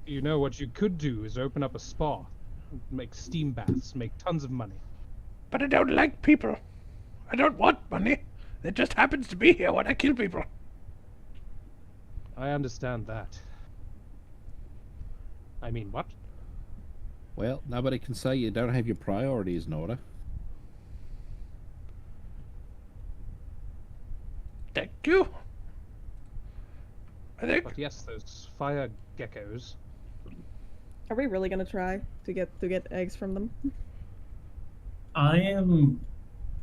You know what you could do is open up a spa, make steam baths, make tons of money. But I don't like people. I don't want money. It just happens to be here when I kill people. I understand that. I mean, what? Well, nobody can say you don't have your priorities in order. Thank you. I think But yes, those fire geckos. Are we really gonna try to get eggs from them? I am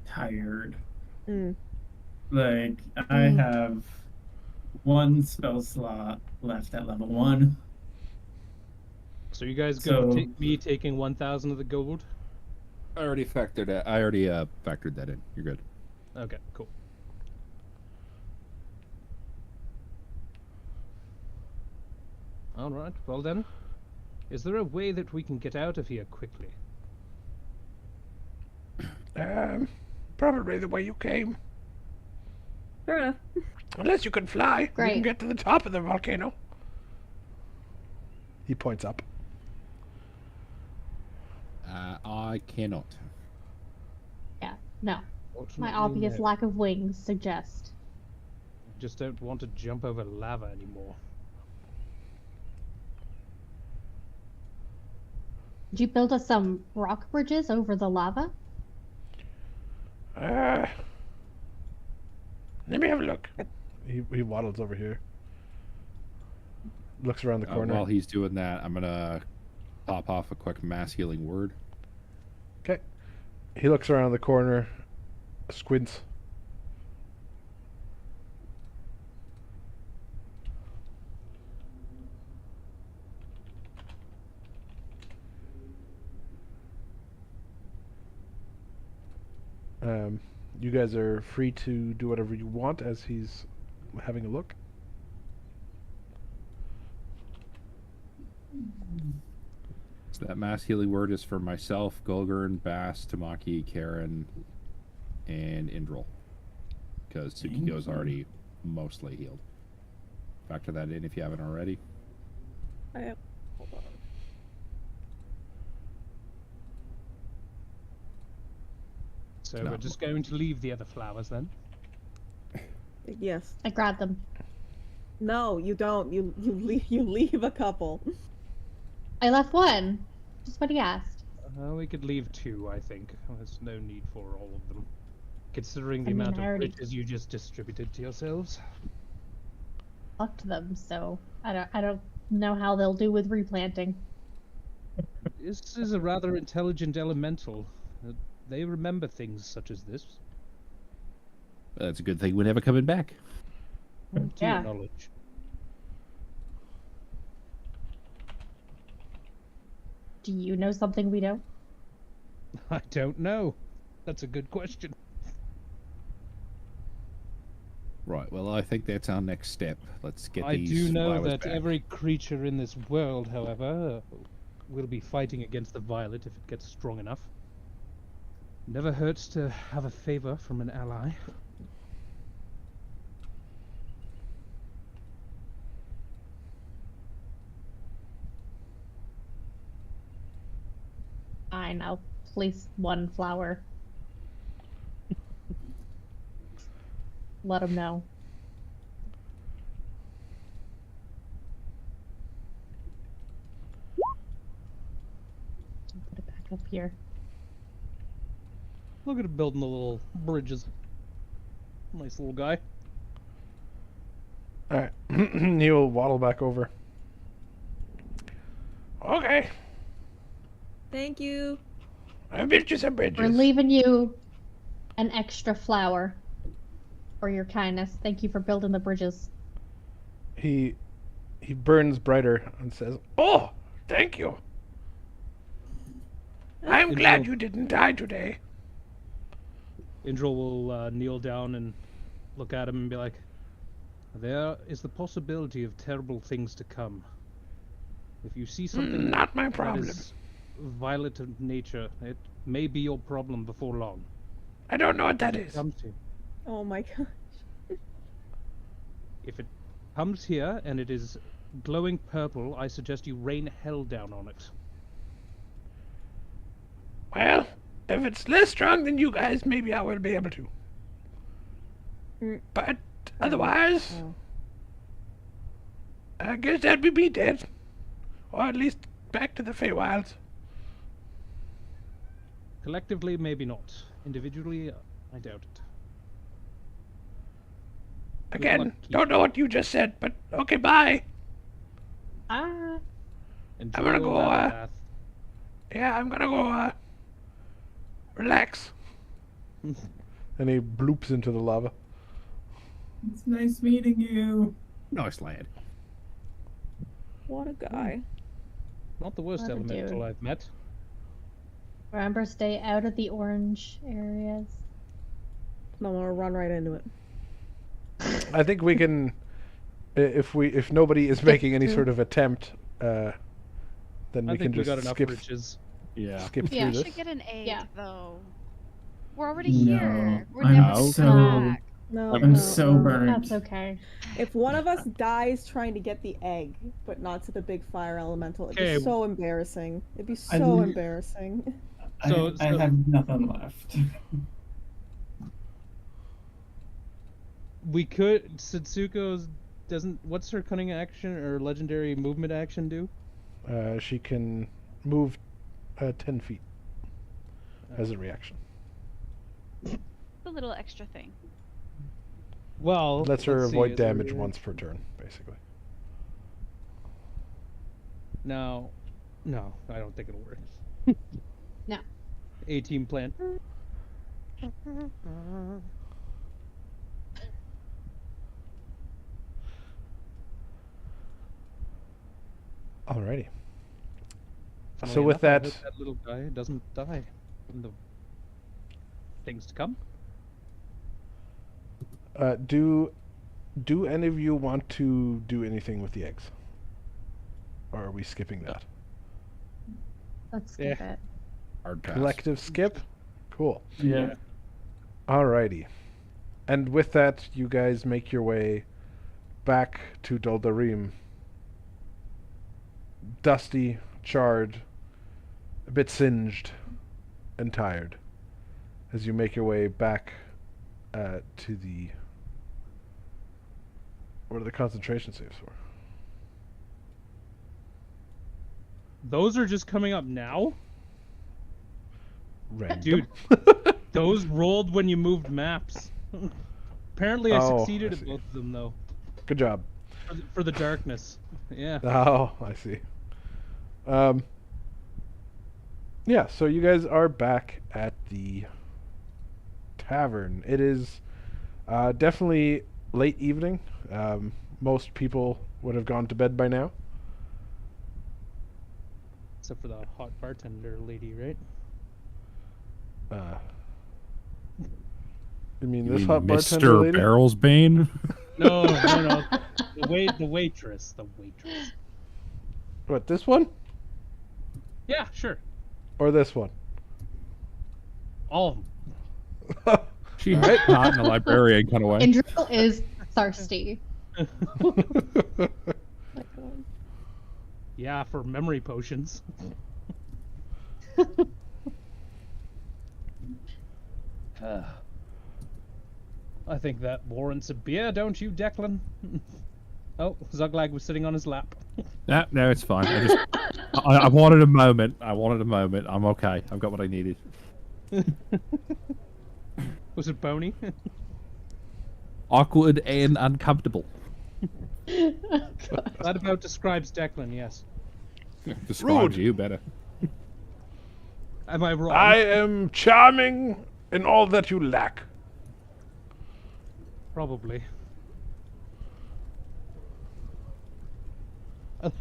tired. Mm. Like, I have one spell slot left at level 1. So you guys gonna So- take me taking 1,000 of the gold? I already factored that. I already factored that in. You're good. Okay, cool. All right. Well then, is there a way that we can get out of here quickly? probably the way you came. Fair enough. Unless you can fly, you can Great. get to the top of the volcano. He points up. I cannot. yeah, no. My Fortunately, obvious no. lack of wings suggest. Just don't want to jump over lava anymore. Did you build us some rock bridges over the lava? Let me have a look. He waddles over here. Looks around the corner. While he's doing that, I'm gonna pop off a quick mass healing word. Okay. He looks around the corner, squints. You guys are free to do whatever you want as he's having a look. So that mass healing word is for myself, Golgurn, Bass, Tamaki, Karen, and Indral. Because Tsukiko's already mostly healed. Factor that in if you haven't already. I have. Hold on. So No. we're just going to leave the other flowers then. Yes. I grabbed them. No, you don't. You leave a couple. I left one. Just what he asked. We could leave 2, I think. There's no need for all of them, considering the I mean, amount I of already- bridges you just distributed to yourselves. Plucked them, so I don't know how they'll do with replanting. This is a rather intelligent elemental. They remember things such as this. That's a good thing we're never coming back. To your Yeah. knowledge. Do you know something we don't? I don't know. That's a good question. Right, well, I think that's our next step. Let's get I these do know flowers that back. every creature in this world, however, will be fighting against the violet if it gets strong enough. Never hurts to have a favor from an ally. Fine, I'll place one flower. Let him know. Put it back up here. Look at him building the little bridges. Nice little guy. Alright. He'll waddle back over. Okay. Thank you. I built you some bridges. We're leaving you an extra flower for your kindness. Thank you for building the bridges. He burns brighter and says, "Oh, thank you. I'm glad you didn't die today." Indral will kneel down and look at him and be like, "There is the possibility of terrible things to come. If you see something Not my that problem. is violent of nature, it may be your problem before long. I don't know what that If it is. comes to- Oh my god. If it comes here and it is glowing purple, I suggest you rain hell down on it." Well, if it's less strong than you guys, maybe I will be able to. Mm. But otherwise, Oh. I guess that would be dead. Or at least back to the Feywilds. Collectively, maybe not. Individually, I doubt it. Good Again, luck, Keith. don't know what you just said, but okay, bye. Ah, Enjoy I'm gonna your go, battle path. Yeah, I'm gonna go, relax. And he bloops into the lava. It's nice meeting you. Nice lad. What a guy. Not the worst What a elemental dude. I've met. remember, stay out of the orange areas. No, I'm gonna run right into it. I think we can, if nobody is making any sort of attempt, then I we think can we got just enough skip bridges. Yeah. skip Yeah. through We this. should get an egg, Yeah. though. We're already No, here. We're I'm never so- coming back. No, I'm no, so no. burnt. That's okay. If one of us dies trying to get the egg, but not to the big fire elemental, it'd Okay. be so embarrassing. It'd be I so mean- embarrassing. I So- have nothing left. We could. Setsuko's doesn't. What's her cunning action or legendary movement action do? She can move 10 feet as a reaction. A little extra thing. Well, Lets her let's see, avoid is there- damage once per turn, basically. No, I don't think it'll work. No. A-team plan. Alrighty. Funnily So with enough, I that, hope that little guy doesn't die from the things to come. Do any of you want to do anything with the eggs? Or are we skipping that? Let's skip it. Hard pass. Collective skip? Cool. Yeah. Alrighty. And with that, you guys make your way back to Doldarim. Dusty, charred, a bit singed, and tired. As you make your way back to the... What are the concentration saves for? Those are just coming up now? Random. Dude, those rolled when you moved maps. Apparently I Oh, succeeded I at see. both of them, though. Good job. For the darkness. Yeah. Oh, I see. Yeah, so you guys are back at the tavern. It is definitely late evening. Most people would have gone to bed by now. Except for the hot bartender lady, right? You mean You this mean hot bartender Mr. lady? Barrelsbane? No. The waitress. What, this one? Yeah, sure. Or this one? All of them. She not in a librarian kind of way. Indril is thirsty. Yeah, for memory potions. I think that warrants a beer, don't you, Declan? Oh, Zuglag was sitting on his lap. No, it's fine. I wanted a moment. I'm okay. I've got what I needed. Was it bony? Awkward and uncomfortable. That about describes Declan, yes. Describes you better. Am I wrong? I am charming in all that you lack. Probably.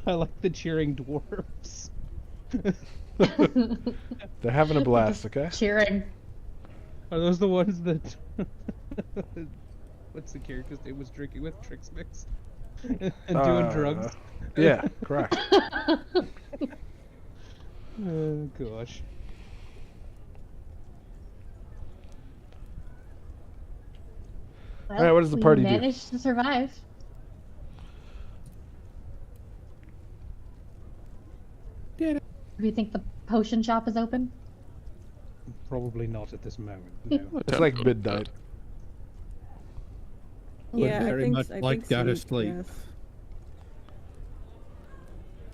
I like the cheering dwarves. They're having a blast, okay? Cheering. Are those the ones that... What's the character's name was drinking with? Trix Mix? And doing drugs? Yeah, correct. Oh, gosh. Well, Alright, what does the party do? We managed to survive. Did it. Do you think the potion shop is open? Probably not at this moment, no. It's like midnight. Yeah, very I think, much I like think go to sleep, sleep. yes.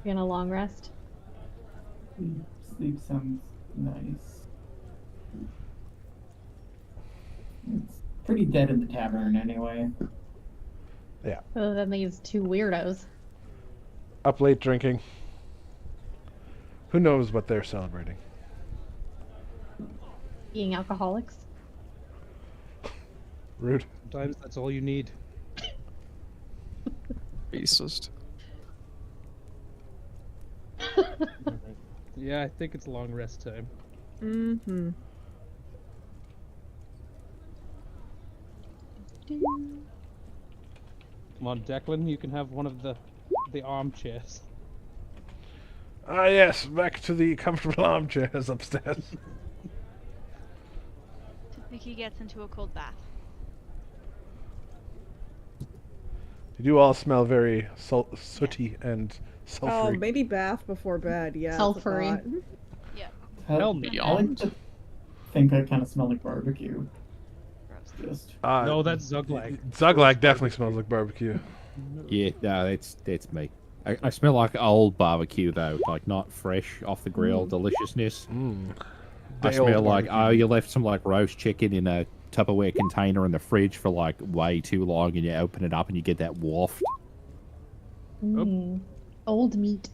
You're gonna long rest? Sleep sounds nice. It's pretty dead at the tavern anyway. Other than these two weirdos. Up late drinking. Who knows what they're celebrating? Being alcoholics. Rude. Sometimes that's all you need. Racist. Yeah, I think it's long rest time. Mm-hmm. Come on, Declan, you can have one of the armchairs. Ah, yes, back to the comfortable armchairs upstairs. Mickey gets into a cold bath. You do all smell very sooty and Oh, sulfury. maybe bath before bed. Yeah. that's a Sulfury. thought. Hell no. I like to think I kind of smell like barbecue. Gross. Just No, that's Zuglag. Zuglag definitely smells like barbecue. Yeah, no, it's me. I smell like old barbecue though, like not fresh off the grill deliciousness. I Day old smell like barbecue. you left some like roast chicken in a Tupperware container in the fridge for like way too long, and you open it up and you get that waft. Mm. Old meat.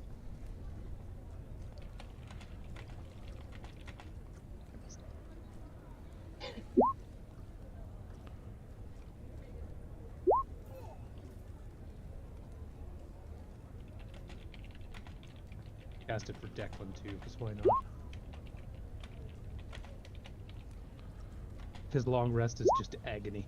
Cast it for Declan too, because why not? His long rest is just agony.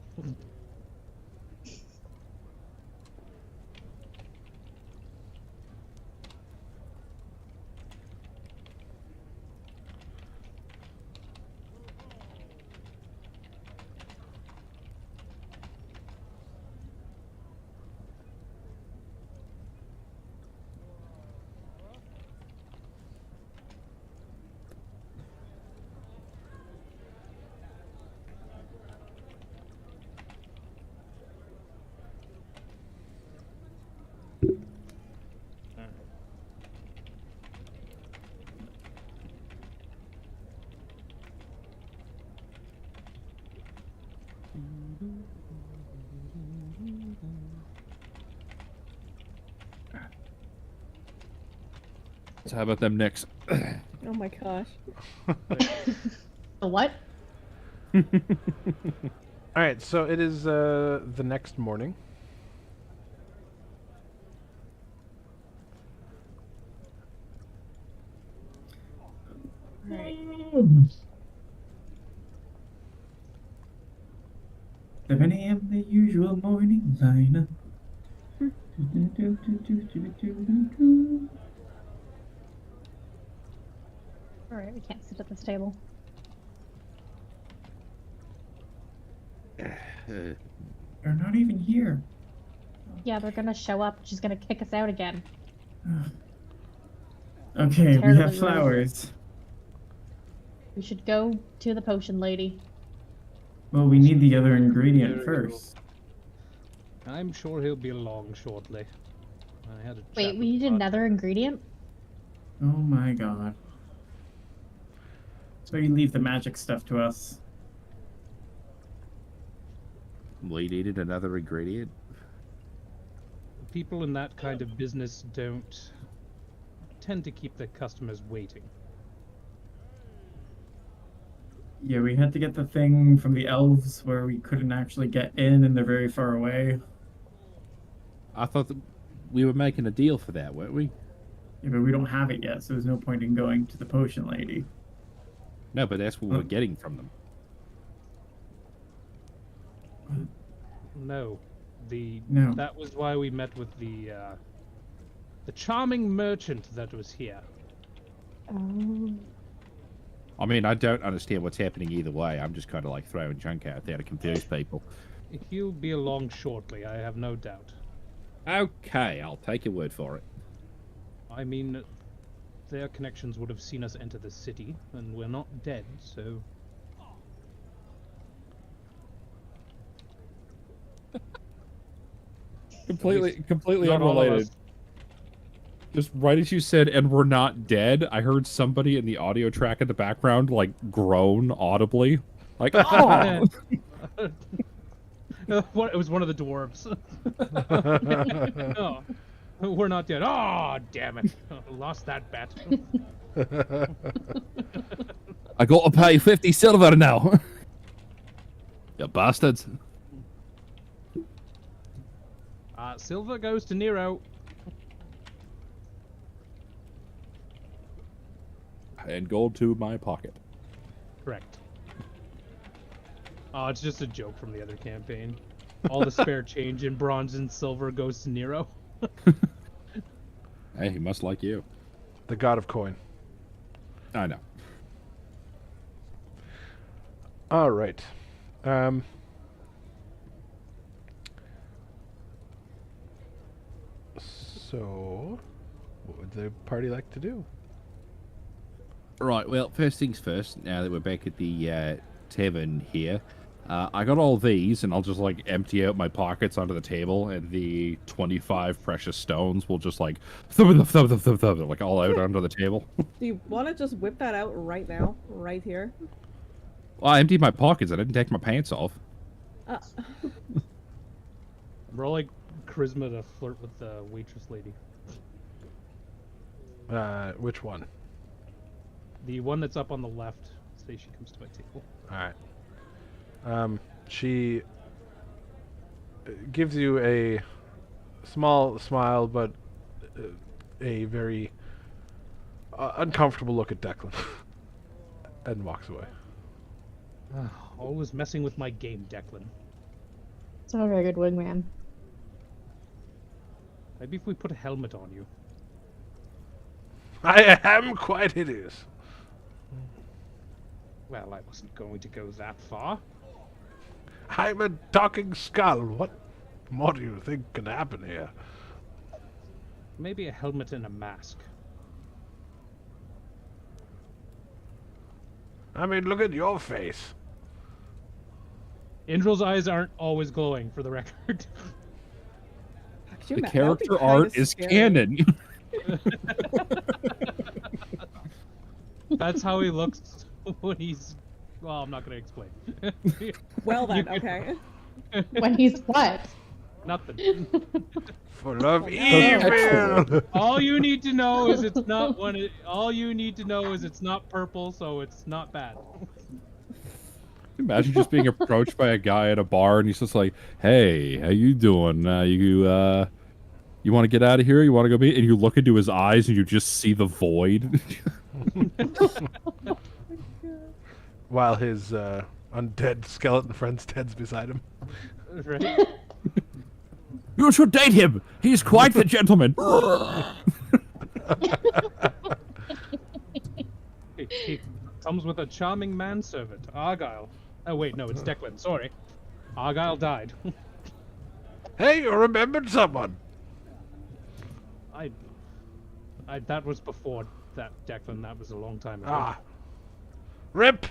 So how about them Knicks? Oh my gosh. The what? All right, so it is the next morning. Alright. 7 a.m. the usual morning lineup. Alright, we can't sit at this table. They're not even here. Yeah, they're gonna show up. She's gonna kick us out again. Okay, we Terribly have rude. flowers. We should go to the potion lady. Well, we need the other There ingredient we first. I'm sure he'll be along shortly. I had a Wait, chat we with need Bud. another ingredient? Oh my god. So you leave the magic stuff to us. We needed another ingredient. People in that kind of business don't tend to keep their customers waiting. Yeah, we had to get the thing from the elves where we couldn't actually get in and they're very far away. I thought that we were making a deal for that, weren't we? Yeah, but we don't have it yet, so there's no point in going to the potion lady. No, but that's what we're getting from them. No, No. that was why we met with the charming merchant that was here. Oh. I mean, I don't understand what's happening either way. I'm just kind of like throwing junk out there to confuse people. He'll be along shortly, I have no doubt. Okay, I'll take your word for it. I mean, their connections would have seen us enter the city, and we're not dead, so... Completely Not all of unrelated. us. Just right as you said, and we're not dead, I heard somebody in the audio track in the background, like, groan audibly. Like, oh! It was one of the dwarves. Oh, we're not dead. Oh, damn it. Lost that bet. I got to pay 50 silver now. You bastards. Silver goes to Nero. And gold to my pocket. Correct. Oh, it's just a joke from the other campaign. All the spare change in bronze and silver goes to Nero. Hey, he must like you. The god of coin. I know. All right. So, what would the party like to do? Right, well, first things first, now that we're back at the tavern here, I got all these, and I'll just, like, empty out my pockets onto the table, and the 25 precious stones will just, like, like, all out onto the table. Do you want to just whip that out right now? Right here? Well, I emptied my pockets, I didn't take my pants off. Rolling charisma to flirt with the waitress lady. Which one? The one that's up on the left. Say she comes to my table. All right. She gives you a small smile, but a very uncomfortable look at Declan, and walks away. Always messing with my game, Declan. It's not a very good wingman. Maybe if we put a helmet on you. I am quite hideous. Well, I wasn't going to go that far. I'm a talking skull. What more do you think can happen here? Maybe a helmet and a mask. I mean, look at your face. Indral's eyes aren't always glowing, for the record. Could you The that would be character kinda art is scary. canon. That's how he looks when he's... Well, I'm not going to explain. Well then, You can- okay. When he's what? Nothing. Full of Excellent. evil. All you need to know is it's not all you need to know is it's not purple, so it's not bad. Imagine just being approached by a guy at a bar and he's just like, "Hey, how you doing? You want to get out of here? You want to go meet?" And you look into his eyes and you just see the void. While his undead skeleton friend stands beside him. Right? You should date him. He's quite the gentleman. He comes with a charming manservant, Argyle. Oh wait, no, it's Declan. Sorry, Argyle died. Hey, you remembered someone. I that was before that Declan. That was a long time ago. Ah. Rip.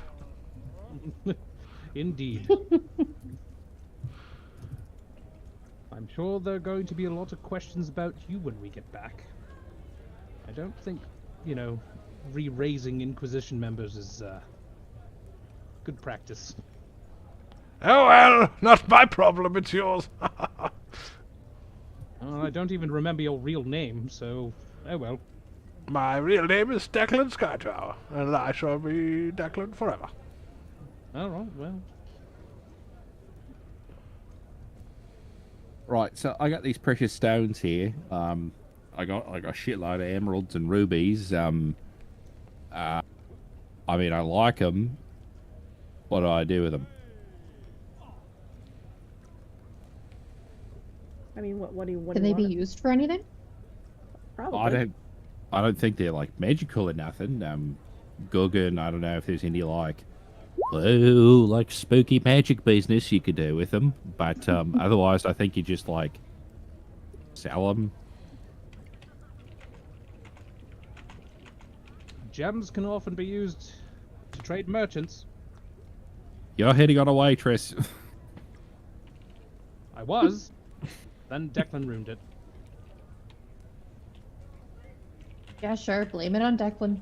Indeed. I'm sure there are going to be a lot of questions about you when we get back. I don't think, re-raising Inquisition members is good practice. Oh well, not my problem, it's yours. I don't even remember your real name, so oh well. My real name is Declan Skytower, and I shall be Declan forever. All right, well. Right, so I got these precious stones here. I got like a shitload of emeralds and rubies. I mean, I like them. What do I do with them? I mean, what do you Can they be want? used for anything? Probably. I don't think they're like magical or nothing. Guggen, I don't know if there's any like spooky magic business you could do with them, but otherwise I think you just like sell them. Gems can often be used to trade merchants. You're hitting on a waitress. I was. Then Declan ruined it. Yeah, sure. Blame it on Declan.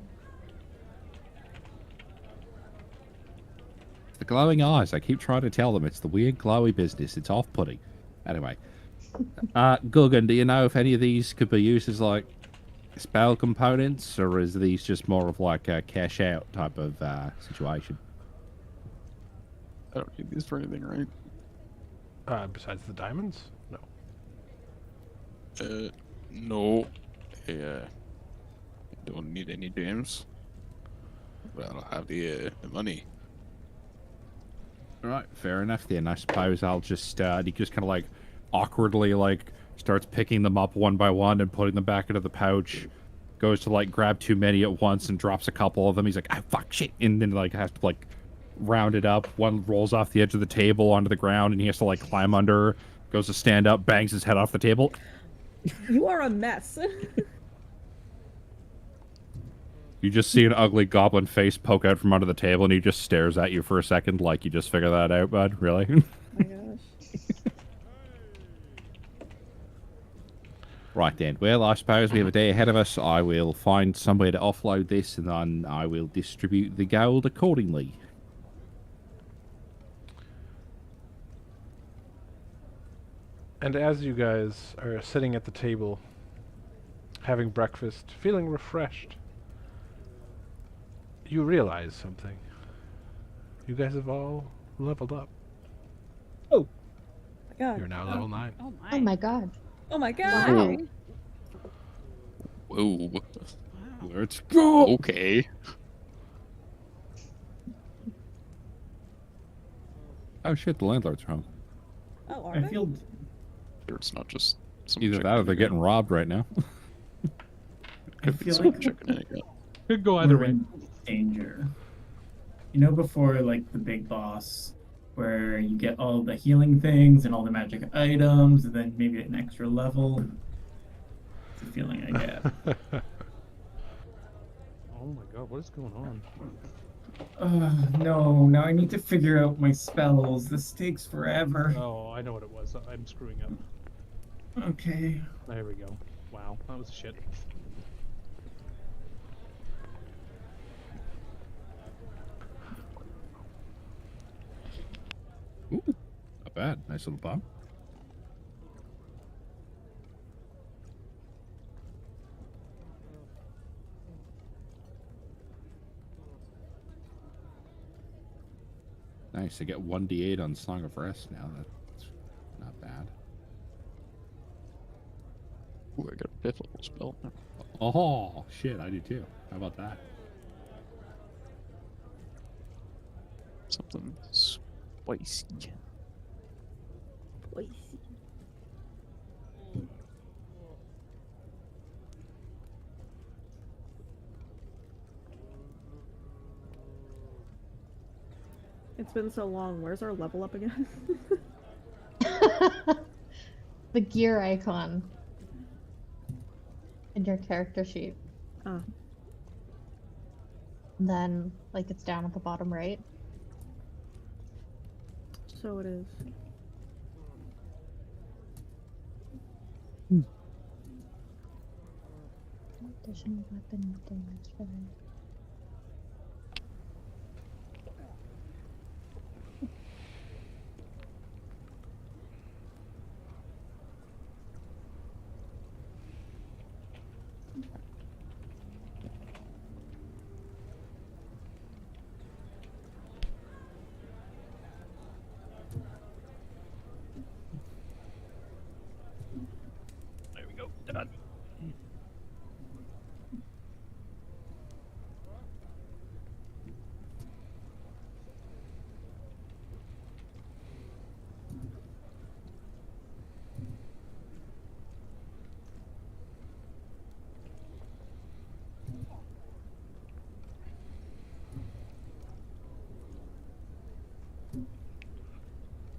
The glowing eyes. I keep trying to tell them it's the weird glowy business. It's off-putting. Anyway, Guggen, do you know if any of these could be used as like spell components, or is these just more of like a cash out type of situation? I don't need these for anything, right? Besides the diamonds? No. No. I don't need any gems. But I'll have the money. All right, fair enough then. I suppose I'll just he just kind of like awkwardly like starts picking them up one by one and putting them back into the pouch. Goes to like grab too many at once and drops a couple of them. He's like, "Ah, fuck, shit!" And then like has to like round it up. One rolls off the edge of the table onto the ground, and he has to like climb under. Goes to stand up, bangs his head off the table. You are a mess. You just see an ugly goblin face poke out from under the table, and he just stares at you for a second, like you just figured that out, bud. Really? Oh my gosh. Right then. Well, I suppose we have a day ahead of us. I will find somewhere to offload this, and then I will distribute the gold accordingly. And as you guys are sitting at the table, having breakfast, feeling refreshed, you realize something. You guys have all leveled up. Oh my god. You're now level 9. Oh my. Oh my god. Oh my god. Wow. Whoa. Wow. Let's go. Okay. Oh shit, the landlord's home. Oh, are I they? feel Sure, it's not just some Either chick that or in they're again. getting robbed right now. I Could be feel some like chicken in again. Could go either we're way. in danger. You know, before like the big boss, where you get all the healing things and all the magic items, and then maybe an extra level. It's a feeling I get. Oh my god, what is going on? No, now I need to figure out my spells. This takes forever. Oh, I know what it was. I'm screwing up. Okay. There we go. Wow, that was shit. Ooh, not bad. Nice little bomb. Nice. I get 1d8 on Song of Rest now. That's not bad. Ooh, I got a 5th level spell. Oh, shit. I do too. How about that? Something spicy. It's been so long. Where's our level up again? The gear icon in your character sheet. Ah. Then, like, it's down at the bottom right. So it is. Additional weapon damage for that. There we go. Done.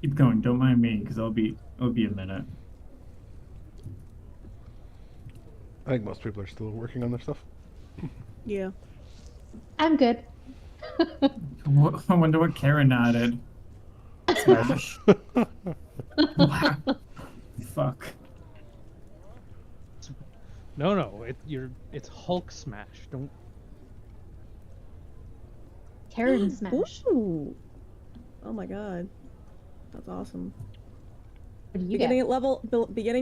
Keep going. Don't mind me, because it'll be a minute. I think most people are still working on their stuff. Yeah. I'm good. I wonder what Karen added. Smash. Wow. Fuck. No, it's Hulk smash. Don't. Karen smash. Ooh. Oh my god. That's awesome. What do you Beginning get?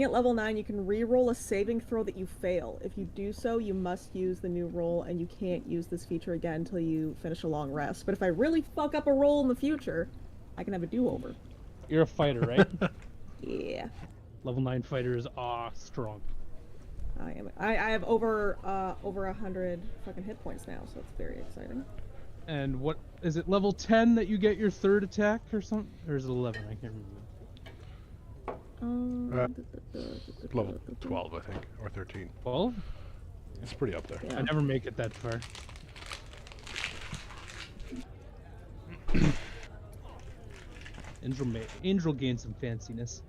at level 9, you can re-roll a saving throw that you fail. If you do so, you must use the new roll, and you can't use this feature again until you finish a long rest. But if I really fuck up a roll in the future, I can have a do-over. You're a fighter, right? Yeah, Level 9 fighter is strong. I am. I have over 100 fucking hit points now, so it's very exciting. And what is it? Level 10 that you get your third attack or something, or is it 11? I can't remember. Level 12, I think, or 13. 12? It's pretty up there. Yeah. I never make it that far. Angel gained some fanciness.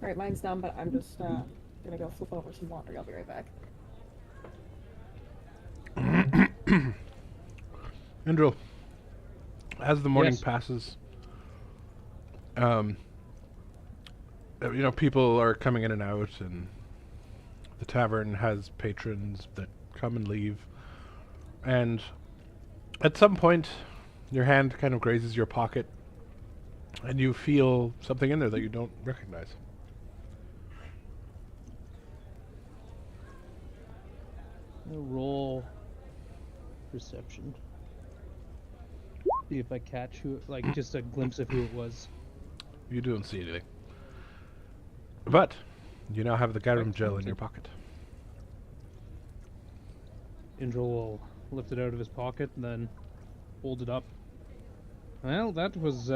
Alright, mine's done, but I'm just gonna go flip over some laundry. I'll be right back. Indril, as the morning Yes. passes, people are coming in and out, and the tavern has patrons that come and leave. And at some point, your hand kind of grazes your pocket, and you feel something in there that you don't recognize. Roll perception. See if I catch who, like just a glimpse of who it was. You don't see anything. But you now have the Gyrum gel in your pocket. Indra will lift it out of his pocket and then hold it up. Well, that was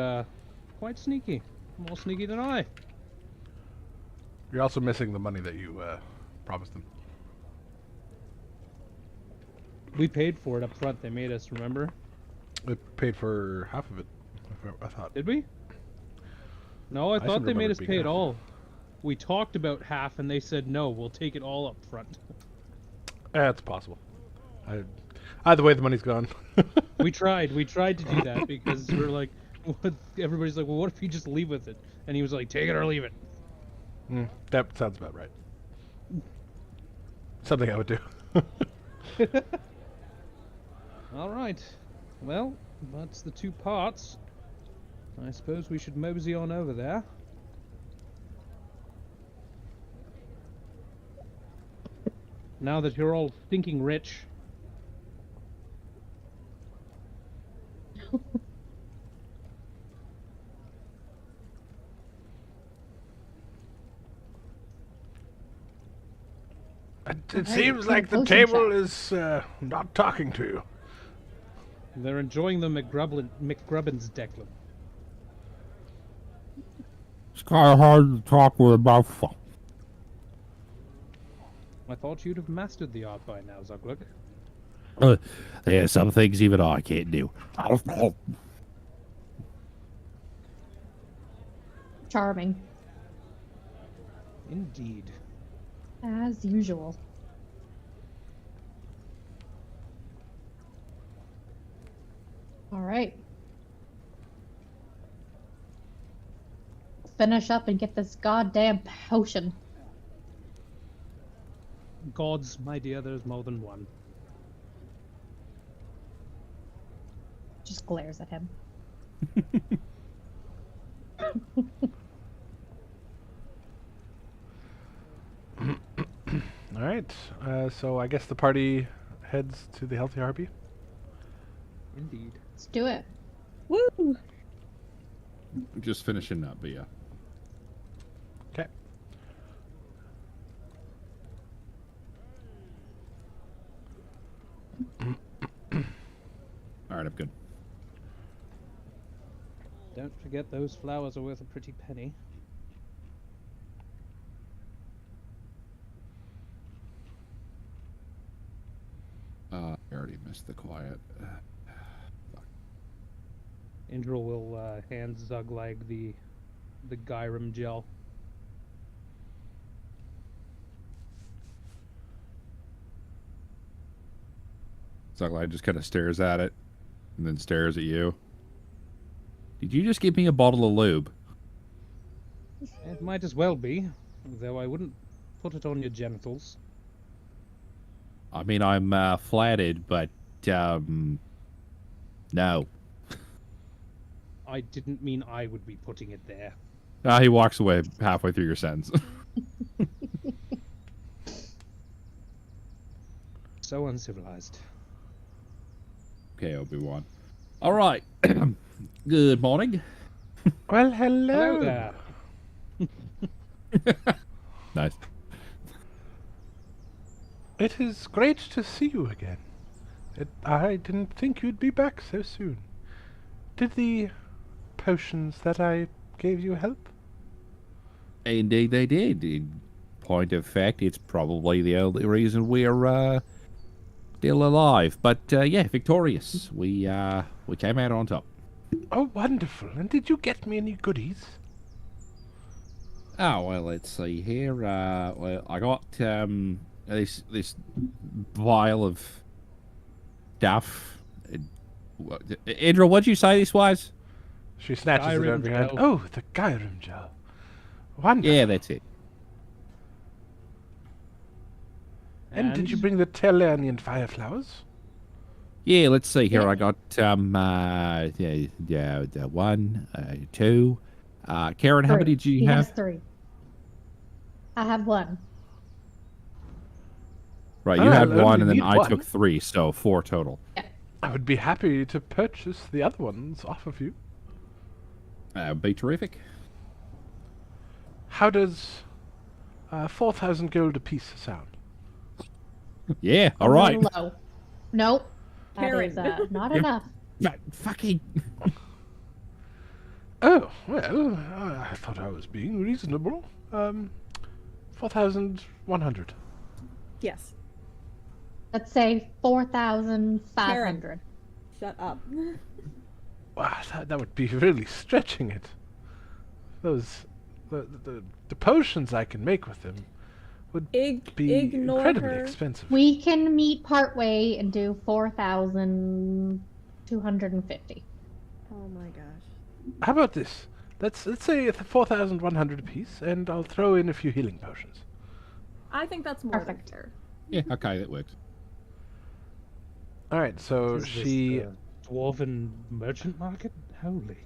quite sneaky. More sneaky than I. You're also missing the money that you promised them. We paid for it up front. They made us, remember? They paid for half of it, I thought. Did we? No, I thought seem to they made remember us it pay being it half. all. We talked about half and they said no, we'll take it all up front. It's possible. Either way, the money's gone. We tried to do that because we're like, everybody's like, well, what if you just leave with it? And he was like, take it or leave it. That sounds about right. Something I would do. All right. Well, that's the 2 parts. I suppose we should mosey on over there. Now that you're all stinking rich. It seems like the potion table shop. is not talking to you. They're enjoying the McGrubbins, Declan. It's kind of hard to talk with a mouthful. I thought you'd have mastered the art by now, Zugluk. There are some things even I can't do. Charming, Indeed. as usual. All right. Finish up and get this goddamn potion. Gods, my dear, there's more than one. Just glares at him. All right. So I guess the party heads to the Healthy Harpy. Indeed. Let's do it. Woo! Just finishing up, but yeah. Okay. All right, I'm good. Don't forget those flowers are worth a pretty penny. I already missed the quiet. Indra will hand Zuglag the Gyrum gel. Zuglai just kind of stares at it and then stares at you. Did you just give me a bottle of lube? It might as well be, though I wouldn't put it on your genitals. I mean, I'm flattered, but no. I didn't mean I would be putting it there. He walks away halfway through your sentence. So uncivilized. Okay, Obi-Wan. All right. Good morning. Well, hello. Hello there. Nice. It is great to see you again. I didn't think you'd be back so soon. Did the potions that I gave you help? Indeed, they did. In point of fact, it's probably the only reason we're still alive. But yeah, victorious. We came out on top. Oh, wonderful. And did you get me any goodies? Oh well, let's see here. Well, I got this vial of stuff. Indra, what'd you say this was? She snatches it out Gyrum of your hand. gel. Oh, the Gyrum gel. Wonderful. Yeah, that's it. And did you bring the Tellernian fire flowers? Yeah, let's see here. Yeah. I got one, two. Karen, how Three. many did you He has have? 3. I have 1. Right, you Ah, had I one, only and then need I one. took 3, so 4 total. I would be happy to purchase the other ones off of you. That would be terrific. How does 4,000 gold apiece sound? Yeah, A all right. little low. Nope. That Karen. is not Yep. enough. Fucking. Oh, well, I thought I was being reasonable. 4,100. Yes. Let's say 4,500. Shut up. Wow, that would be really stretching it. Those, the potions I can make with them would be Ignore incredibly her. expensive. We can meet partway and do 4,250. Oh my gosh. How about this? Let's say 4,100 apiece, and I'll throw in a few healing potions. I think that's more Perfect. than fair. Yeah, okay, that works. All right, so Is this she, the dwarven merchant market? Holy.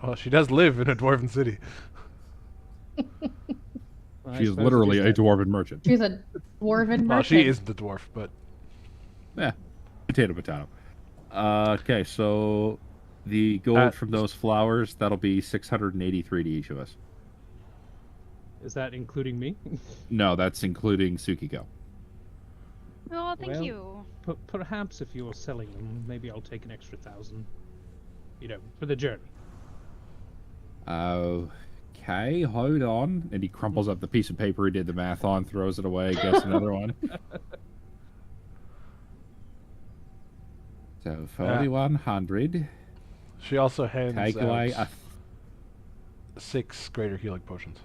well, she does live in a dwarven city. I She is suppose it literally a that. dwarven merchant. She's a dwarven Well, merchant. she isn't a dwarf, but Yeah, potato. Okay, so the gold from those flowers, that'll be 683 to each of us. Is that including me? No, that's including Tsukiko. Oh, thank Well, you. Perhaps if you're selling them, maybe I'll take an extra 1,000. You know, for the journey. Okay, hold on. And he crumples up the piece of paper he did the math on, throws it away, gets another one. So 4,100. she also hands Take away out 6 greater healing potions.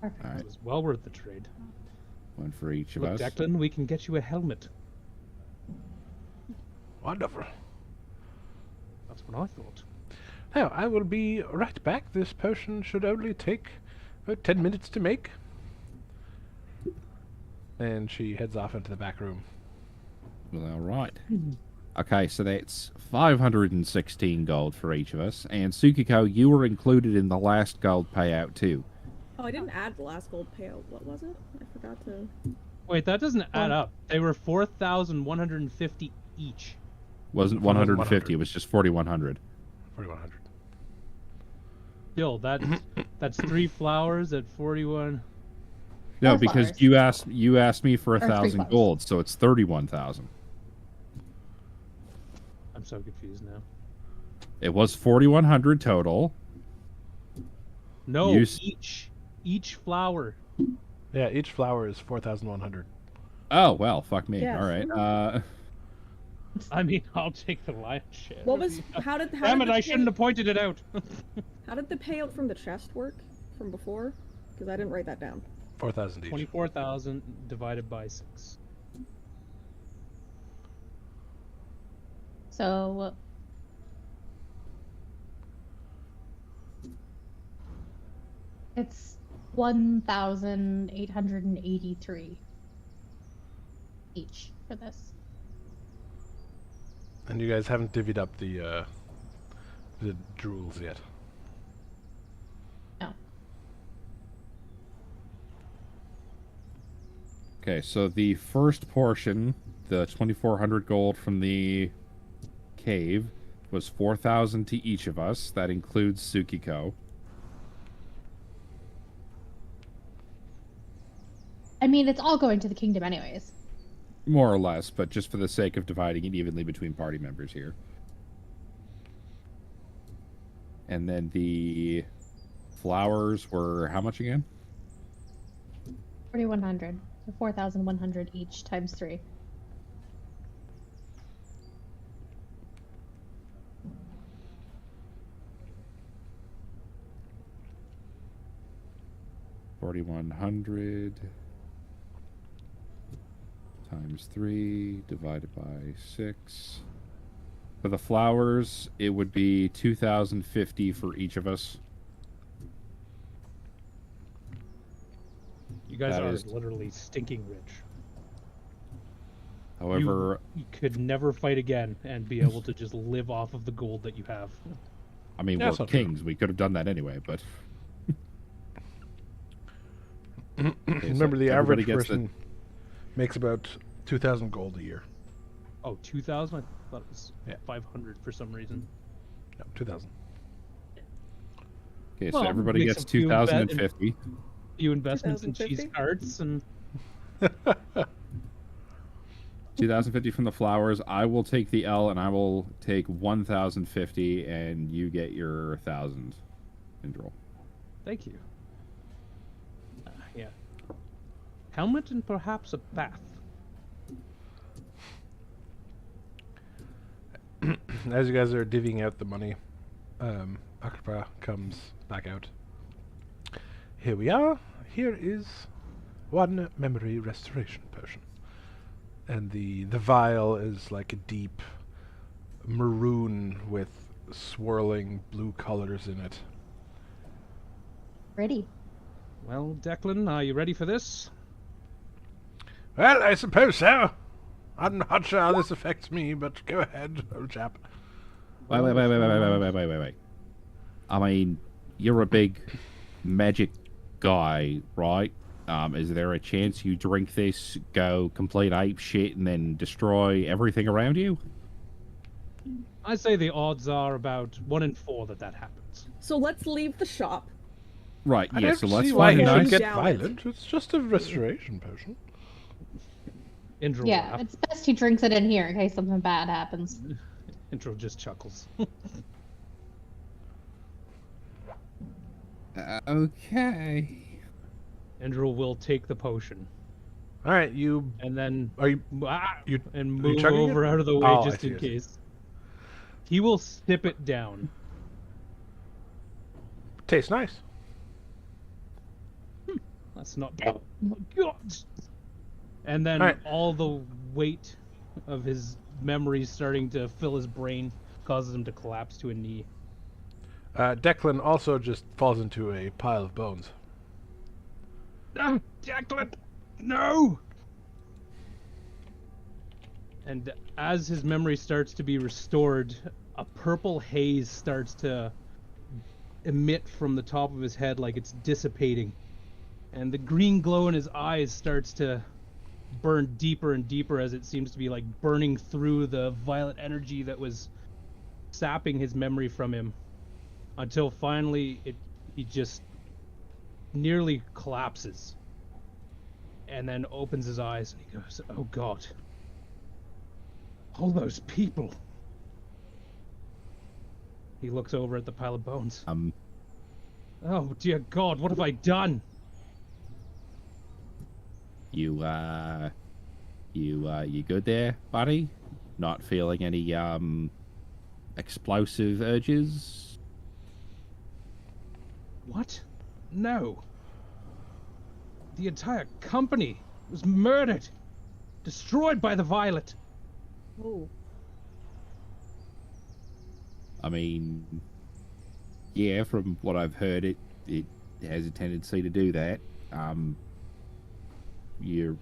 Perfect. All right, It was well worth the trade. one for each of Look, us. Declan, we can get you a helmet. Wonderful. That's what I thought. Now, I will be right back. This potion should only take about 10 minutes to make. And she heads off into the back room. Well, all right. Okay, so that's 516 gold for each of us. And Tsukiko, you were included in the last gold payout too. Oh, I didn't add the last gold payout. What was it? I forgot to. Wait, that doesn't add up. They were 4,150 each. Wasn't 150, it was just 4,100. 4,100. Still, that's 3 flowers at 41. No, 4 because flowers. you asked me for Or 3 1,000 flowers. gold, so it's 31,000. I'm so confused now. It was 4,100 total. No, You s- each flower. Yeah, each flower is 4,100. Oh well, fuck me. Yes. All right. I mean, I'll take the lion's share. What was? How did? How Damn did it! the I shouldn't have pointed it out. How did the payout from the chest work from before? Because I didn't write that down. 4,000 each. 24,000 divided by 6. So it's 1,883 each for this. And you guys haven't divvied up the jewels yet. No. Okay, so the first portion, the 2,400 gold from the cave, was 4,000 to each of us. That includes Tsukiko. I mean, it's all going to the kingdom anyways. More or less, but just for the sake of dividing it evenly between party members here. And then the flowers were how much again? 4,100. So 4,100 each times 3. $4,100 times 3 divided by 6. For the flowers, it would be 2,050 for each of us. You guys That are is- literally stinking rich. However, You could never fight again and be able to just live off of the gold that you have. I mean, That's we're not true. kings. We could have done that anyway, but Remember, the everybody average gets the- person makes about 2,000 gold a year. Oh, 2,000? I thought it was Yeah. 500 for some reason. No, 2,000. Okay, so Well, everybody makes gets a few bet- 2,050. Few investments in cheese 2,050? carts and 2,050 from the flowers. I will take the L, and I will take 1,050, and you get your 1,000. Indril. thank you. Yeah. Helmet and perhaps a bath. As you guys are divvying out the money, Akra comes back out. Here we are. Here is one memory restoration potion. And the vial is like a deep maroon with swirling blue colors in it. Ready. Well, Declan, are you ready for this? Well, I suppose so. I'm not sure how this affects me, but go ahead, old chap. Wait. I mean, you're a big magic guy, right? Is there a chance you drink this, go complete ape shit, and then destroy everything around you? I say the odds are about 1 in 4 that happens. So let's leave the shop. Right, I yeah, don't so let's see why find he a should nice... get Down it. violent. It's just a restoration potion. Indra Yeah, laugh. it's best he drinks it in here in case something bad happens. Indra just chuckles. Okay. Indra will take the potion All right, you and then are you you and you move chugging over it? out of the way Oh, I just see, in I see. case. He will sip it down. tastes nice. That's not bad. Oh my God. And then Alright. all the weight of his memories starting to fill his brain causes him to collapse to a knee. Declan also just falls into a pile of bones. Ah, Declan! No! And as his memory starts to be restored, a purple haze starts to emit from the top of his head like it's dissipating. And the green glow in his eyes starts to burn deeper and deeper as it seems to be like burning through the violet energy that was sapping his memory from him. Until finally he just nearly collapses. And then opens his eyes and he goes, "Oh God. All those people." He looks over at the pile of bones. Oh dear God, what have I done? You good there, buddy? Not feeling any, explosive urges? What? No. The entire company was murdered. Destroyed by the Violet. Oh. I mean, yeah, from what I've heard, it has a tendency to do that. You're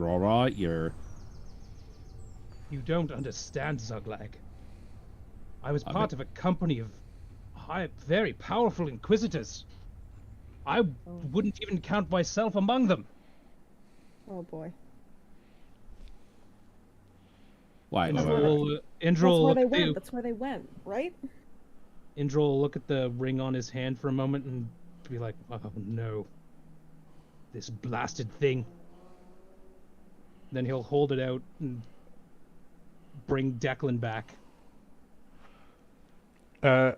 all right. You don't understand, Zuglag. I was part of a company of very powerful inquisitors. I wouldn't even count myself among them. Oh boy. Wait, That's wait, where wait. they- Indra That's will where they look at went. That's where they went, right? Indra will look at the ring on his hand for a moment and be like, "Oh no. This blasted thing." Then he'll hold it out and bring Declan back. A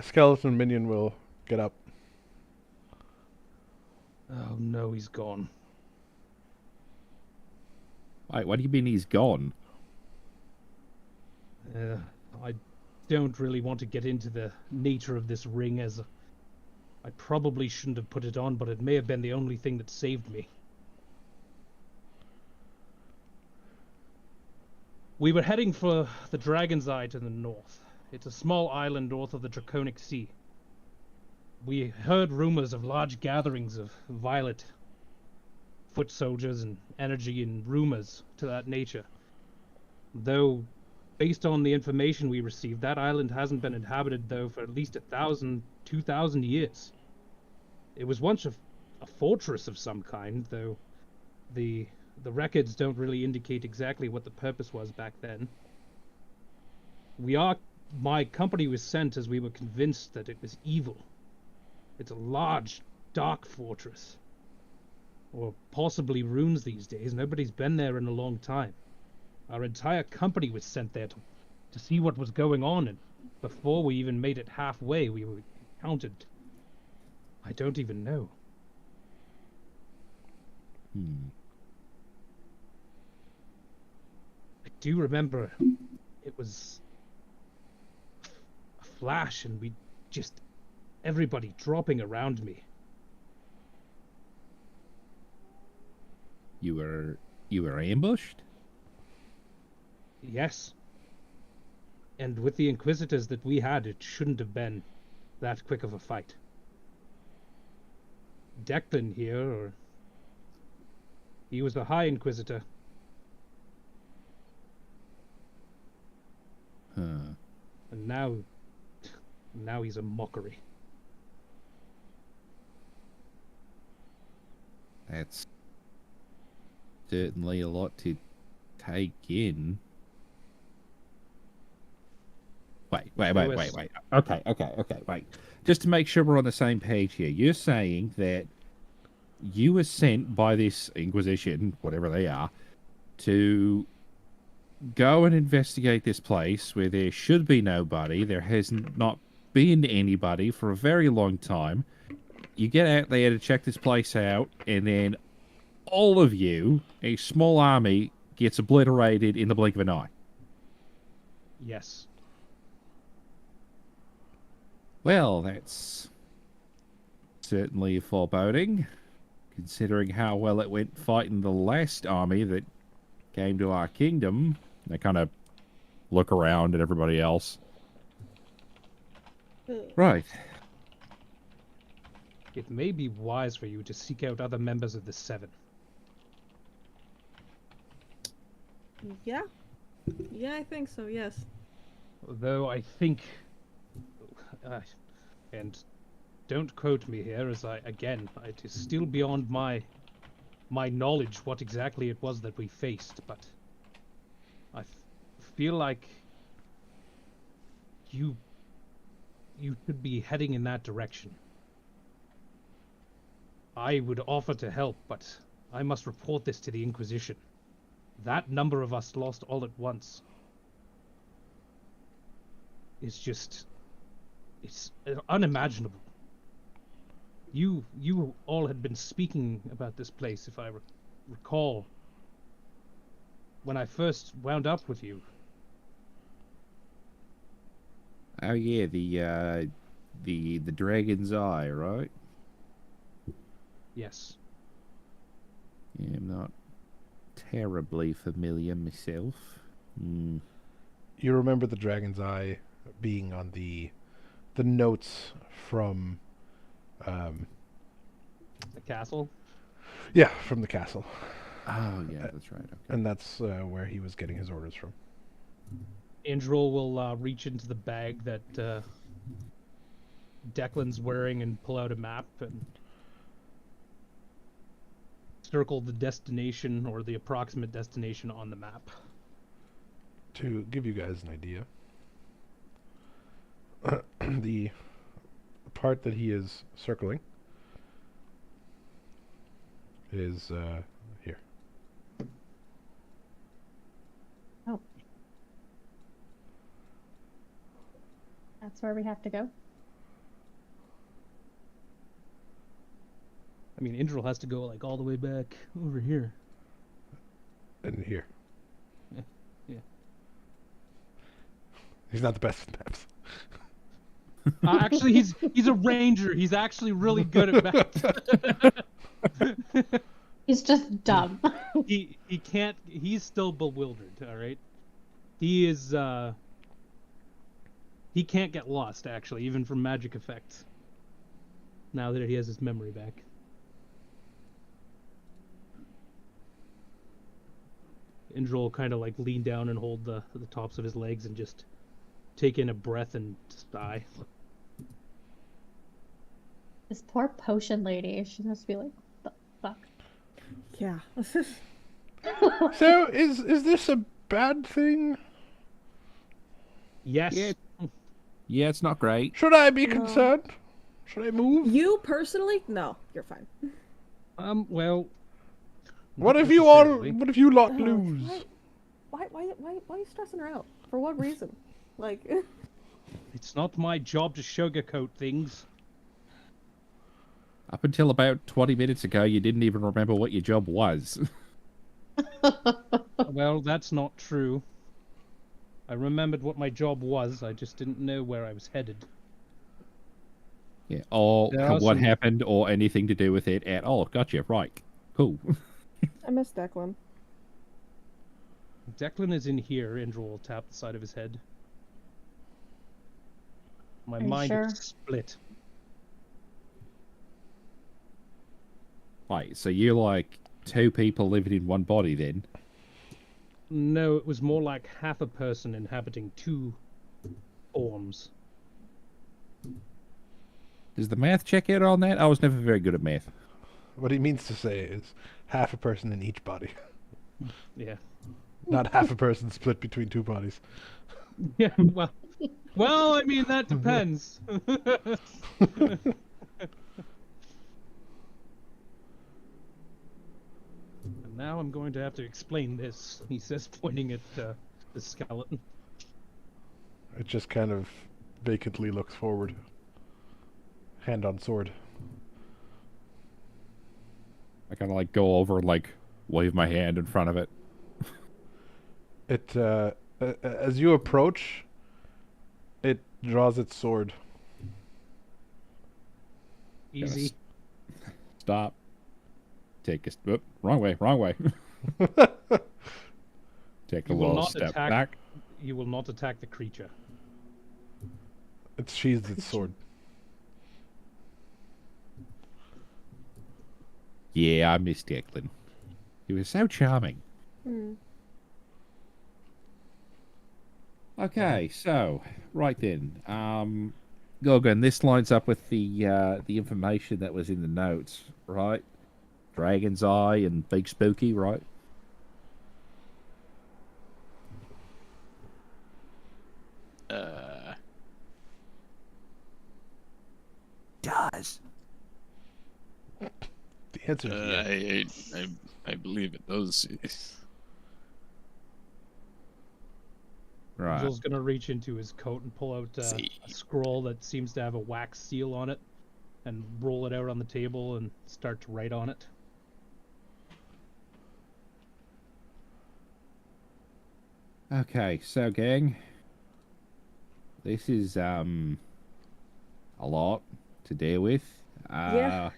skeleton minion will get up. Oh no, he's gone. Wait, what do you mean he's gone? I don't really want to get into the nature of this ring, as I probably shouldn't have put it on, but it may have been the only thing that saved me. We were heading for the Dragon's Eye to the north. It's a small island north of the Draconic Sea. We heard rumors of large gatherings of Violet foot soldiers and energy and rumors to that nature. Though, based on the information we received, that island hasn't been inhabited, though, for at least 1,000, 2,000 years. It was once a fortress of some kind, though the records don't really indicate exactly what the purpose was back then. My company was sent as we were convinced that it was evil. It's a large, dark fortress. Or possibly ruins these days. Nobody's been there in a long time. Our entire company was sent there to see what was going on, and before we even made it halfway, we were encountered. I don't even know. I do remember it was a flash, and everybody dropping around me. You were ambushed? Yes. And with the Inquisitors that we had, it shouldn't have been that quick of a fight. Declan here, he was the High Inquisitor. Huh. And now he's a mockery. That's certainly a lot to take in. Wait. Okay, wait. Just to make sure we're on the same page here, you're saying that you were sent by this Inquisition, whatever they are, to go and investigate this place where there should be nobody. There has not been anybody for a very long time. You get out there to check this place out, and then all of you, a small army, gets obliterated in the blink of an eye. Yes. Well, that's certainly foreboding, considering how well it went fighting the last army that came to our kingdom. They kind of look around at everybody else. Right. It may be wise for you to seek out other members of the Seven. Yeah. Yeah, I think so, yes. Though I think... and don't quote me here, as it is still beyond my knowledge what exactly it was that we faced, but I feel like you should be heading in that direction. I would offer to help, but I must report this to the Inquisition. That number of us lost all at once. It's unimaginable. You all had been speaking about this place, if I recall, when I first wound up with you. Oh yeah, the Dragon's Eye, right? Yes. Yeah, I'm not terribly familiar myself. You remember the Dragon's Eye being on the notes from The castle? yeah, from the castle. Oh yeah, that's right. Okay. And that's where he was getting his orders from. Androl will reach into the bag that Declan's wearing and pull out a map and circle the destination or the approximate destination on the map. To give you guys an idea, the part that he is circling is here. Oh. That's where we have to go? I mean, Indril has to go like all the way back over here. And here. Yeah. He's not the best with maps. Actually, he's a ranger. He's actually really good at maps. He's just dumb. he can't. He's still bewildered. All right. He is. He can't get lost. Actually, even from magic effects. Now that he has his memory back. Indril will kind of like lean down and hold the tops of his legs and just take in a breath and sigh. This poor potion lady. She must be like, what the fuck? Yeah. So, is this a bad thing? Yes. Yeah. Yeah, it's not great. Should I be No. concerned? Should I move? You personally? No, you're fine. Well. What not if you all? necessarily. What if you lot Oh, lose? Why are you stressing her out? For what reason? Like, It's not my job to sugarcoat things. Up until about 20 minutes ago, you didn't even remember what your job was. Well, that's not true. I remembered what my job was, I just didn't know where I was headed. Yeah, or There are what some- happened, or anything to do with it at all. Gotcha, right. Cool. I miss Declan. Declan is in here, Indra will tap the side of his head. My Are you mind sure? is split. Right, so you're like two people living in one body then? No, it was more like half a person inhabiting two forms. Does the math check out on that? I was never very good at math. What he means to say is half a person in each body, Yeah. not half a person split between two bodies. Yeah, well, I mean, that depends. And now I'm going to have to explain this, he says, pointing at the skeleton. It just kind of vacantly looks forward, hand on sword. I kind of like go over and like wave my hand in front of it. It as you approach, it draws its sword. Easy. Stop. Take a whoop, wrong way. Take a You will little not step attack- back. You will not attack the creature. It sheathes its sword. Yeah, I miss Declan. He was so charming. Hmm. Okay, so right then, Gorgon, this lines up with the information that was in the notes, right? Dragon's Eye and Big Spooky, right? Does. The answer is yes. I believe it does. Right. Joel's gonna reach into his coat and pull out See. a scroll that seems to have a wax seal on it, and roll it out on the table and start to write on it. Okay, so gang, this is a lot to deal with. Yeah.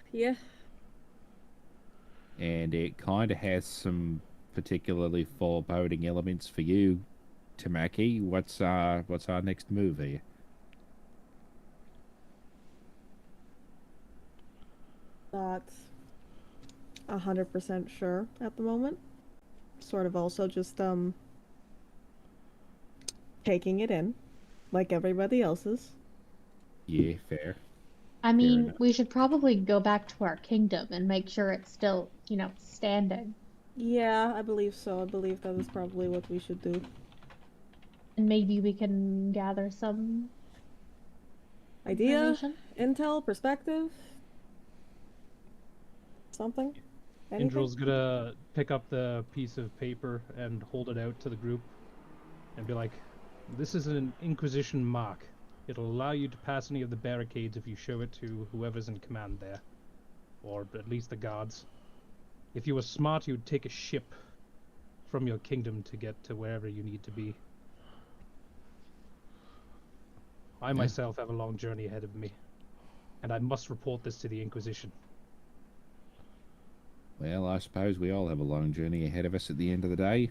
And it kind of has some particularly foreboding elements for you, Tamaki. What's our next move here? Not 100% sure at the moment. Sort of also just taking it in, like everybody else's. Yeah, fair. I mean, enough. we should probably go back to our kingdom and make sure it's still, standing. Yeah, I believe so. I believe that is probably what we should do. And maybe we can gather some Idea, information. intel, perspective, something. Anything? Indral's gonna pick up the piece of paper and hold it out to the group, and be like, "This is an Inquisition mark. It'll allow you to pass any of the barricades if you show it to whoever's in command there, or at least the guards. If you were smart, you'd take a ship from your kingdom to get to wherever you need to be. I myself have a long journey ahead of me, and I must report this to the Inquisition." Well, I suppose we all have a long journey ahead of us at the end of the day.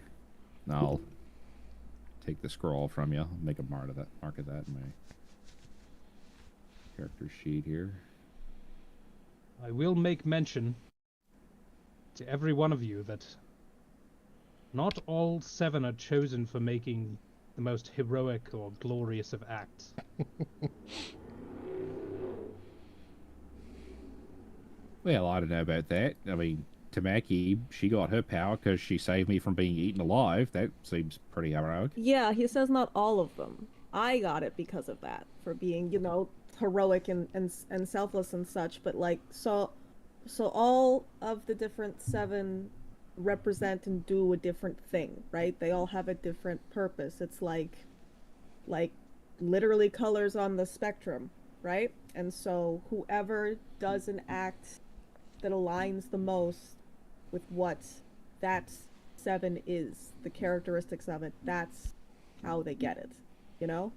I'll take the scroll from you. I'll make a mark of that in my character sheet here. I will make mention to every one of you that not all 7 are chosen for making the most heroic or glorious of acts. Well, I don't know about that. I mean, Tamaki, she got her power because she saved me from being eaten alive. That seems pretty heroic. Yeah, he says not all of them. I got it because of that, for being, you know, heroic and selfless and such. But like, so all of the different 7 represent and do a different thing, right? They all have a different purpose. It's like literally colors on the spectrum, right? And so whoever does an act that aligns the most with what that 7 is, the characteristics of it, that's how they get it, you know?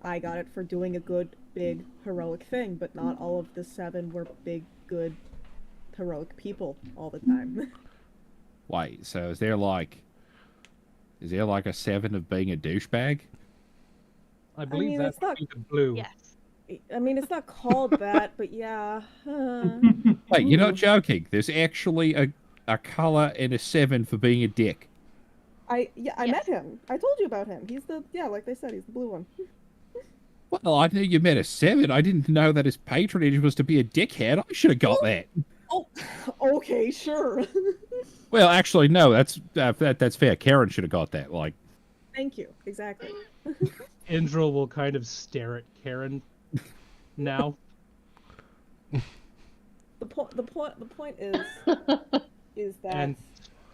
I got it for doing a good, big, heroic thing, but not all of the 7 were big, good, heroic people all the time. Wait, so is there like a 7 of being a douchebag? I believe mean, that's it's not- the blue. Yes. I mean, it's not called that, but yeah. Wait, you're not Ooh. joking. There's actually a color and a 7 for being a dick. I Yes. met him. I told you about him. He's the, yeah, like they said, he's the blue one. Well, I knew you met a 7. I didn't know that his patronage was to be a dickhead. I should have got that. Oh, okay, sure. Well, actually, no. That's fair. Karen should have got that. Like, Thank you. Exactly. Indra will kind of stare at Karen now. The point is that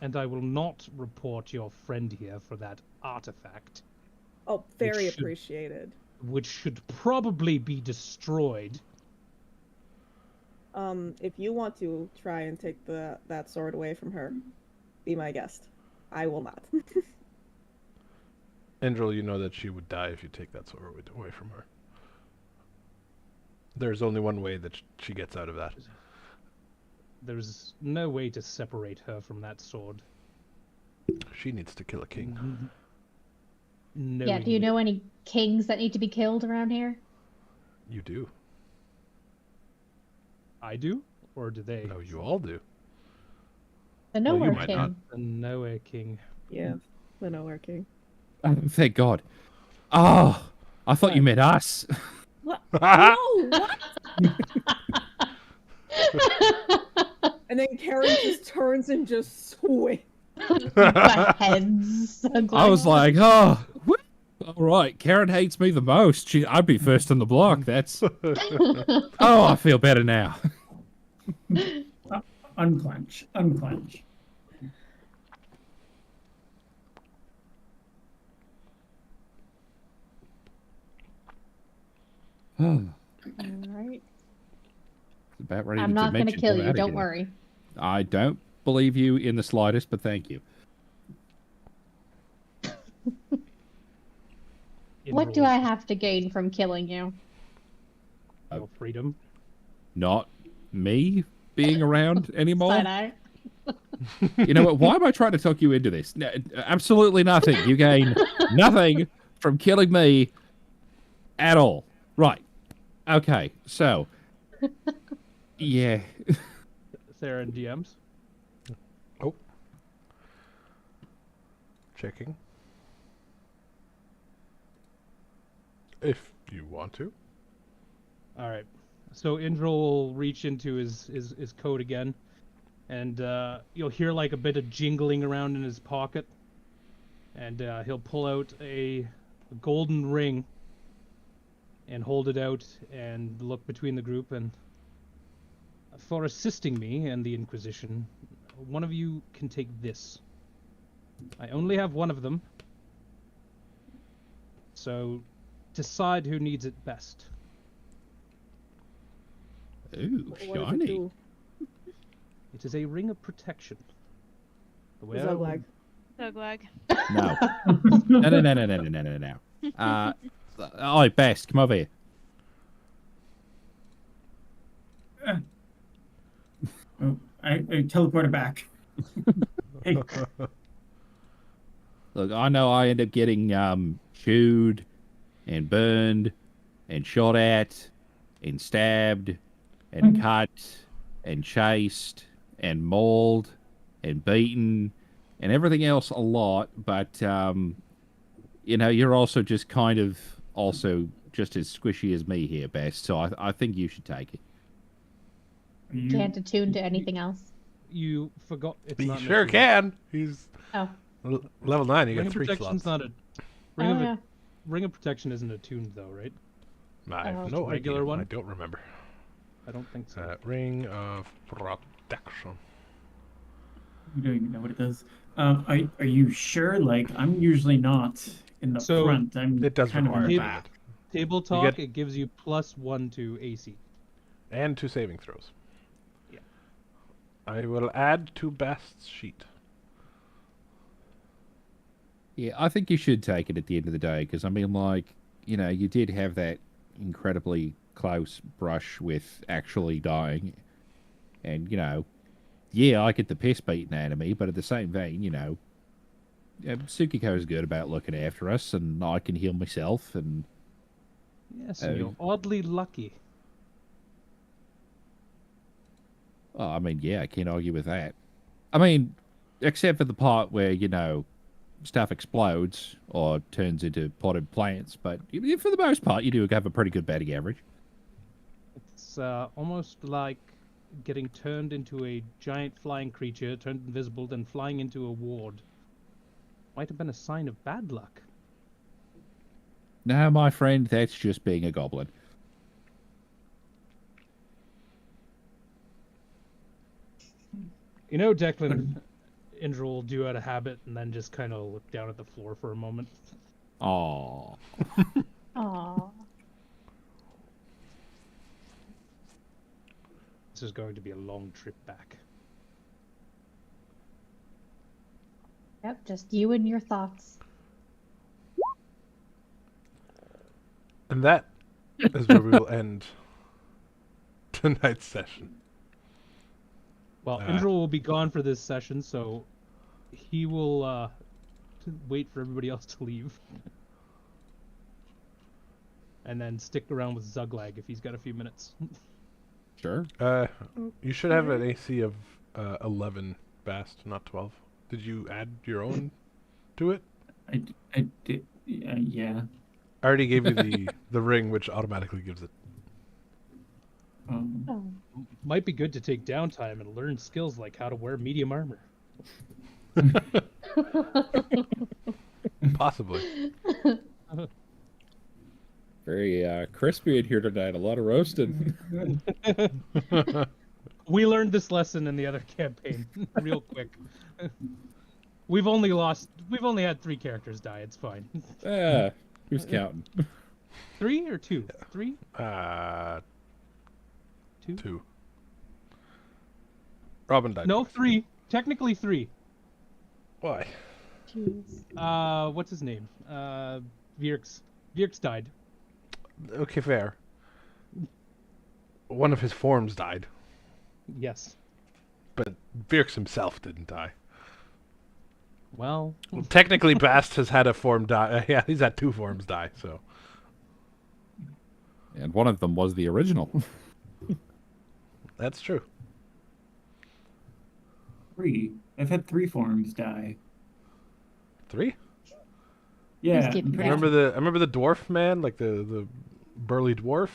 And I will not report your friend here for that artifact, oh, very should- appreciated. which should probably be destroyed. If you want to try and take that sword away from her, be my guest. I will not. Endril, you know that she would die if you take that sword away from her. There's only one way that she gets out of that. There's no way to separate her from that sword. She needs to kill a king. No. Yeah, do you know any kings that need to be killed around here? You do. I do? Or do they? No, you all do. The Well, you Nowhere might King. not. The Noah King. Yeah, the nowhere king. oh, thank God. Oh, I thought you meant us. What? No, what? And then Karen just turns and just swings. My head's I was like, oh, what? All right. Karen hates me the most. I'd be first on the block. That's. Oh, I feel better now. Unclench. Unclench. Alright. About ready I'm not going gonna kill you, don't worry. I don't believe you in the slightest, but thank you. What do I have to gain from killing you? Your freedom. Not me being around anymore. Side-eye. You know what? Why am I trying to talk you into this? No, absolutely nothing. You gain nothing from killing me at all. Right. Okay. So, yeah. Theron DMs. Checking. If you want to. All right. So Indra will reach into his coat again, and you'll hear like a bit of jingling around in his pocket, and he'll pull out a golden ring and hold it out and look between the group. And for assisting me and the Inquisition, one of you can take this. I only have one of them, so decide who needs it best. Ooh, What does it shiny. do? It is a ring of protection. The way I Zuglag. Dogwag. No. No. Oh, Best, come over here. Oh, I teleported back. Hey, Look, I know I end up getting chewed and burned and shot at and stabbed and cut and chased and mauled and beaten and everything else a lot, but you know, you're also just kind of also just as squishy as me here, Best, so I think you should take it. You, Can't attune to anything else. You forgot. It's He not sure necessary. can. He's Oh. level 9. You Ring get of 3 Protection's slots. not a ring Oh, of yeah. Ring of Protection isn't attuned though, right? I have Oh. no Regular idea. one? I don't remember. I don't think so. Ring of Protection. you don't even know what it does. Are you sure? Like, I'm usually not in the So, front. I'm It does kind of in require the Maybe- that. back. Table You talk. get- It gives you +1 to AC. And 2 saving throws. Yeah. I will add to Best's sheet. Yeah, I think you should take it at the end of the day because I mean, like, you know, you did have that incredibly close brush with actually dying, and you know, yeah, I get the piss beaten out of me, but at the same vein, you know, Tsukiko's good about looking after us, and I can heal myself, and Yes, and you're oddly lucky. oh, I mean, yeah, I can't argue with that. I mean, except for the part where you know stuff explodes or turns into potted plants, but for the most part, you do have a pretty good batting average. It's almost like getting turned into a giant flying creature, turned invisible, then flying into a ward. Might have been a sign of bad luck. No, my friend, that's just being a goblin. You know, Declan, Indra will do out of habit and then just kind of look down at the floor for a moment. Oh, Aww. This is going to be a long trip back. Yep, just you and your thoughts. And that is where we will end tonight's session. Well, Ah. Indra will be gone for this session, so he will wait for everybody else to leave. And then stick around with Zuglag if he's got a few minutes. sure. You should have an AC of 11, Bast, not 12. Did you add your own to it? I did. Yeah. I already gave you the ring, which automatically gives it. Oh. Might be good to take downtime and learn skills like how to wear medium armor. Possibly. Very crispy in here tonight. A lot of roasting. We learned this lesson in the other campaign, real quick. We've only had 3 characters die. It's fine. Who's counting? 3 or 2? 3? 2? 2. Robin died. No, 3. Technically 3. Why? Jeez. What's his name? Vierks. Vierks died. Okay, fair. One of his forms died, Yes. but Virks himself didn't die. Well, Technically, Bast has had a form die. Yeah, he's had 2 forms die, so. And one of them was the original. That's true. 3. I've had 3 forms die. 3? Yeah. keeping I'm pretty- track. I remember the dwarf man, like the burly dwarf.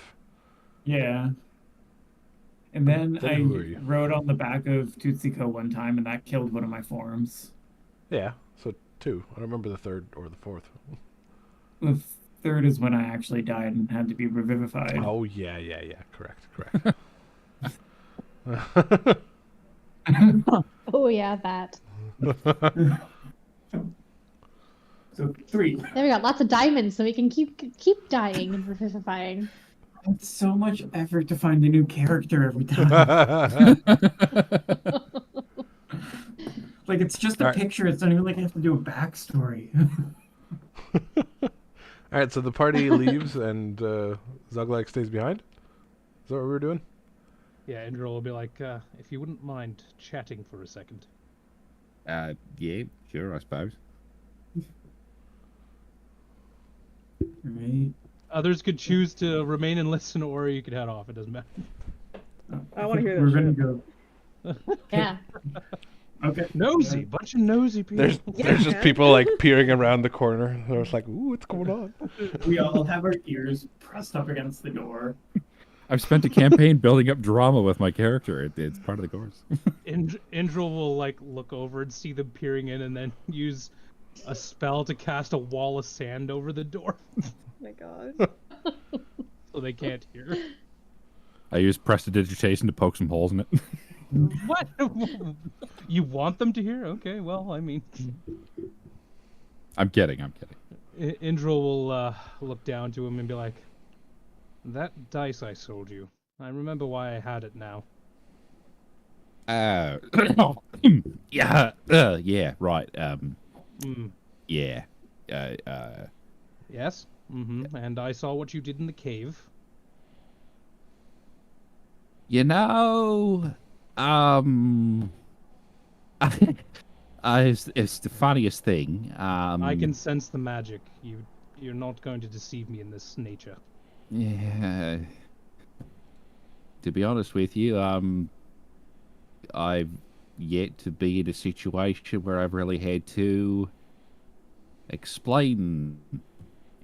Yeah. And then Then I who are you? rode on the back of Tootsiko one time, and that killed one of my forms. Yeah, so 2. I don't remember the 3rd or the 4th. The 3rd is when I actually died and had to be revivified. Oh yeah, correct. Oh yeah, that. So 3. There we go. Lots of diamonds, so we can keep dying and revivifying. It's so much effort to find a new character every time. Like, it's just a Alright. picture. It's not even like I have to do a backstory. All right, so the party leaves and Zuglag stays behind. Is that what we were doing? yeah, Indra will be like, if you wouldn't mind chatting for a second. Yeah, sure, I suppose. Right. Others could choose to remain and listen, or you could head off. It doesn't matter. I wanna hear We're that gonna shit. go. Yeah. Okay. Nosy, bunch of nosy people. There's just people like peering around the corner. They're just like, "Ooh, what's going on?" We all have our ears pressed up against the door. I've spent a campaign building up drama with my character. It's part of the course. Indra will like look over and see them peering in, and then use a spell to cast a wall of sand over the door, Oh my god. so they can't hear. I use prestidigitation to poke some holes in it. What? You want them to hear? Okay, well, I mean, I'm kidding. Indra will look down to him and be like, "That dice I sold you. I remember why I had it now." Yeah, right. Yeah. Yes. Mm-hmm. And I saw what you did in the cave. You know, it's the funniest thing. I can sense the magic. You're not going to deceive me in this nature. Yeah. To be honest with you, I've yet to be in a situation where I've really had to explain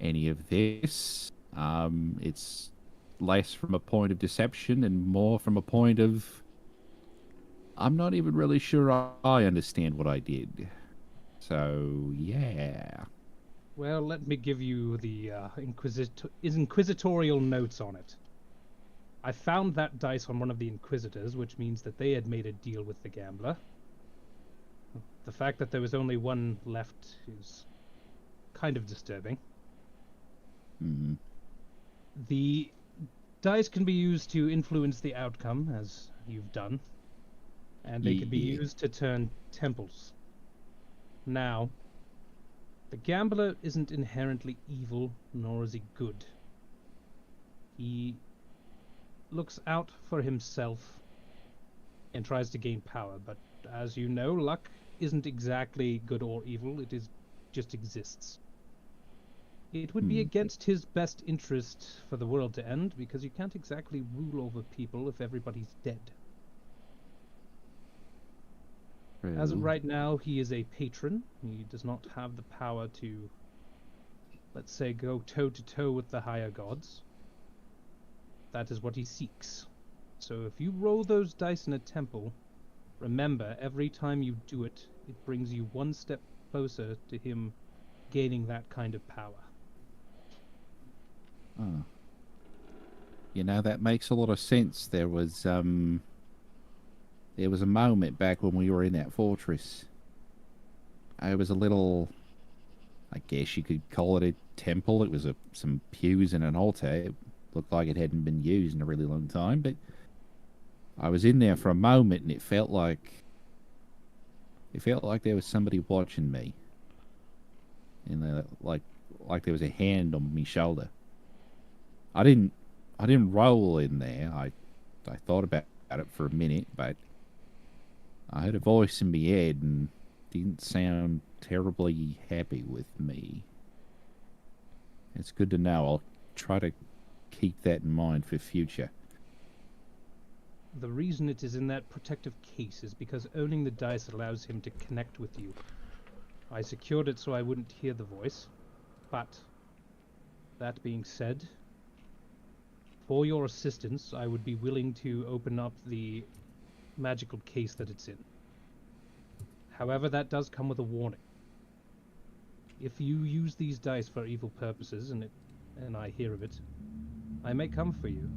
any of this. It's less from a point of deception and more from a point of I'm not even really sure I understand what I did. So, yeah. Well, let me give you the inquisitorial notes on it. I found that dice on one of the Inquisitors, which means that they had made a deal with the gambler. The fact that there was only one left is kind of disturbing. Mm-hmm. The dice can be used to influence the outcome, as you've done, and they can be used to turn temples. Now, the gambler isn't inherently evil, nor is he good. He looks out for himself and tries to gain power, but as you know, luck isn't exactly good or evil, it just exists. It would be against his best interest for the world to end, because you can't exactly rule over people if everybody's dead. As of right now, he is a patron. He does not have the power to, let's say, go toe-to-toe with the higher gods. That is what he seeks. So if you roll those dice in a temple, remember, every time you do it, it brings you one step closer to him gaining that kind of power. Oh. You know, that makes a lot of sense. There was a moment back when we were in that fortress. I was a little, I guess you could call it a temple. It was some pews and an altar. It looked like it hadn't been used in a really long time, but I was in there for a moment and it felt like there was somebody watching me. And like there was a hand on my shoulder. I didn't roll in there. I thought about it for a minute, but I heard a voice in my head and didn't sound terribly happy with me. It's good to know. I'll try to keep that in mind for future. The reason it is in that protective case is because owning the dice allows him to connect with you. I secured it so I wouldn't hear the voice, but that being said, for your assistance, I would be willing to open up the magical case that it's in. However, that does come with a warning. If you use these dice for evil purposes, and I hear of it, I may come for you.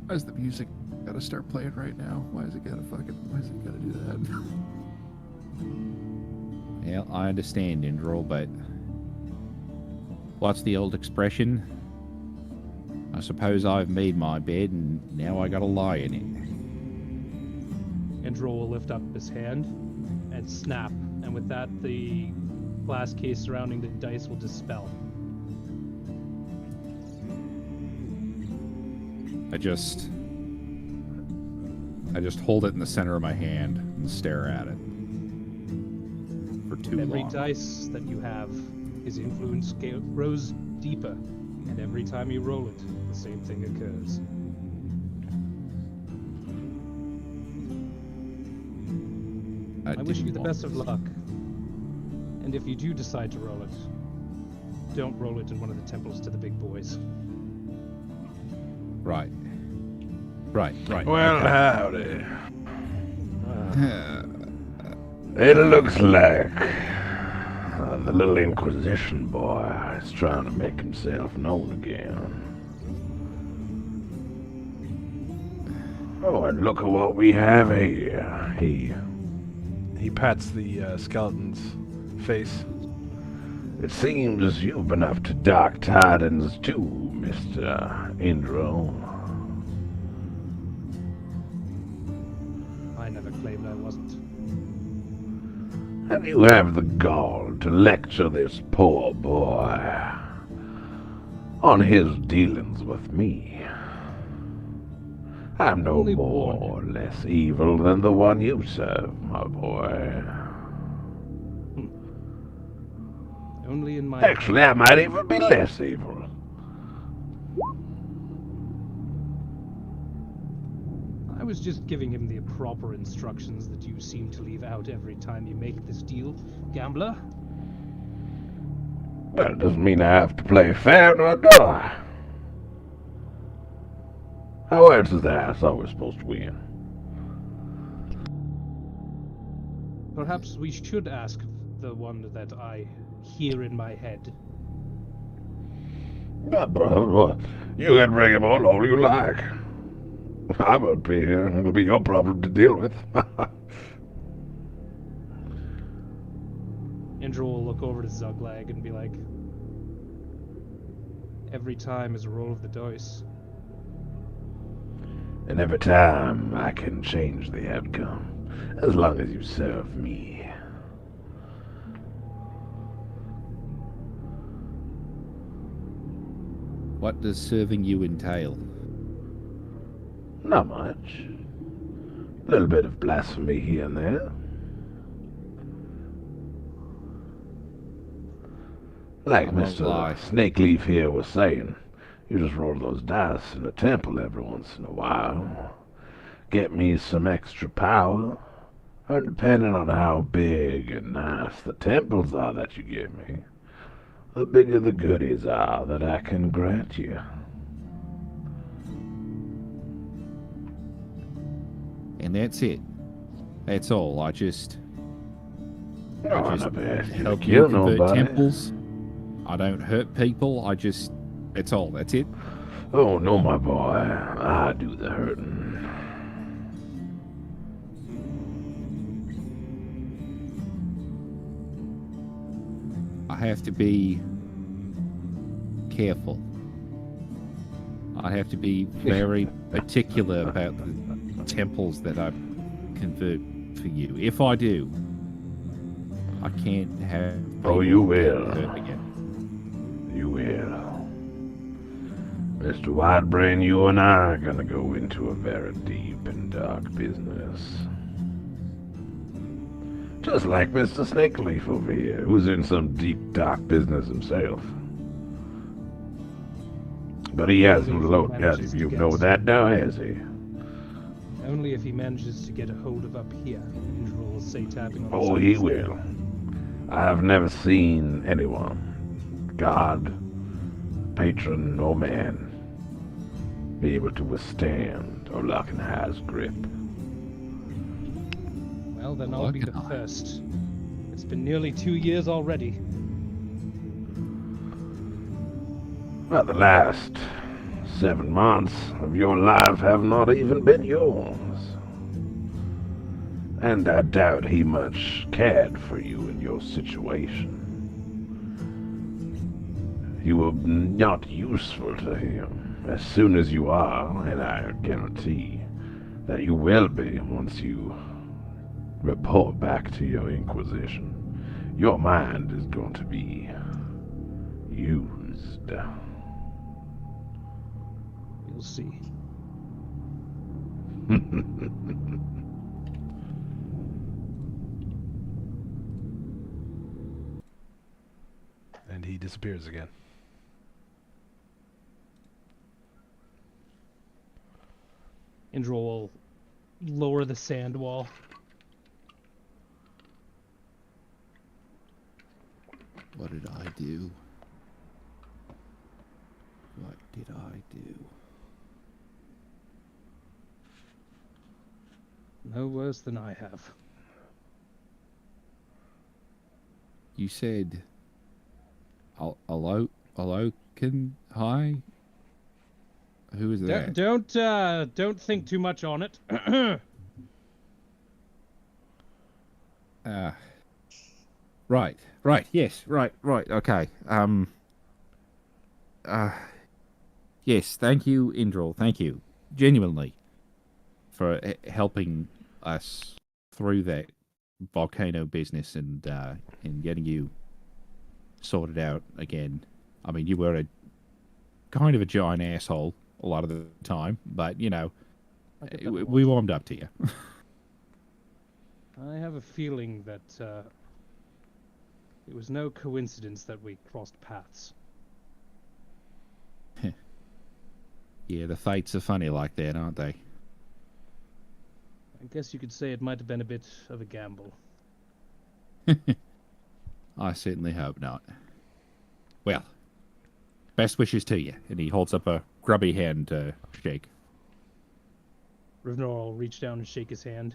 Why is the music gotta start playing right now? Why is it gotta do that? Yeah, I understand, Indril, but what's the old expression? I suppose I've made my bed and now I gotta lie in it. Indril will lift up his hand and snap, and with that, the glass case surrounding the dice will dispel. I just hold it in the center of my hand and stare at it for too Every long. dice that you have, his influence grows deeper, and every time you roll it, the same thing occurs. I wish you the best of luck. And if you do decide to roll it, don't roll it in one of the temples to the big boys. Right. Well, okay. howdy. It looks like the little Inquisition boy is trying to make himself known again. Oh, and look at what we have here. He pats the skeleton's face. It seems you've been up to dark tidings too, Mr. Indro. I never claimed I wasn't. And you have the gall to lecture this poor boy on his dealings with me. I'm no Only more or one. less evil than the one you serve, my boy. Only in my Actually, I might even be less evil. I was just giving him the proper instructions that you seem to leave out every time you make this deal, gambler. Well, it doesn't mean I have to play fair, nor do I. How else is the ass always supposed to win? Perhaps we should ask the one that I hear in my head. Brother, you can bring him on all you like. I won't be here. It'll be your problem to deal with. Indra will look over to Zuglag and be like, every time is a roll of the dice. And every time I can change the outcome, as long as you serve me. What does serving you entail? Not much. A little bit of blasphemy here and there. Like I won't Mr. lie. Snakeleaf here was saying, you just roll those dice in a temple every once in a while. Get me some extra power. And depending on how big and nice the temples are that you give me, the bigger the goodies are that I can grant you. And that's it. That's all. I just Oh, I I'm just not asking you to help you kill convert nobody. temples. I don't hurt people. That's all. That's it. Oh, no, my boy. I do the hurting. I have to be careful. I have to be very particular about the temples that I convert for you. If I do, I can't have. Oh, you people get will. hurt again. You will. Mr. Whitebrain, you and I are gonna go into a very deep and dark business. Just like Mr. Snakeleaf over here, who's in some deep, dark business himself. But he hasn't loaded out if you know that now, has he? Only if he manages to get a hold of up here, Indra will say, tapping on the Oh, side he of his head. will. I have never seen anyone, god, patron, or man, be able to withstand Olakenha's grip. Well, then I'll be the Look. first. It's been nearly 2 years already. Well, the last 7 months of your life have not even been yours. And I doubt he much cared for you in your situation. You were not useful to him. As soon as you are, and I guarantee that you will be once you report back to your Inquisition, your mind is going to be used. You'll see. And he disappears again. Indra will lower the sand wall. What did I do? No worse than I have. You said, Alokan High? Who is that? Don't think too much on it. Right, yes, right, okay. Yes, thank you, Indral, thank you, genuinely, for helping us through that volcano business and getting you sorted out again. I mean, you were a kind of a giant asshole a lot of the time, but, you know, we warmed up to you. I have a feeling that it was no coincidence that we crossed paths. Yeah, the fates are funny like that, aren't they? I guess you could say it might have been a bit of a gamble. I certainly hope not. Well, best wishes to you. And he holds up a grubby hand to shake. Rivnor will reach down and shake his hand.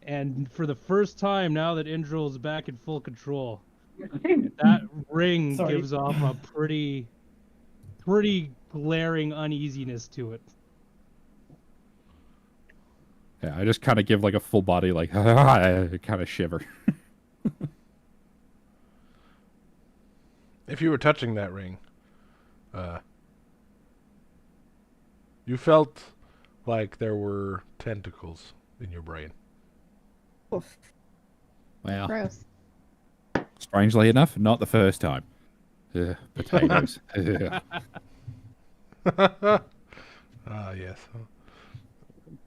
And for the first time, now that Indril is back in full control, that ring gives off a pretty glaring uneasiness to it. Yeah, I just kind of give like a full body, like, kind of shiver. If you were touching that ring, you felt like there were tentacles in your brain. Oof. Well, Gross. strangely enough, not the first time. Potatoes. Yes.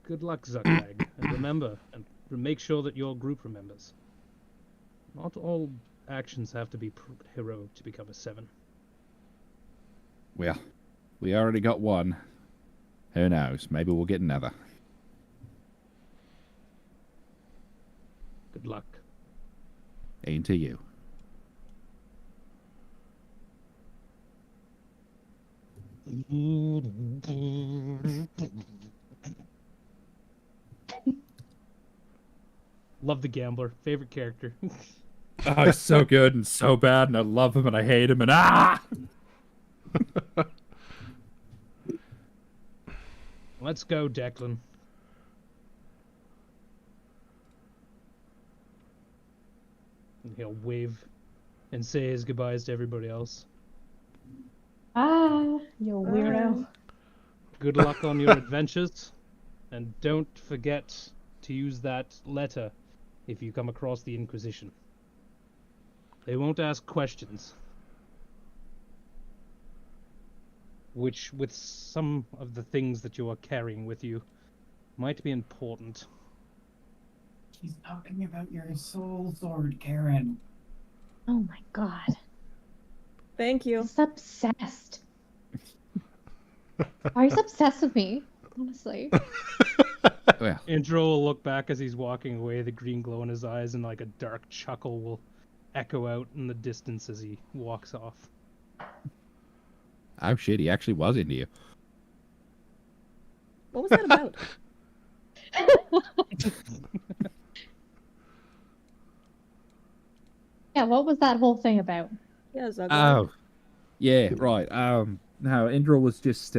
Good luck, Zuckbag. And remember, and make sure that your group remembers. Not all actions have to be heroic to become a 7. Well, we already got one. Who knows? Maybe we'll get another. Good luck. And to you. Love the gambler. Favorite character. Oh, he's so good and so bad, and I love him and I hate him, and Let's go, Declan. And he'll wave and say his goodbyes to everybody else. Ah, you weirdo. Good luck on your adventures, and don't forget to use that letter if you come across the Inquisition. They won't ask questions. Which, with some of the things that you are carrying with you, might be important. She's talking about your soul sword, Karen. Oh my god. Thank you. He's obsessed. Why are you obsessed with me? Honestly. well, Indra will look back as he's walking away, the green glow in his eyes, and like a dark chuckle will echo out in the distance as he walks off. oh shit, he actually was into you. What was that about? Yeah, what was that whole thing about? Yeah, Zuggle. Oh, yeah, right. No, Indra was just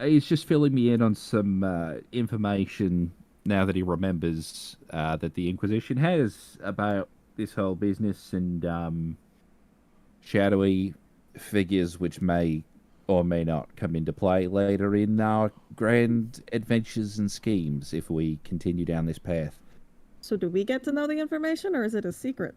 he's just filling me in on some information now that he remembers that the Inquisition has about this whole business and shadowy figures which may or may not come into play later in our grand adventures and schemes if we continue down this path. So do we get to know the information, or is it a secret?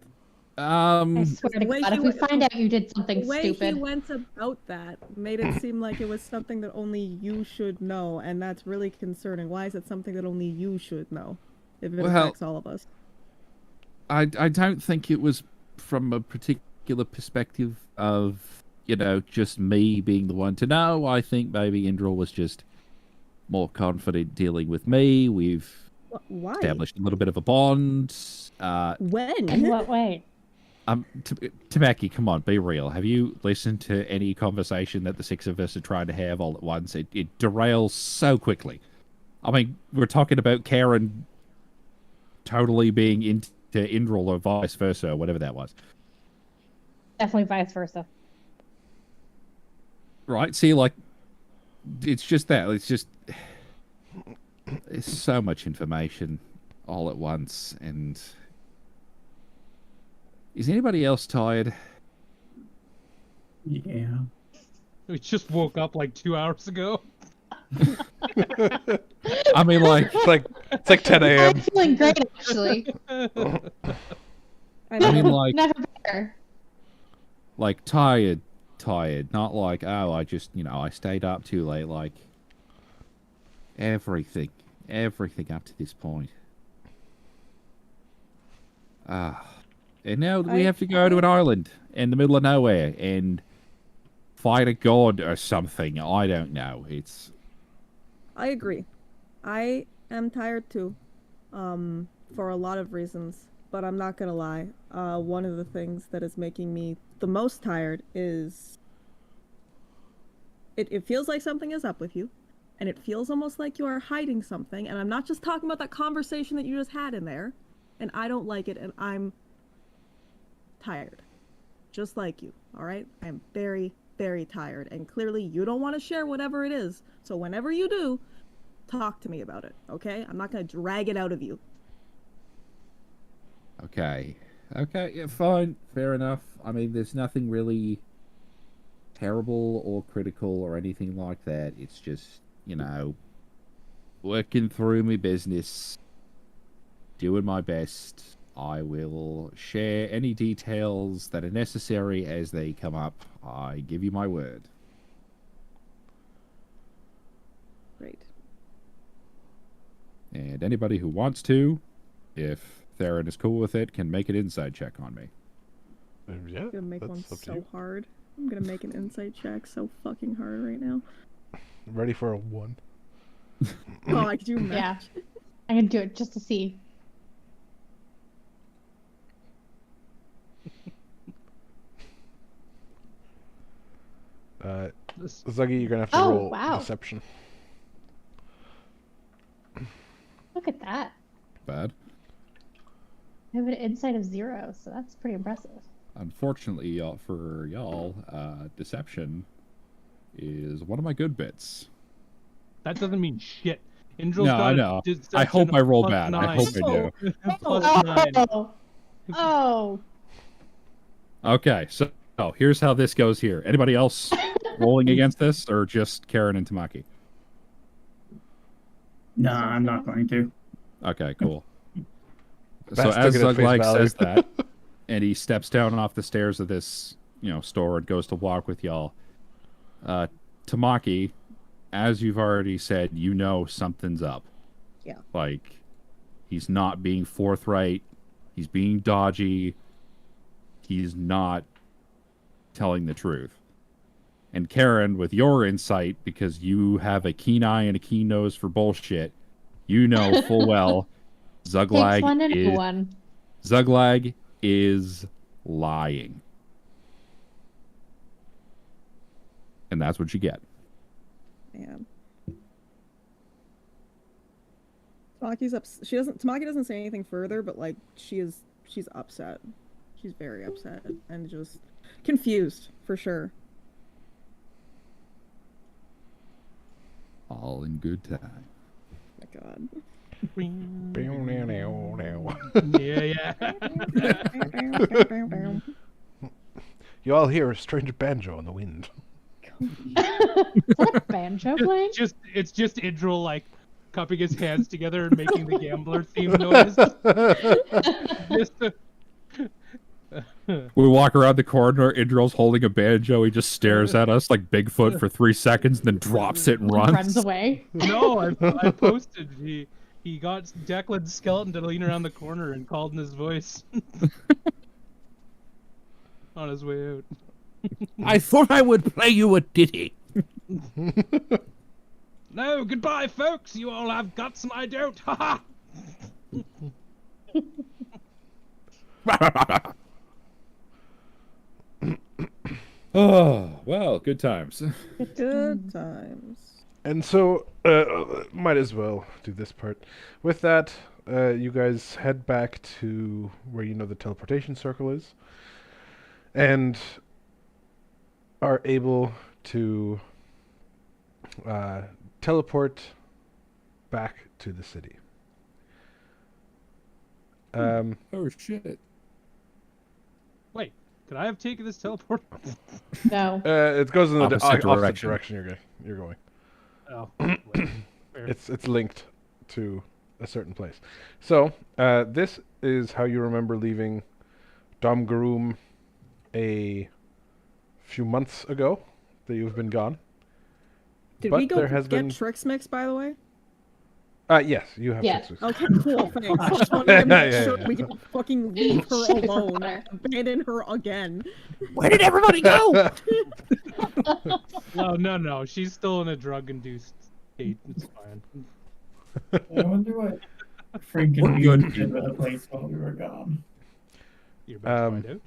I swear to the way God, if he we w- find out you did something The way he stupid. went about that made it seem like it was something that only you should know, and that's really concerning. Why is it something that only you should know, if it Well, affects all of us? I don't think it was from a particular perspective of, you know, just me being the one to know. I think maybe Indra was just more confident dealing with me. We've Why? established a little bit of a bond. When? In what way? Tamaki, come on, be real. Have you listened to any conversation that the 6 of us are trying to have all at once? It derails so quickly. I mean, we're talking about Karen totally being into Indral or vice versa, or whatever that was. Definitely vice versa. Right? See, like, it's just that. It's so much information all at once. And is anybody else tired? Yeah. We just woke up like 2 hours ago. I mean, like, It's like 10 a.m. I'm feeling great, actually. I mean, like, Never better. like tired, not like, oh, I just, I stayed up too late. Like, everything up to this point. And now we have to go to an island in the middle of nowhere and fight a god or something. I don't know. I agree. I am tired too, for a lot of reasons. But I'm not gonna lie. One of the things that is making me the most tired is it feels like something is up with you, and it feels almost like you are hiding something. And I'm not just talking about that conversation that you just had in there, and I don't like it, and I'm tired, just like you. All right, I'm very, very tired, and clearly you don't want to share whatever it is. So whenever you do, talk to me about it, okay? I'm not gonna drag it out of you. Okay, yeah, fine, fair enough. I mean, there's nothing really terrible or critical or anything like that. It's just, working through my business, doing my best. I will share any details that are necessary as they come up. I give you my word. Great. And anybody who wants to, if Theron is cool with it, can make an insight check on me. Yeah, I'm gonna make that's one up to so you. hard. I'm gonna make an insight check so fucking hard right now. Ready for a 1. Oh, I could you Yeah. imagine? I'm gonna do it just to see. Zuggy, you're gonna have to Oh, roll wow. deception. Look at that. Bad. I have an insight of 0, so that's pretty impressive. Unfortunately, for y'all, deception is one of my good bits. That doesn't mean shit. Indral's No, got I a know. deception I hope of I roll plus bad. I 9. hope I do. Plus 9. Oh. Okay, so here's how this goes here. Anybody else rolling against this, or just Karen and Tamaki? Nah, I'm not going to. Okay, cool. Best So as took it at face Zuglag value. says that, and he steps down off the stairs of this, store and goes to walk with y'all. Tamaki, as you've already said, something's up. Yeah. Like, he's not being forthright. He's being dodgy. He's not telling the truth. And Karen, with your insight, because you have a keen eye and a keen nose for bullshit, full well Takes one to know is one. Zuglag is lying. And that's what you get. Man. Tamaki doesn't say anything further, but like she's upset. She's very upset and just confused for sure. All in good time. Oh my god. Yeah. You all hear a strange banjo in the wind. Is that a banjo playing? It's just Indral like cupping his hands together and making the gambler theme noise. We walk around the corner, Indral's holding a banjo, he just stares at us like Bigfoot for 3 seconds and then drops it and runs. Runs away. No, I posted. He got Declan's skeleton to lean around the corner and called in his voice on his way out. I thought I would play you a ditty. No, goodbye, folks. You all have guts and I don't. Ha ha. Oh, well, good times. Good times. And so, might as well do this part. With that, you guys head back to where you know the teleportation circle is, and are able to teleport back to the city. Oh shit! Wait, could I have taken this teleport? No. It goes in the Opposite opposite direction. direction you're going. Oh, wait. Fair. It's linked to a certain place. So this is how you remember leaving Dom Garoom a few months ago that you've been gone. Did But we go there has get been- Trix Mix, by the way? Yes, you have Yeah. fixes. Okay, cool, thanks. Just wanted to make Yeah, sure yeah. we didn't fucking leave her Shit, alone. her. Abandon her again. Where did everybody go? No. She's still in a drug-induced state. It's fine. I wonder what freaking Good. did with the place while we were gone. You're about to find out.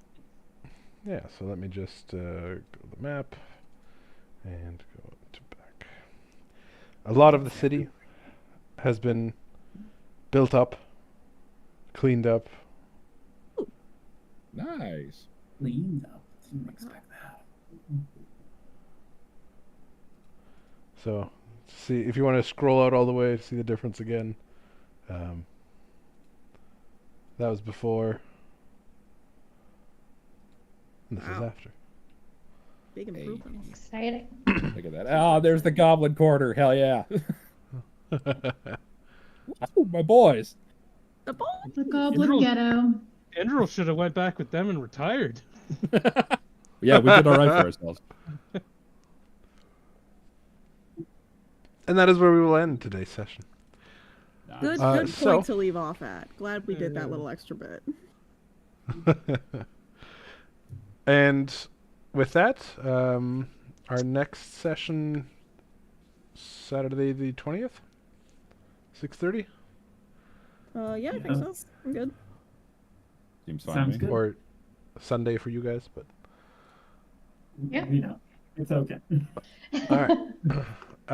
Yeah, so let me just go to the map and go to back. A lot of the city has been built up, cleaned up. Nice. Cleaned up. Didn't expect that. So, see if you want to scroll out all the way to see the difference again. That was before. And this is Wow. after. Big improvement. Exciting. Look at that. Oh, there's the Goblin Quarter. Hell yeah. Ooh, my boys. The ball. The Goblin Andrew- Ghetto. Andrew should have went back with them and retired. Yeah, we did all right for ourselves. And that is where we will end today's session. Good, Uh, good so- point to leave off at. Glad we did that little extra bit. And with that, our next session, Saturday the 20th, 6:30, Yeah, I think so. I'm good. Seems fine Sounds to me. good. or Sunday for you guys. But Yeah. You know, it's okay. all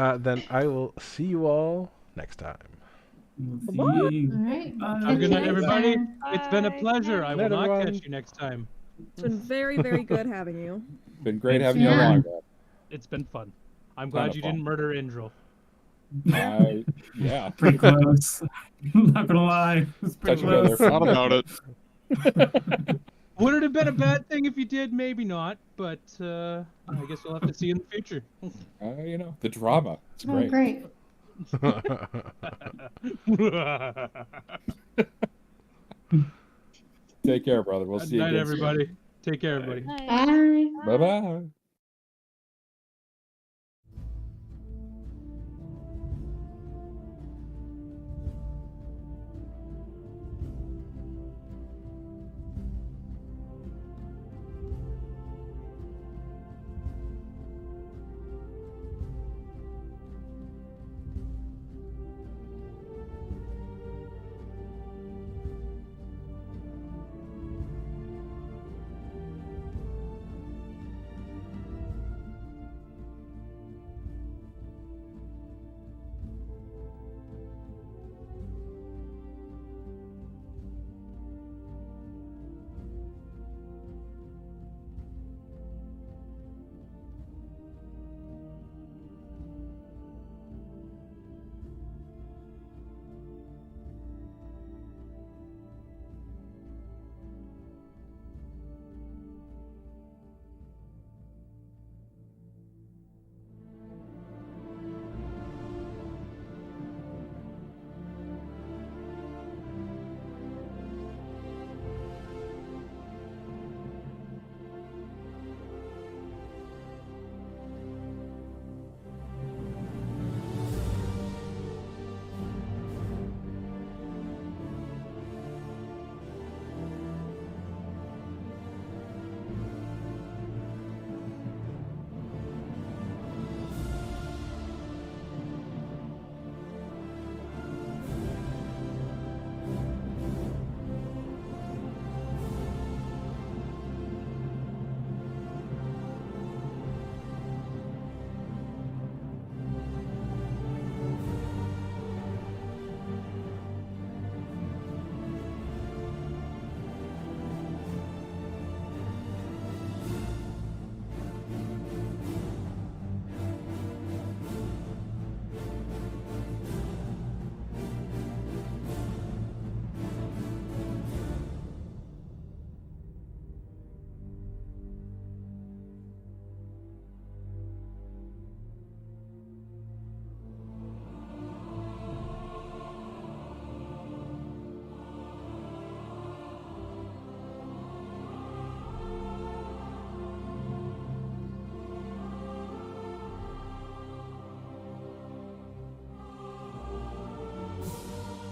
right, then I will see you all next time. See All you. right. Bye. Have a good night, Bye. everybody. It's been a Bye. pleasure. I will Night, not everyone. catch you next time. It's been very, very good having you. Been great having you Yeah. along. It's been fun. I'm glad you Wonderful. didn't murder Indril. Yeah. Pretty close. Not gonna lie. It's pretty Touch together. close. Thought about it. Would it have been a bad thing if you did? Maybe not. But I guess we'll have to see in the future. You know, the drama. It's Oh, great. great. Take care, brother. We'll Good see you night, again soon. everybody. Take care, everybody. Bye. Bye. Bye-bye.